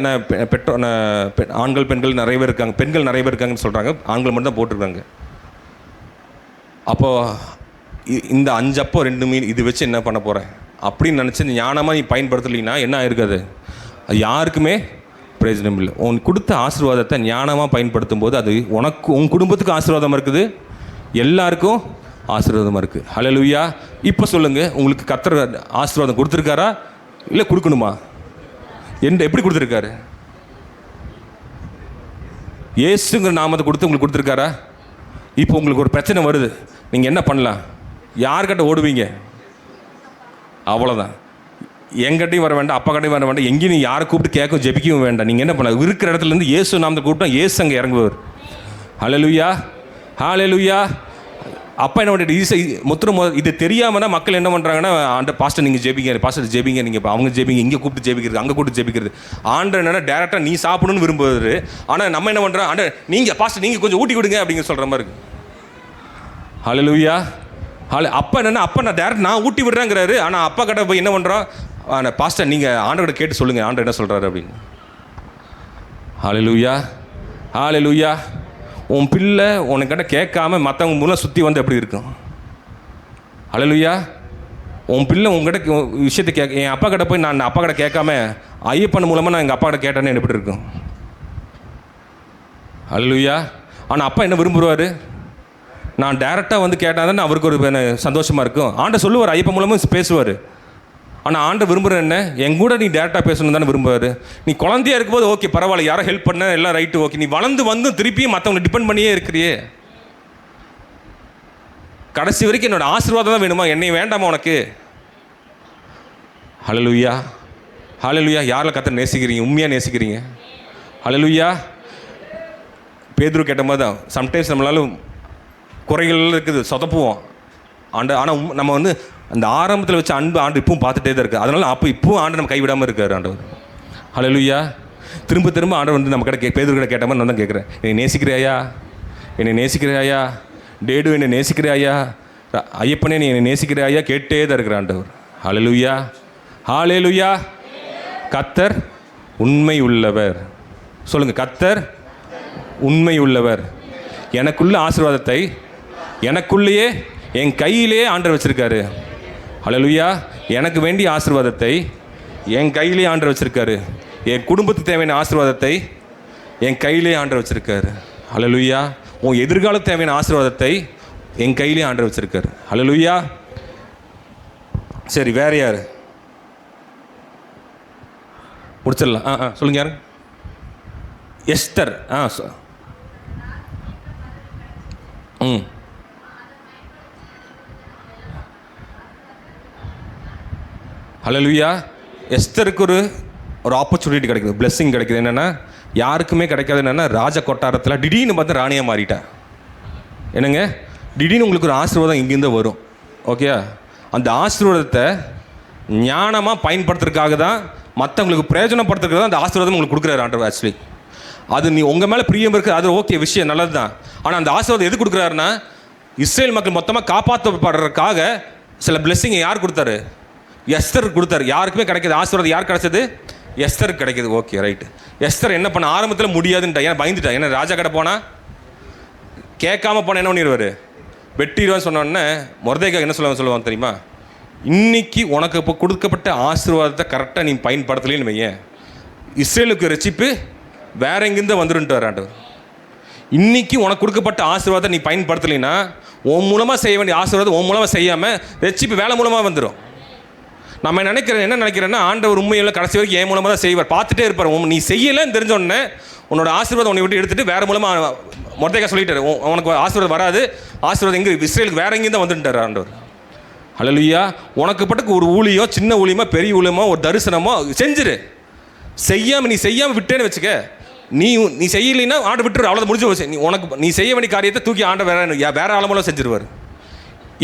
ஆண்கள் பெண்கள் நிறைய பேர் இருக்காங்க. பெண்கள் நிறைய பேர் இருக்காங்கன்னு சொல்கிறாங்க, ஆண்கள் மட்டும் தான் போட்டிருக்காங்க. அப்போது இந்த 5 அப்பம் 2 மீன் இது வச்சு என்ன பண்ண போகிறேன் அப்படின்னு நினச்சி ஞானமாக நீ பயன்படுத்தலைன்னா என்ன ஆயிருக்காது? அது யாருக்குமே பிரயோஜனம் இல்லை. உன் கொடுத்த ஆசீர்வாதத்தை ஞானமாக பயன்படுத்தும் போது அது உனக்கு, உன் குடும்பத்துக்கு ஆசீர்வாதமாக இருக்குது, எல்லாருக்கும் ஆசீர்வாதமாக இருக்குது. ஹல்லேலூயா. இப்போ சொல்லுங்கள், உங்களுக்கு கர்த்தர் ஆசீர்வாதம் கொடுத்துருக்காரா இல்லை கொடுக்கணுமா? எப்படி கொடுத்துருக்காரு? இயேசுங்கிற நாமத்தை கொடுத்து உங்களுக்கு கொடுத்துருக்காரா? இப்போ உங்களுக்கு ஒரு பிரச்சனை வருது, நீங்கள் என்ன பண்ணலாம்? யார்கிட்ட ஓடுவீங்க? அவ்வளோதான். எங்கிட்டையும் வர வேண்டாம், அப்பா கிட்டையும் வர வேண்டாம், எங்கேயும் நீ யாரை கூப்பிட்டு கேட்கவும் ஜெபிக்கவும் வேண்டாம். நீங்கள் என்ன பண்ணலாம்? இருக்கிற இடத்துலேருந்து இயேசு நாமத்தை கூப்பிட்டா இயேசு அங்கே இறங்குவார். ஹல்லேலூயா. ஹல்லேலூயா. அப்பா என்ன பண்ணிட்டு முத்திரம் இது தெரியாமனா மக்கள் என்ன பண்ணுறாங்கன்னா, பாஸ்டர் நீங்கள் ஜெபிங்க, பாஸ்டர் ஜெபிங்க, நீங்கள் அவங்க ஜெபிங்க, இங்கே கூப்பிட்டு ஜெபிக்கிறது, அங்கே கூப்பிட்டு ஜெபிக்கிறது. ஆண்டர் என்னன்னா டேரெக்டாக நீ சாப்பிடணும்னு விரும்புவார். ஆனால் நம்ம என்ன பண்ணுறோம்? ஆண்டர் நீங்கள் பாஸ்டர் நீங்கள் கொஞ்சம் ஊட்டி விடுங்க அப்படிங்கிற சொல்கிற மாதிரி இருக்குது. ஹல்லேலூயா. அப்பா என்னென்னா, அப்பா நான் டேரக்ட் நான் ஊட்டி விடுறேங்கிறாரு. ஆனால் அப்பா கிட்ட போய் என்ன பண்ணுறோம்? பாஸ்டர் நீங்கள் ஆண்டவர்கிட்ட கேட்டு சொல்லுங்கள், ஆண்டர் என்ன சொல்கிறாரு அப்படின்னு. ஹல்லேலூயா. ஹல்லேலூயா. உன் பிள்ளை உனக்கிட்ட கேட்காம மற்றவங்க மூலம் சுற்றி வந்து எப்படி இருக்கும்? ஹல்லேலூயா. உன் பிள்ளை உங்ககிட்ட விஷயத்தை என் அப்பா கிட்ட போய் நான் அப்பா கிட்ட கேட்காம ஐயப்பன் மூலமாக நான் எங்கள் அப்பா கிட்ட கேட்டேன்னு எப்படி இருக்கும்? ஹல்லேலூயா. ஆனால் அப்பா என்ன விரும்புவார்? நான் டேரெக்டாக வந்து கேட்டால் தானே அவருக்கு ஒரு சந்தோஷமாக இருக்கும். ஆண்டை சொல்லுவார், ஐயப்பன் மூலமாக பேசுவார். ஆனால் ஆண்டை விரும்புகிற என்ன? என் கூட நீ டேரெக்டாக பேசணும் தானே விரும்புவார். நீ குழந்தையாக இருக்கும்போது ஓகே பரவாயில்ல, யாரும் ஹெல்ப் பண்ண எல்லாம் ரைட்டு ஓகே. நீ வளர்ந்து வந்து திருப்பியும் மற்றவங்களை டிபெண்ட் பண்ணியே இருக்கிறியே. கடைசி வரைக்கும் என்னோட ஆசீர்வாதம் தான் வேணுமா, என்னை வேண்டாமா உனக்கு? ஹல்லேலூயா. ஹல்லேலூயா. யாரில் கர்த்தரை நேசிக்கிறீங்க, உண்மையாக நேசிக்கிறீங்க? ஹல்லேலூயா. பேதுரு கேட்ட மாதிரி தான் சம்டைம்ஸ் நம்மளால குறைகள் இருக்குது, சொதப்புவோம் ஆண்டு. ஆனால் நம்ம வந்து அந்த ஆரம்பத்தில் வச்ச அன்பு ஆண்டு இப்பவும் பார்த்துட்டே தான் இருக்குது. அதனால் அப்போ இப்பவும் ஆண்டு நம்ம கைவிடாமல் இருக்கார் ஆண்டவர். ஹல்லேலூயா. திரும்ப திரும்ப ஆண்டவர் வந்து நம்ம கிட்ட பேதுரு கிட்ட கேட்ட மாதிரி நான் தான் கேட்குறேன், என்னை நேசிக்கிறியாயா, என்னை நேசிக்கிறியாயா, டேடு என்னை நேசிக்கிறியாயா, ஐயப்பனே நீ என்னை நேசிக்கிறியாயா கேட்டே தான் இருக்கிற ஆண்டவர். ஹல்லேலூயா. ஹல்லேலூயா. கர்த்தர் உண்மை உள்ளவர். சொல்லுங்கள், கர்த்தர் உண்மை உள்ளவர். எனக்குள்ள ஆசீர்வாதத்தை எனக்குள்ளேயே என் கையிலேயே ஆண்டவர் வச்சுருக்காரு. ஹல்லேலூயா. எனக்கு வேண்டிய ஆசீர்வாதத்தை என் கையிலேயே ஆண்டவர் வச்சுருக்காரு. என் குடும்பத்துக்கு தேவையான ஆசீர்வாதத்தை என் கையிலேயே ஆண்டவர் வச்சுருக்காரு. ஹல்லேலூயா. உன் எதிர்காலத்துக்கு தேவையான ஆசீர்வாதத்தை என் கையிலேயே ஆண்டவர் வச்சுருக்காரு. ஹல்லேலூயா. சரி, வேறு யார்? முடிச்சிடலாம். சொல்லுங்க, யார்? எஸ்தர். ஹல்லேலூயா. எஸ்தருக்கு ஒரு ஆப்பர்ச்சுனிட்டி கிடைக்குது, பிளெஸ்ஸிங் கிடைக்குது. என்னென்னா, யாருக்குமே கிடைக்காது. என்னென்னா, ராஜ கொட்டாரத்தில் திடீர்னு பார்த்து ராணியாக மாறிட்டா. என்னங்க, திடீர்னு உங்களுக்கு ஒரு ஆசீர்வாதம் இங்கேருந்து வரும். ஓகே, அந்த ஆசீர்வாதத்தை ஞானமாக பயன்படுத்துறதுக்காக தான், மற்றவங்களுக்கு பிரயோஜனப்படுத்துறதுக்கு தான் அந்த ஆசீர்வாதம் உங்களுக்கு கொடுக்குறாரு ஆண்டவர். ஆக்சுவலி அது நீ உங்கள் மேலே பிரியம் இருக்குது, அது ஓகே, விஷயம் நல்லது தான். ஆனால் அந்த ஆசீர்வாதம் எது கொடுக்குறாருன்னா, இஸ்ரேல் மக்கள் மொத்தமாக காப்பாற்றப்படுறதுக்காக சில பிளெஸ்ஸிங்கை யார் கொடுத்தாரு? எஸ்தர் கொடுத்தாரு. யாருக்குமே கிடைக்கிது ஆசீர்வாதம். யார் கிடைச்சது? எஸ்தருக்கு கிடைக்கிது. Okay, right. எஸ்தர் என்ன பண்ண ஆரம்பத்தில் முடியாதுன்ட்டா. ஏன்னா பயந்துட்டா. ஏன்னா ராஜா கடை போனால் கேட்காம போனால் என்ன பண்ணிடுவார்? வெட்டிடுவான்னு சொன்னோடனே மொர்தெகாய் என்ன சொல்லுவாங்க தெரியுமா? இன்னைக்கு உனக்கு இப்போ கொடுக்கப்பட்ட ஆசீர்வாதத்தை கரெக்டாக நீ பயன்படுத்தலைன்னு வையேன், இஸ்ரேலுக்கு ரட்சிப்பு வேற எங்கேருந்து வந்துருன்ட்டு வராண்டவர். இன்னைக்கு உனக்கு கொடுக்கப்பட்ட ஆசீர்வாதத்தை நீ பயன்படுத்தலைன்னா, உன் மூலமாக செய்ய வேண்டிய ஆசீர்வாதம் உன் மூலமாக செய்யாமல் ரட்சிப்பு வேலை மூலமாக வந்துடும். நம்ம என்ன நினைக்கிறேன்னா, ஆண்டவர் உண்மையில் கடைசி வரைக்கும் என் மூலமாக தான் செய்வார், பார்த்துட்டே இருப்பார். நீ செய்யலைன்னு தெரிஞ்சோடனே உன்னோட ஆசீர்வாதம் உன்னை விட்டு எடுத்துகிட்டு வேறு மூலமாக மொர்தெகாய் சொல்லிட்டாரு, உனக்கு ஆசீர்வாதம் வராது, ஆசீர்வாதம் எங்கே இஸ்ரேலுக்கு வேற எங்கேயும் தான் வந்துட்டார் ஆண்டவர். ஹல்லேலூயா. உனக்கு பட்டுக்கு ஒரு ஊழியம், சின்ன ஊழியமோ பெரிய ஊழியமோ ஒரு தரிசனமோ செஞ்சிரு. நீ செய்யாமல் விட்டேன்னு வச்சுக்க, நீ செய்யலைன்னா ஆண்டை விட்டுரு, அவ்வளோ முடிஞ்சு போச்சு. நீ செய்ய வேண்டிய காரியத்தை தூக்கி ஆண்டை வேற ஆழமெல்லாம் செஞ்சிருவார்.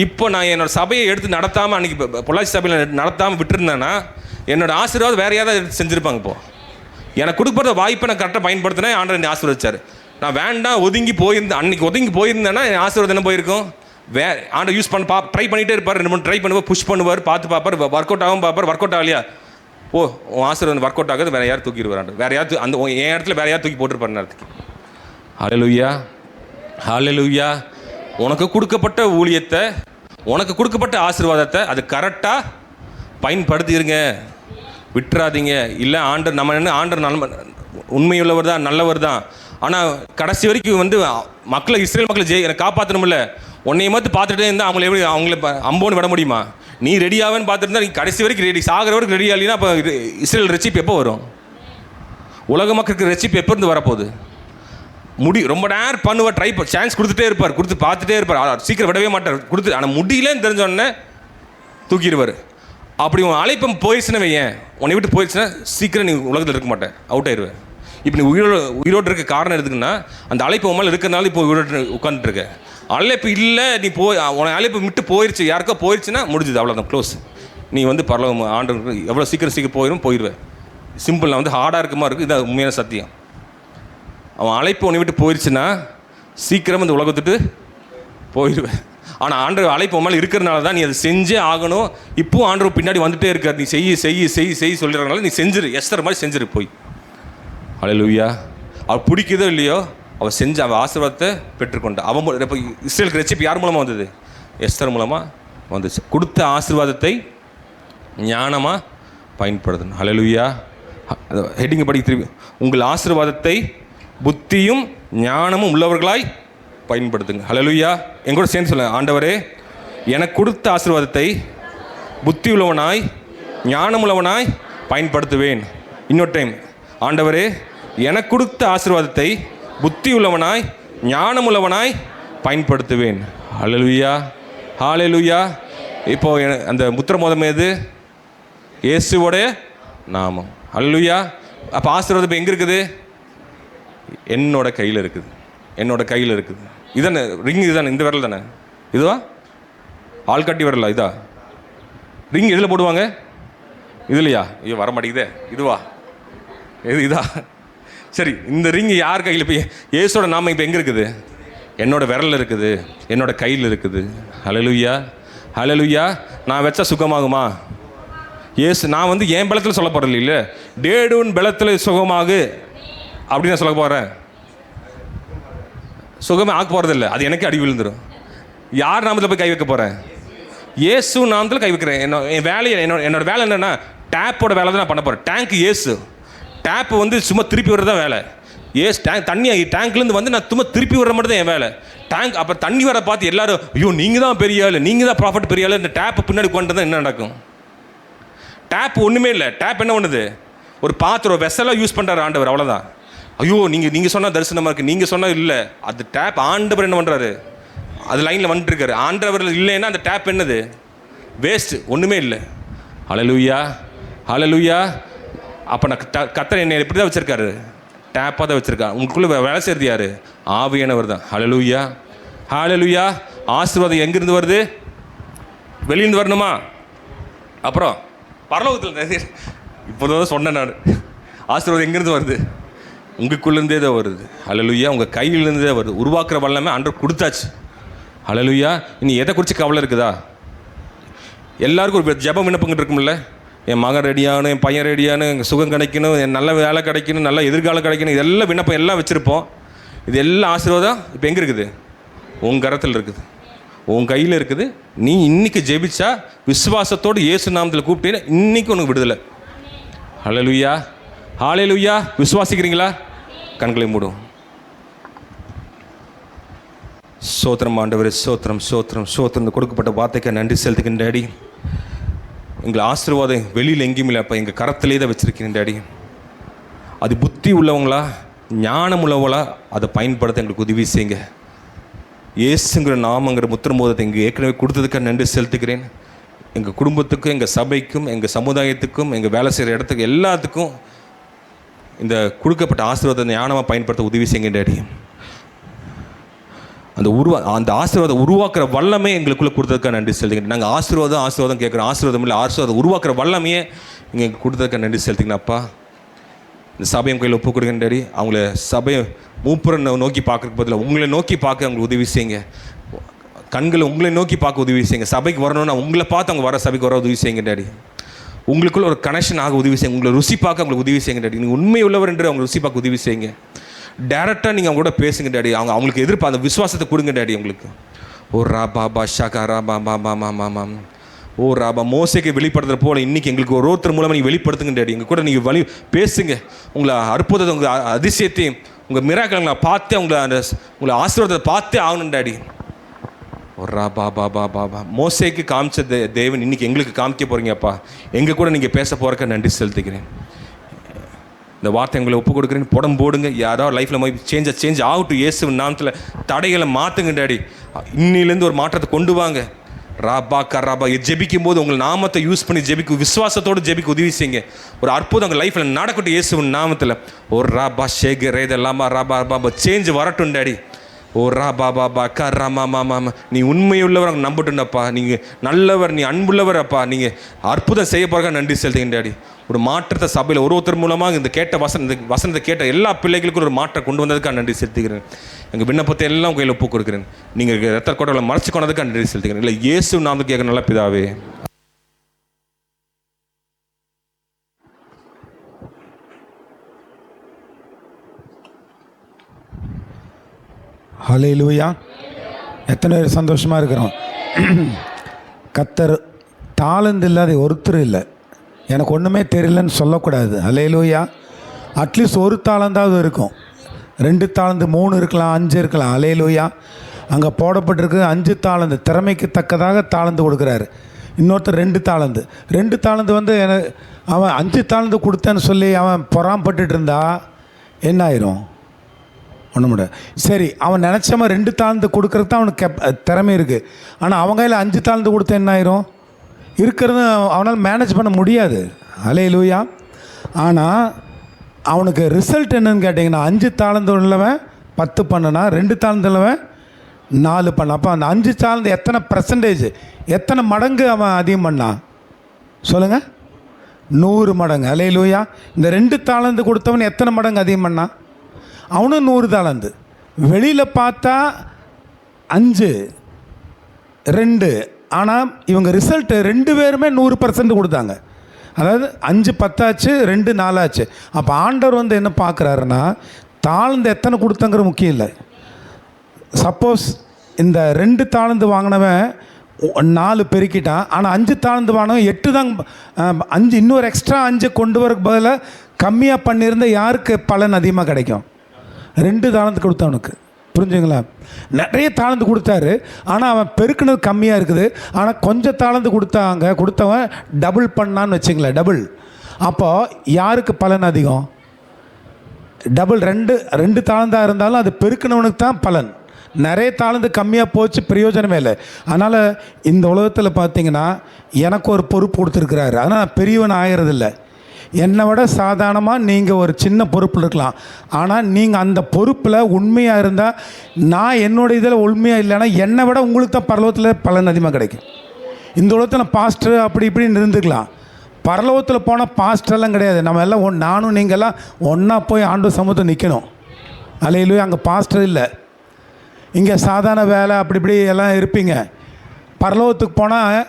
இப்போ நான் என்னோடய சபையை எடுத்து நடத்தாமல், அன்றைக்கி பொள்ளாச்சி சபையில் நடத்தாமல் விட்டுருந்தேன்னா என்னோடய ஆசீர்வாதம் வேறு ஏதாவது எடுத்து செஞ்சுருப்பாங்க. இப்போது எனக்கு கொடுக்குற வாய்ப்பை நான் கரெக்டாக பயன்படுத்தினேன், ஆண்டவர் என்னை ஆசீர்வதிச்சார். நான் வேண்டாம் ஒதுங்கி போயிருந்தேன், அன்றைக்கி ஒதுங்கி போயிருந்தேன்னா என் ஆசீர்வாதம் என்ன போயிருக்கும்? ஆண்டவர் யூஸ் பண்ண ட்ரை பண்ணிகிட்டே இருப்பார். 2 3 ட்ரை பண்ணுவார், புஷ் பண்ணுவார், பார்த்து பார்ப்பார், ஒர்க் அவுட் ஆகும் பார்ப்பார், ஒர்க் அவுட் ஆகலையா, உன் ஆசீர்வாதம் ஒர்க் அவுட் ஆகுது, வேறு யார் தூக்கிடுவார், வேறு யார் அந்த என் இடத்துல வேறு யார் தூக்கி போட்டுருப்பார் நேரத்துக்கு. ஹல்லேலூயா. ஹல்லேலூயா. உனக்கு கொடுக்கப்பட்ட ஊழியத்தை, உனக்கு கொடுக்கப்பட்ட ஆசீர்வாதத்தை அது கரெக்டாக பயன்படுத்திடுங்க, விட்டுறாதீங்க. இல்லை ஆண்டர் உண்மையுள்ளவர் தான், நல்லவர் தான். ஆனால் கடைசி வரைக்கும் மக்களை, இஸ்ரேல் மக்களை காப்பாற்றணும்ல. உன்னைய மட்டும் பார்த்துட்டே இருந்தால் அவங்கள அம்போன்னு விட முடியுமா? நீ ரெடியாவேன்னு பார்த்துருந்தா நீ கடைசி வரைக்கும் ரெடி, சாகிற வரைக்கும் ரெடி ஆகலைன்னா அப்போ இஸ்ரேல் ரெச்சிப் எப்போ வரும்? உலக மக்களுக்கு ரெச்சிப் எப்போ இருந்து வரப்போகுது? ரொம்ப நேரம் பண்ணுவார், சான்ஸ் கொடுத்துட்டே இருப்பார், பார்த்துட்டே இருப்பார், சீக்கிரம் விடவே மாட்டார், ஆனால் முடியலன்னு தெரிஞ்சோடனே தூக்கிடுவார். அப்படி உன் அழைப்பம் போயிடுச்சுன்னு வையேன், உன்னை விட்டு போயிடுச்சுன்னா சீக்கிரம் நீ உலகத்தில் இருக்க மாட்டேன், அவுட் ஆயிடுவேன். இப்போ நீ உயிரோடு இருக்க காரணம் எதுக்குன்னா, அந்த அழைப்பு உன் மேலே இருக்கிறனால இப்போ உயிரோடு உட்காந்துட்டுருக்க. அழைப்பு இல்லை, நீ உன அழைப்பு விட்டு போயிடுச்சு, யாருக்கோ போயிடுச்சுன்னா முடிஞ்சுது, அவ்வளோதான், க்ளோஸ். நீ பரலோகம் ஆண்டு எவ்வளோ சீக்கிரம் போயிடுவேன். சிம்பிள். நான் ஹார்டாக இருக்குமா இருக்குது, இது உண்மையான சத்தியம். அவன் அழைப்பு உன்னை விட்டு போயிடுச்சுன்னா சீக்கிரம் இந்த உலகத்துட்டு போயிடுவேன். ஆனால் ஆண்டவர் அழைப்பு உன் மேலே இருக்கிறனால தான் நீ அதை செஞ்சே ஆகணும். இப்போவும் ஆண்டவர் பின்னாடி வந்துகிட்டே இருக்கார். நீ செய்ய சொல்லிடுறதுனால நீ செஞ்சிரு, எஸ்தர் மாதிரி செஞ்சிரு போய். ஹல்லேலூயா. அவள் பிடிக்குதோ இல்லையோ, அவள் செஞ்சு அவள் ஆசீர்வாதத்தை பெற்றுக்கொண்டா. அவன் இப்போ இஸ்ரேலுக்கு ரெசிபி யார் மூலமாக வந்தது? எஸ்தர் மூலமாக வந்துச்சு. கொடுத்த ஆசீர்வாதத்தை ஞானமாக பயன்படுத்தணும். ஹல்லேலூயா. ஹெட்டிங்கை படி திரும்பி, உங்கள் ஆசீர்வாதத்தை புத்தியும் ஞானமும் உள்ளவர்களாய் பயன்படுத்துங்க. ஹல்லேலூயா. எங்கூட சேர்ந்து சொல்லுங்கள், ஆண்டவரே எனக்கு கொடுத்த ஆசீர்வாதத்தை புத்தி உள்ளவனாய் ஞானம் உள்ளவனாய் பயன்படுத்துவேன். இன்னொரு டைம், ஆண்டவரே எனக்கு கொடுத்த ஆசீர்வாதத்தை புத்தி உள்ளவனாய் ஞானம் உள்ளவனாய் பயன்படுத்துவேன். ஹல்லேலூயா. ஹல்லேலூயா. இப்போது அந்த முத்திரமோதம் எது? இயேசுவோடைய நாமம். ஹல்லேலூயா. அப்போ ஆசீர்வாதம் இப்போ எங்கே இருக்குது? என்னோட கையில் இருக்குது, என்னோட கையில் இருக்குது. இதானே ரிங்? இதுதானே, இந்த விரல் தானே? இதுவா ஆள்காட்டி விரலா? இதா ரிங்? இதில் போடுவாங்க, இதுலையா? ஐயோ வர மாட்டேங்குதே. இதுவா? இதா? சரி, இந்த ரிங் யார் கையில்? இப்போ இயேசுவோட நாமம் இப்போ எங்கே இருக்குது? என்னோட விரலில் இருக்குது, என்னோட கையில் இருக்குது. ஹல்லேலூயா. ஹல்லேலூயா. நான் வச்சா சுகமாகுமா? நான் வந்து என் பலத்தில் சொல்ல போகிறேன் இல்லை, டேடுன் பலத்தில் சுகமாகு அப்படின்னு நான் சொல்ல போகிறேன். சுகமே ஆக்க போகிறது இல்லை, அது எனக்கு அடி விழுந்துடும். யார் நாமத்தில் போய் கை வைக்க போகிறேன்? இயேசு நாமத்தில் கை வைக்கிறேன். என் வேலையை என்னோட வேலை என்னென்னா டேப்போட வேலை தான் நான் பண்ண போகிறேன். டேங்க் இயேசு, டேப்பு வந்து சும்மா திருப்பி விடுறது தான் வேலை. தண்ணி டேங்க்லேருந்து வந்து நான் சும்மா திருப்பி விடுற மட்டும் தான் என் வேலை. டேங்க் அப்புறம் தண்ணி வர பார்த்து எல்லாரும் ஐயோ நீங்கள் தான் பெரிய ஆள், நீங்கள் தான் ப்ராஃபிட் பெரிய ஆள், இந்த டேப்பு பின்னாடி கொண்டு தான் என்ன நடக்கும்? டேப் ஒன்றுமே இல்லை. டேப் என்ன பண்ணுது? ஒரு பாத்திரம் வெசலாக யூஸ் பண்ணுறாரு ஆண்டவர், அவ்வளோதான். ஐயோ நீங்கள் சொன்னால் தரிசனமாக இருக்குது, நீங்கள் சொன்னால் இல்லை. அது டேப் ஆண்டவர் என்ன பண்ணுறாரு? அது லைனில் வந்துட்டுருக்காரு. ஆண்டவர் இல்லைன்னா அந்த டேப் என்னது? வேஸ்ட்டு, ஒன்றுமே இல்லை. ஹல்லேலூயா, ஹல்லேலூயா. அப்போ நான் கர்த்தர் என்னை எப்படி தான் வச்சுருக்காரு? டேப்பாக தான் வச்சுருக்காரு. உங்களுக்குள்ளே வேலை செய்கிறது யார்? ஆவியானவர் தான். ஹல்லேலூயா, ஹல்லேலூயா. ஆசீர்வாதம் எங்கேருந்து வருது? வெளியிருந்து வரணுமா? அப்புறம் பரலோகத்தில் இப்போதான் சொன்னேன் நான். ஆசீர்வாதம் எங்கேருந்து வருது? உங்களுக்குள்ளேருந்தே தான் வருது. ஹல்லேலூயா. உங்கள் கையிலேருந்தே தான் வருது. உருவாக்குற வல்லமை ஆண்டவர் கொடுத்தாச்சு. ஹல்லேலூயா. இனி எதை குறித்து கவலை இருக்குதா? எல்லாருக்கும் ஒரு ஜெபம் விண்ணப்பங்கிட்டு இருக்கும்ல. என் மகன் ரெடியாகணும், என் பையன் ரெடியாகணும், எங்கள் சுகம் கிடைக்கணும், என் நல்ல வேலை கிடைக்கணும், நல்ல எதிர்காலம் கிடைக்கணும், இதெல்லாம் விண்ணப்பம் எல்லாம் வச்சுருப்போம். இது எல்லாம் ஆசீர்வாதம் இப்போ எங்கே இருக்குது? உன் கரத்தில் இருக்குது, உன் கையில் இருக்குது. நீ இன்றைக்கி ஜெபிச்சா விசுவாசத்தோடு இயேசு நாமத்தில் கூப்பிட்டேன்னா இன்றைக்கி உனக்கு விடுதலை. ஹல்லேலூயா, ஹல்லேலூயா. விசுவாசிக்கிறீங்களா? கண்களை மூடும். சோத்திரம் ஆண்டவரே, சோத்திரம் சோத்திரம் சோத்திரம். கொடுக்கப்பட்ட வார்த்தைக்கு நன்றி செலுத்துகின்ற டாடி. எங்களை ஆசீர்வாதம் வெளியில் எங்கேயும் இல்லை அப்போ, எங்கள் கரத்திலே தான் வச்சுருக்கேன் டாடி. அது புத்தி உள்ளவங்களா, ஞானம் உள்ளவங்களா அதை பயன்படுத்த எங்களுக்கு உதவி செய்யுங்க. இயேசுங்கிற நாமங்கிற முத்திரமோதத்தை எங்கள் ஏற்கனவே கொடுத்ததுக்காக நன்றி செலுத்துக்கிறேன். எங்கள் குடும்பத்துக்கும், எங்கள் சபைக்கும், எங்கள் சமுதாயத்துக்கும், எங்கள் வேலை செய்கிற இடத்துக்கு எல்லாத்துக்கும் இந்த கொடுக்கப்பட்ட ஆசீர்வாதத்தை ஞானமாக பயன்படுத்த உதவி செய்யுங்க டாடி. அந்த ஆசீர்வாதம் உருவாக்குற வல்லமே எங்களுக்குள்ளே கொடுத்ததுக்காக நன்றி செலுத்துங்க. நாங்கள் ஆசீர்வாதம் கேட்குறோம். ஆசீர்வாதம் இல்லை, ஆசீர்வாதம் உருவாக்குற வல்லமையே இங்கே கொடுத்ததுக்காக நன்றி செலுத்துங்கண்ணா. அப்பா, இந்த சபையும் கையில் ஒப்பு கொடுங்க டாடி. அவங்கள சபையை மூப்புரை நோக்கி பார்க்குறதுக்கு பதிலாக உங்களை நோக்கி பார்க்க அவங்களுக்கு உதவி செய்யுங்க. கண்களை உங்களை நோக்கி பார்க்க உதவி செய்யுங்க. சபைக்கு வரணும்னா உங்களை பார்த்து அவங்க வர சபைக்கு வர உதவி செய்யுங்க டாடி. உங்களுக்குள்ள ஒரு கனெக்ஷன் ஆக உதவி செய்யுங்க. உங்களை ருசி பார்க்க அவங்களுக்கு உதவி செய்யுங்க டாடி. நீங்கள் உண்மை உள்ளவர் என்று அவங்க ருசி பார்க்க உதவி செய்யுங்க. டேரெக்டாக நீங்கள் அவங்க கூட பேசுங்க டாடி. அவங்களுக்கு எதிர்ப்பு அந்த விசுவாசத்தை கொடுங்க டாடி. உங்களுக்கு ஓ ராபா ஷாகா ராபா பாபா மாமா ஓ ராபா மோசைக்கு வெளிப்படுத்துகிற போல் இன்றைக்கி எங்களுக்கு ஒருத்தர் மூலமாக நீங்கள் வெளிப்படுத்துங்க டாடி. எங்கள் கூட நீங்கள் பேசுங்க. உங்களை அற்புதத்தை, உங்கள் அதிசயத்தையும், உங்கள் மிராக்களை பார்த்து உங்களை ஆசீர்வாதத்தை பார்த்தே ஆகணும் டாடி. ஒரு ராபா பாபா பாபா மோசைக்கு காமிச்ச தேவன் இன்றைக்கி எங்களுக்கு காமிக்க போகிறீங்கப்பா. எங்கள் கூட நீங்கள் பேச போகிறக்க நன்றி செலுத்துக்கிறேன். இந்த வார்த்தை உங்களை ஒப்பு கொடுக்குறேன்னு புடம் போடுங்க. யாராவது லைஃப்பில் போய் சேஞ்ச் ஆகட்டும். இயேசுவின் நாமத்தில் தடைகளை மாற்றுங்க டாடி. இன்னிலேருந்து ஒரு மாற்றத்தை கொண்டு வாங்க. ராபா கராபா ஜெபிக்கும் போது உங்கள் நாமத்தை யூஸ் பண்ணி விசுவாசத்தோடு ஜெபிக்க உதவி செய்யுங்க. ஒரு அற்புதம் உங்கள் லைஃப்பில் நடக்கட்டும் இயேசுவின் நாமத்தில். ஒரு ராபா ஷேகர் இதெல்லாமா ராபா ராபா சேஞ்ச் வரட்டும் டாடி. ஓ ராபா பாபா கராமா மாமா. நீ உண்மையுள்ளவர் அவங்க நம்பட்டுண்டப்பா. நீங்கள் நல்லவர், நீ அன்புள்ளவர் அப்பா. நீங்கள் அற்புதம் செய்ய போகிறக்கா நன்றி செலுத்துங்க டாடி. ஒரு மாற்றத்தை சபையில் ஒருத்தர் மூலமாக இந்த வசனத்தை கேட்ட எல்லா பிள்ளைகளுக்கும் ஒரு மாற்றம் கொண்டு வந்ததுக்காக நன்றி செலுத்துகிறேன். எங்கள் விண்ணப்பத்தை எல்லாம் கையில் ஒப்பு கொடுக்குறேன். நீங்கள் ரத்த கோட்டைகளை மறைச்சு கொண்டதுக்காக நன்றி செலுத்துகிறேன். இல்லை இயேசு நாமத்தை கேட்க நல்ல பிதாவே. ஹல்லேலூயா. எத்தனை பேர் சந்தோஷமாக இருக்கிறோம்? கர்த்தர் தாளந்து இல்லாத ஒருத்தர் இல்லை. எனக்கு ஒன்றுமே தெரியலன்னு சொல்லக்கூடாது. ஹல்லேலூயா. அட்லீஸ்ட் ஒரு தாளந்தாவது இருக்கும். 2 தாளந்து 3 இருக்கலாம், 5 இருக்கலாம். ஹல்லேலூயா. அங்கே போடப்பட்டிருக்கு 5 தாளந்து. திறமைக்கு தக்கதாக தாளந்து கொடுக்குறாரு. இன்னொருத்தர் 2 தாளந்து. 2 தாளந்து வந்து அவன் 5 தாளந்து கொடுத்தேன்னு சொல்லி அவன் பொறாம்பட்டு இருந்தா என்ன ஆயிரும்? ஒன்றும் முடியாது. சரி, அவன் நினச்சமா 2 தாளந்து கொடுக்குறது தான் அவனுக்கு திறமை இருக்குது. ஆனால் அவங்க கையில் 5 தாளந்து கொடுத்தா என்ன ஆயிரும்? இருக்கிறது அவனால் மேனேஜ் பண்ண முடியாது. ஹல்லேலூயா. ஆனால் அவனுக்கு ரிசல்ட் என்னன்னு கேட்டிங்கன்னா 5 தாளந்து உள்ளவன் 10 பண்ணனா, 2 தாளந்து உள்ளவன் 4 பண்ணான். அப்போ அந்த 5 தாளந்து எத்தனை %, எத்தனை மடங்கு அவன் அதிகம் பண்ணான் சொல்லுங்கள்? 100 மடங்கு. ஹல்லேலூயா. இந்த 2 தாளந்து கொடுத்தவன் எத்தனை மடங்கு அதிகம் பண்ணான்? அவனும் 100 தாளந்து. வெளியில் பார்த்தா 5 2. ஆனால் இவங்க ரிசல்ட்டு 2 பேருமே 100% கொடுத்தாங்க. அதாவது 5 10 ஆச்சு, 2 4 ஆச்சு. அப்போ ஆண்டவர் வந்து என்ன பார்க்குறாருன்னா, தாழ்ந்து எத்தனை கொடுத்தங்கிற முக்கியம் இல்லை. சப்போஸ் இந்த 2 தாழ்ந்து வாங்கினவன் 4 பெருக்கிட்டான், ஆனால் 5 தாழ்ந்து வாங்கினவன் 8 தான், 5 இன்னொரு எக்ஸ்ட்ரா 5 கொண்டு வரக்கு பதிலாக கம்மியாக பண்ணியிருந்த யாருக்கு பலன் அதிகமாக கிடைக்கும்? 2 தாழ்ந்து கொடுத்தவனுக்கு. புரிஞ்சுங்களா? நிறைய தாழ்ந்து கொடுத்தாரு, ஆனால் அவன் பெருக்கினது கம்மியாக இருக்குது. ஆனால் கொஞ்சம் தாழ்ந்து கொடுத்தவன் டபுள் பண்ணான்னு வச்சுங்களேன், டபுள். அப்போது யாருக்கு பலன் அதிகம்? டபுள். 2 தாழ்ந்தாக இருந்தாலும் அது பெருக்கினவனுக்கு தான் பலன். நிறைய தாழ்ந்து கம்மியாக போச்சு, பிரயோஜனமே இல்லை. அதனால் இந்த உலகத்தில் பார்த்தீங்கன்னா எனக்கு ஒரு பொறுப்பு கொடுத்துருக்குறாரு. ஆனால் நான் பெரியவன் ஆகிறதில்ல. என்னை விட சாதாரணமாக நீங்கள் ஒரு சின்ன பொறுப்பில் இருக்கலாம். ஆனால் நீங்கள் அந்த பொறுப்பில் உண்மையாக இருந்தால், நான் என்னோடய இதில் உண்மையாக இல்லைன்னா என்னை விட உங்களுக்கு தான் பரலோகத்தில் பலன் அதிகமாக கிடைக்கும். இந்த உலகத்தில் பாஸ்டர் அப்படி இப்படின்னு இருந்துக்கலாம். பரலோகத்தில் போனால் பாஸ்டர்லாம் கிடையாது. நம்ம எல்லாம் நானும் நீங்கள்லாம் ஒன்றா போய் ஆண்டு சமூகத்தை நிற்கணும். அல்லேலூயா. அங்கே பாஸ்டர் இல்லை. இங்கே சாதாரண வேலை அப்படி இப்படி எல்லாம் இருப்பீங்க. பரலோகத்துக்கு போனால்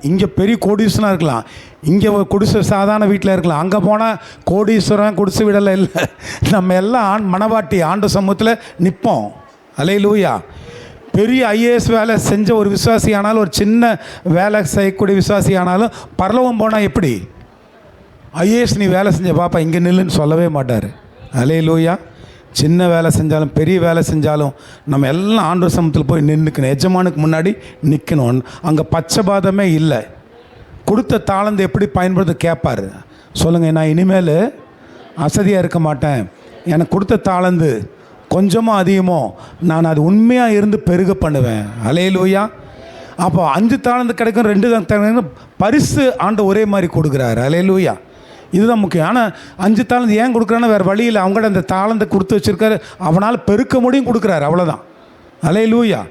இங்கே பெரிய கோடீஸ்வரனாக இருக்கலாம், இங்கே குடிசை சாதாரண வீட்டில் இருக்கலாம். அங்கே போனால் கோடீஸ்வரன் குடிசை வீடெல்லாம் இல்லை. நம்ம எல்லாம் மனவாட்டி ஆண்டு சமூகத்தில் நிற்போம். அல்லேலூயா. பெரிய ஐஏஎஸ் வேலை செஞ்ச ஒரு விசுவாசி ஆனாலும், ஒரு சின்ன வேலை செய்யக்கூடிய விசுவாசி ஆனாலும் பரலோகம் போனால் எப்படி? ஐஏஎஸ் நீ வேலை செஞ்ச பாப்பா இங்கே நில்லுன்னு சொல்லவே மாட்டார். அல்லேலூயா. சின்ன வேலை செஞ்சாலும் பெரிய வேலை செஞ்சாலும் நம்ம எல்லாம் ஆண்டவர் சமூகத்தில் போய் நின்றுக்கணும். எஜமானுக்கு முன்னாடி நிற்கணும். அங்கே பட்சபாதமே இல்லை. கொடுத்த தாளந்து எப்படி பயன்படுத்த கேட்பார். சொல்லுங்கள், நான் இனிமேல் அசதியாக இருக்க மாட்டேன். எனக்கு கொடுத்த தாளந்து கொஞ்சமோ அதிகமோ நான் அது உண்மையாக இருந்து பெருக பண்ணுவேன். அல்லேலூயா. அப்போ 5 தாளந்து கிடைக்கும், 2 தான் கிடைக்கும். பரிசு ஆண்டு ஒரே மாதிரி கொடுக்குறாரு. அல்லேலூயா. இதுதான் முக்கியம். ஆனால் 5 தாளந்து ஏன் கொடுக்குறான்னா வேறு வழியில் அவங்கள்ட்ட அந்த தாளந்தை கொடுத்து வச்சுருக்காரு, அவனால் பெருக்க முடியும் கொடுக்குறாரு, அவ்வளோதான். அல்லேலூயா.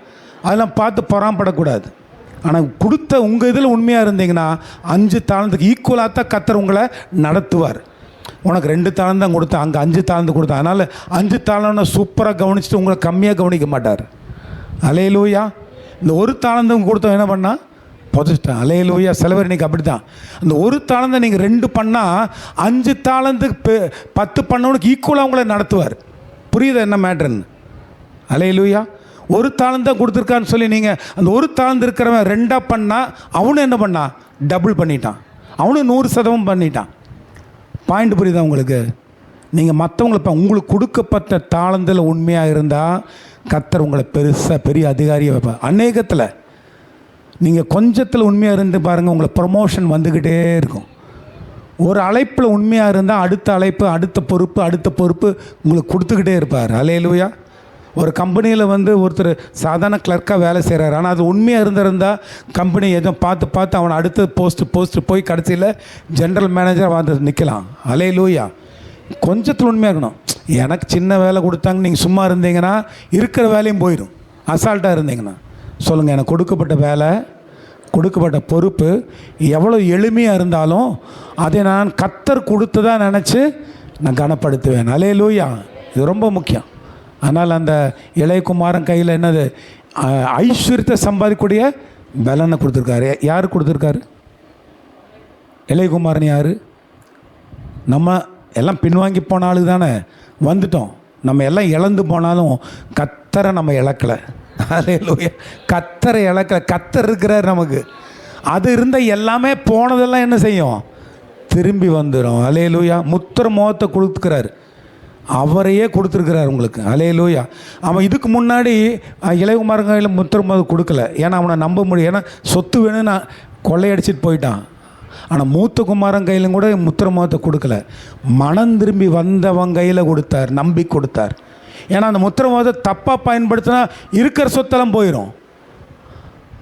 அதெல்லாம் பார்த்து பொறாம்படக்கூடாது. ஆனால் கொடுத்த உங்கள் இதில் உண்மையாக இருந்தீங்கன்னா 5 தாளந்துக்கு ஈக்குவலாக தான் கர்த்தர் உங்களை நடத்துவார். உனக்கு 2 தாளந்து தான் கொடுத்தா, அங்கே 5 தாளந்து கொடுத்தா. அதனால் 5 தாளம்னா சூப்பராக கவனிச்சுட்டு உங்களை கம்மியாக கவனிக்க மாட்டார். அல்லேலூயா. இந்த 1 தாளந்து கொடுத்தவன் என்ன பண்ணால் புதைச்சிட்டான். அல்லேலூயா. சிலவர் இன்றைக்கி அப்படி தான். அந்த 1 தாளந்தை நீங்கள் 2 பண்ணால் 5 தாளந்து 10 பண்ணவனுக்கு ஈக்குவலாக உங்களை நடத்துவார். புரியுது என்ன மேட்ருன்னு? அல்லேலூயா. 1 தாளந்தான் கொடுத்துருக்கான்னு சொல்லி நீங்கள் அந்த 1 தாளந்து இருக்கிறவன் 2 பண்ணால் அவனும் என்ன பண்ணான்? டபுள் பண்ணிட்டான். அவனும் 100% பண்ணிட்டான். பாயிண்ட் புரியுதா உங்களுக்கு? நீங்கள் மற்றவங்களை உங்களுக்கு கொடுக்கப்பட்ட தாளந்தில் உண்மையாக இருந்தால் கர்த்தர் உங்களை பெருசாக பெரிய அதிகாரியை வைப்பார். அநேகத்தில் நீங்கள் கொஞ்சத்தில் உண்மையாக இருந்து பாருங்கள், உங்களை ப்ரமோஷன் வந்துக்கிட்டே இருக்கும். ஒரு அழைப்பில் உண்மையாக இருந்தால் அடுத்த அழைப்பு, அடுத்த பொறுப்பு உங்களுக்கு கொடுத்துக்கிட்டே இருப்பார். அல்லேலூயா. ஒரு கம்பெனியில் ஒருத்தர் சாதாரண கிளர்க்காக வேலை செய்கிறார். ஆனால் அது உண்மையாக இருந்திருந்தால் கம்பெனி எதுவும் பார்த்து அவனை அடுத்த போஸ்ட்டு போய் கடைசியில் ஜென்ரல் மேனேஜர் வந்து நிற்கலாம். அல்லேலூயா. கொஞ்சத்தில் உண்மையாக இருக்கணும். எனக்கு சின்ன வேலை கொடுத்தாங்க, நீங்கள் சும்மா இருந்தீங்கன்னா இருக்கிற வேலையும் போயிடும். அசால்ட்டாக இருந்தீங்கன்னா சொல்லுங்கள், எனக்கு கொடுக்கப்பட்ட வேலை, கொடுக்கப்பட்ட பொறுப்பு எவ்வளோ எளிமையாக இருந்தாலும் அதை நான் கர்த்தர் கொடுத்ததா நினச்சி நான் கனப்படுத்துவேன். அல்லேலூயா. இது ரொம்ப முக்கியம். அதனால் அந்த இளையகுமாரன் கையில் என்னது? ஐஸ்வர்யத்தை சம்பாதிக்கக்கூடிய பலனை கொடுத்துருக்காரு. யார் கொடுத்துருக்காரு? இளையகுமாரன் யார்? நம்ம எல்லாம் பின்வாங்கி போன ஆளு தானே. வந்துட்டோம். நம்ம எல்லாம் இழந்து போனாலும் கர்த்தரை நம்ம இழக்கலை. அல்லேலூயா. கர்த்தரை இழக்கலை. கர்த்தர் இருக்கிறார் நமக்கு. அது இருந்த எல்லாமே போனதெல்லாம் என்ன செய்யும்? திரும்பி வந்துடும். அல்லேலூயா. முத்திர மோகத்தை கொடுத்துக்கிறார். அவரையே கொடுத்துருக்கிறார் உங்களுக்கு. அல்லேலூயா. அவன் இதுக்கு முன்னாடி இளையகுமாரன் கையில் முத்திர மோகம் கொடுக்கல. ஏன்னா அவனை நம்ப முடியும். ஏன்னா சொத்து வேணும்னு கொள்ளையடிச்சிட்டு போயிட்டான். ஆனால் மூத்த குமாரன் கையிலும் கூட முத்திர மோகத்தை கொடுக்கல. மனம் திரும்பி வந்தவன் கையில் கொடுத்தார், நம்பி கொடுத்தார். ஏன்னா அந்த முத்திர மோகத்தை தப்பாக பயன்படுத்தினா இருக்கிற சொத்தெல்லாம் போயிடும்.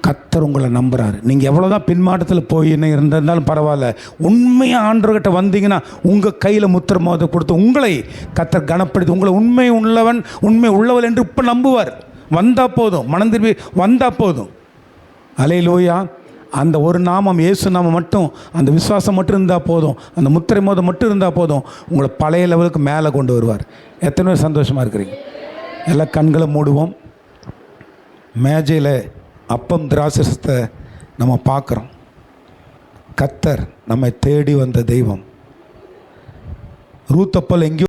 கர்த்தர் உங்களை நம்புகிறாரு. நீங்கள் எவ்வளோ தான் பின்மாற்றத்தில் போயின்னு இருந்தாலும் பரவாயில்ல, உண்மையாக ஆண்டவர்கிட்ட வந்தீங்கன்னா உங்கள் கையில் முத்திர மோகத்தை கொடுத்து உங்களை கர்த்தர் கனப்படுத்தி உங்களை உண்மை உள்ளவள் என்று இப்போ நம்புவார். வந்தால் போதும், மனம் திரும்பி வந்தால் போதும். அல்லேலூயா. அந்த ஒரு நாமம், இயேசு நாமம் மட்டும், அந்த விசுவாசம் மட்டும் இருந்தால் போதும், அந்த முத்திரை மோதம் மட்டும் இருந்தால் போதும், உங்களை பழைய லெவலுக்கு மேலே கொண்டு வருவார். எத்தனை பேர் சந்தோஷமாக இருக்கிறீங்க? எல்லாம் கண்களை மூடுவோம். மேஜையில் அப்பம் திராட்சரசத்தை நம்ம பார்க்குறோம். கர்த்தர் நம்மை தேடி வந்த தெய்வம். ரூத்தப்போல் எங்கேயோ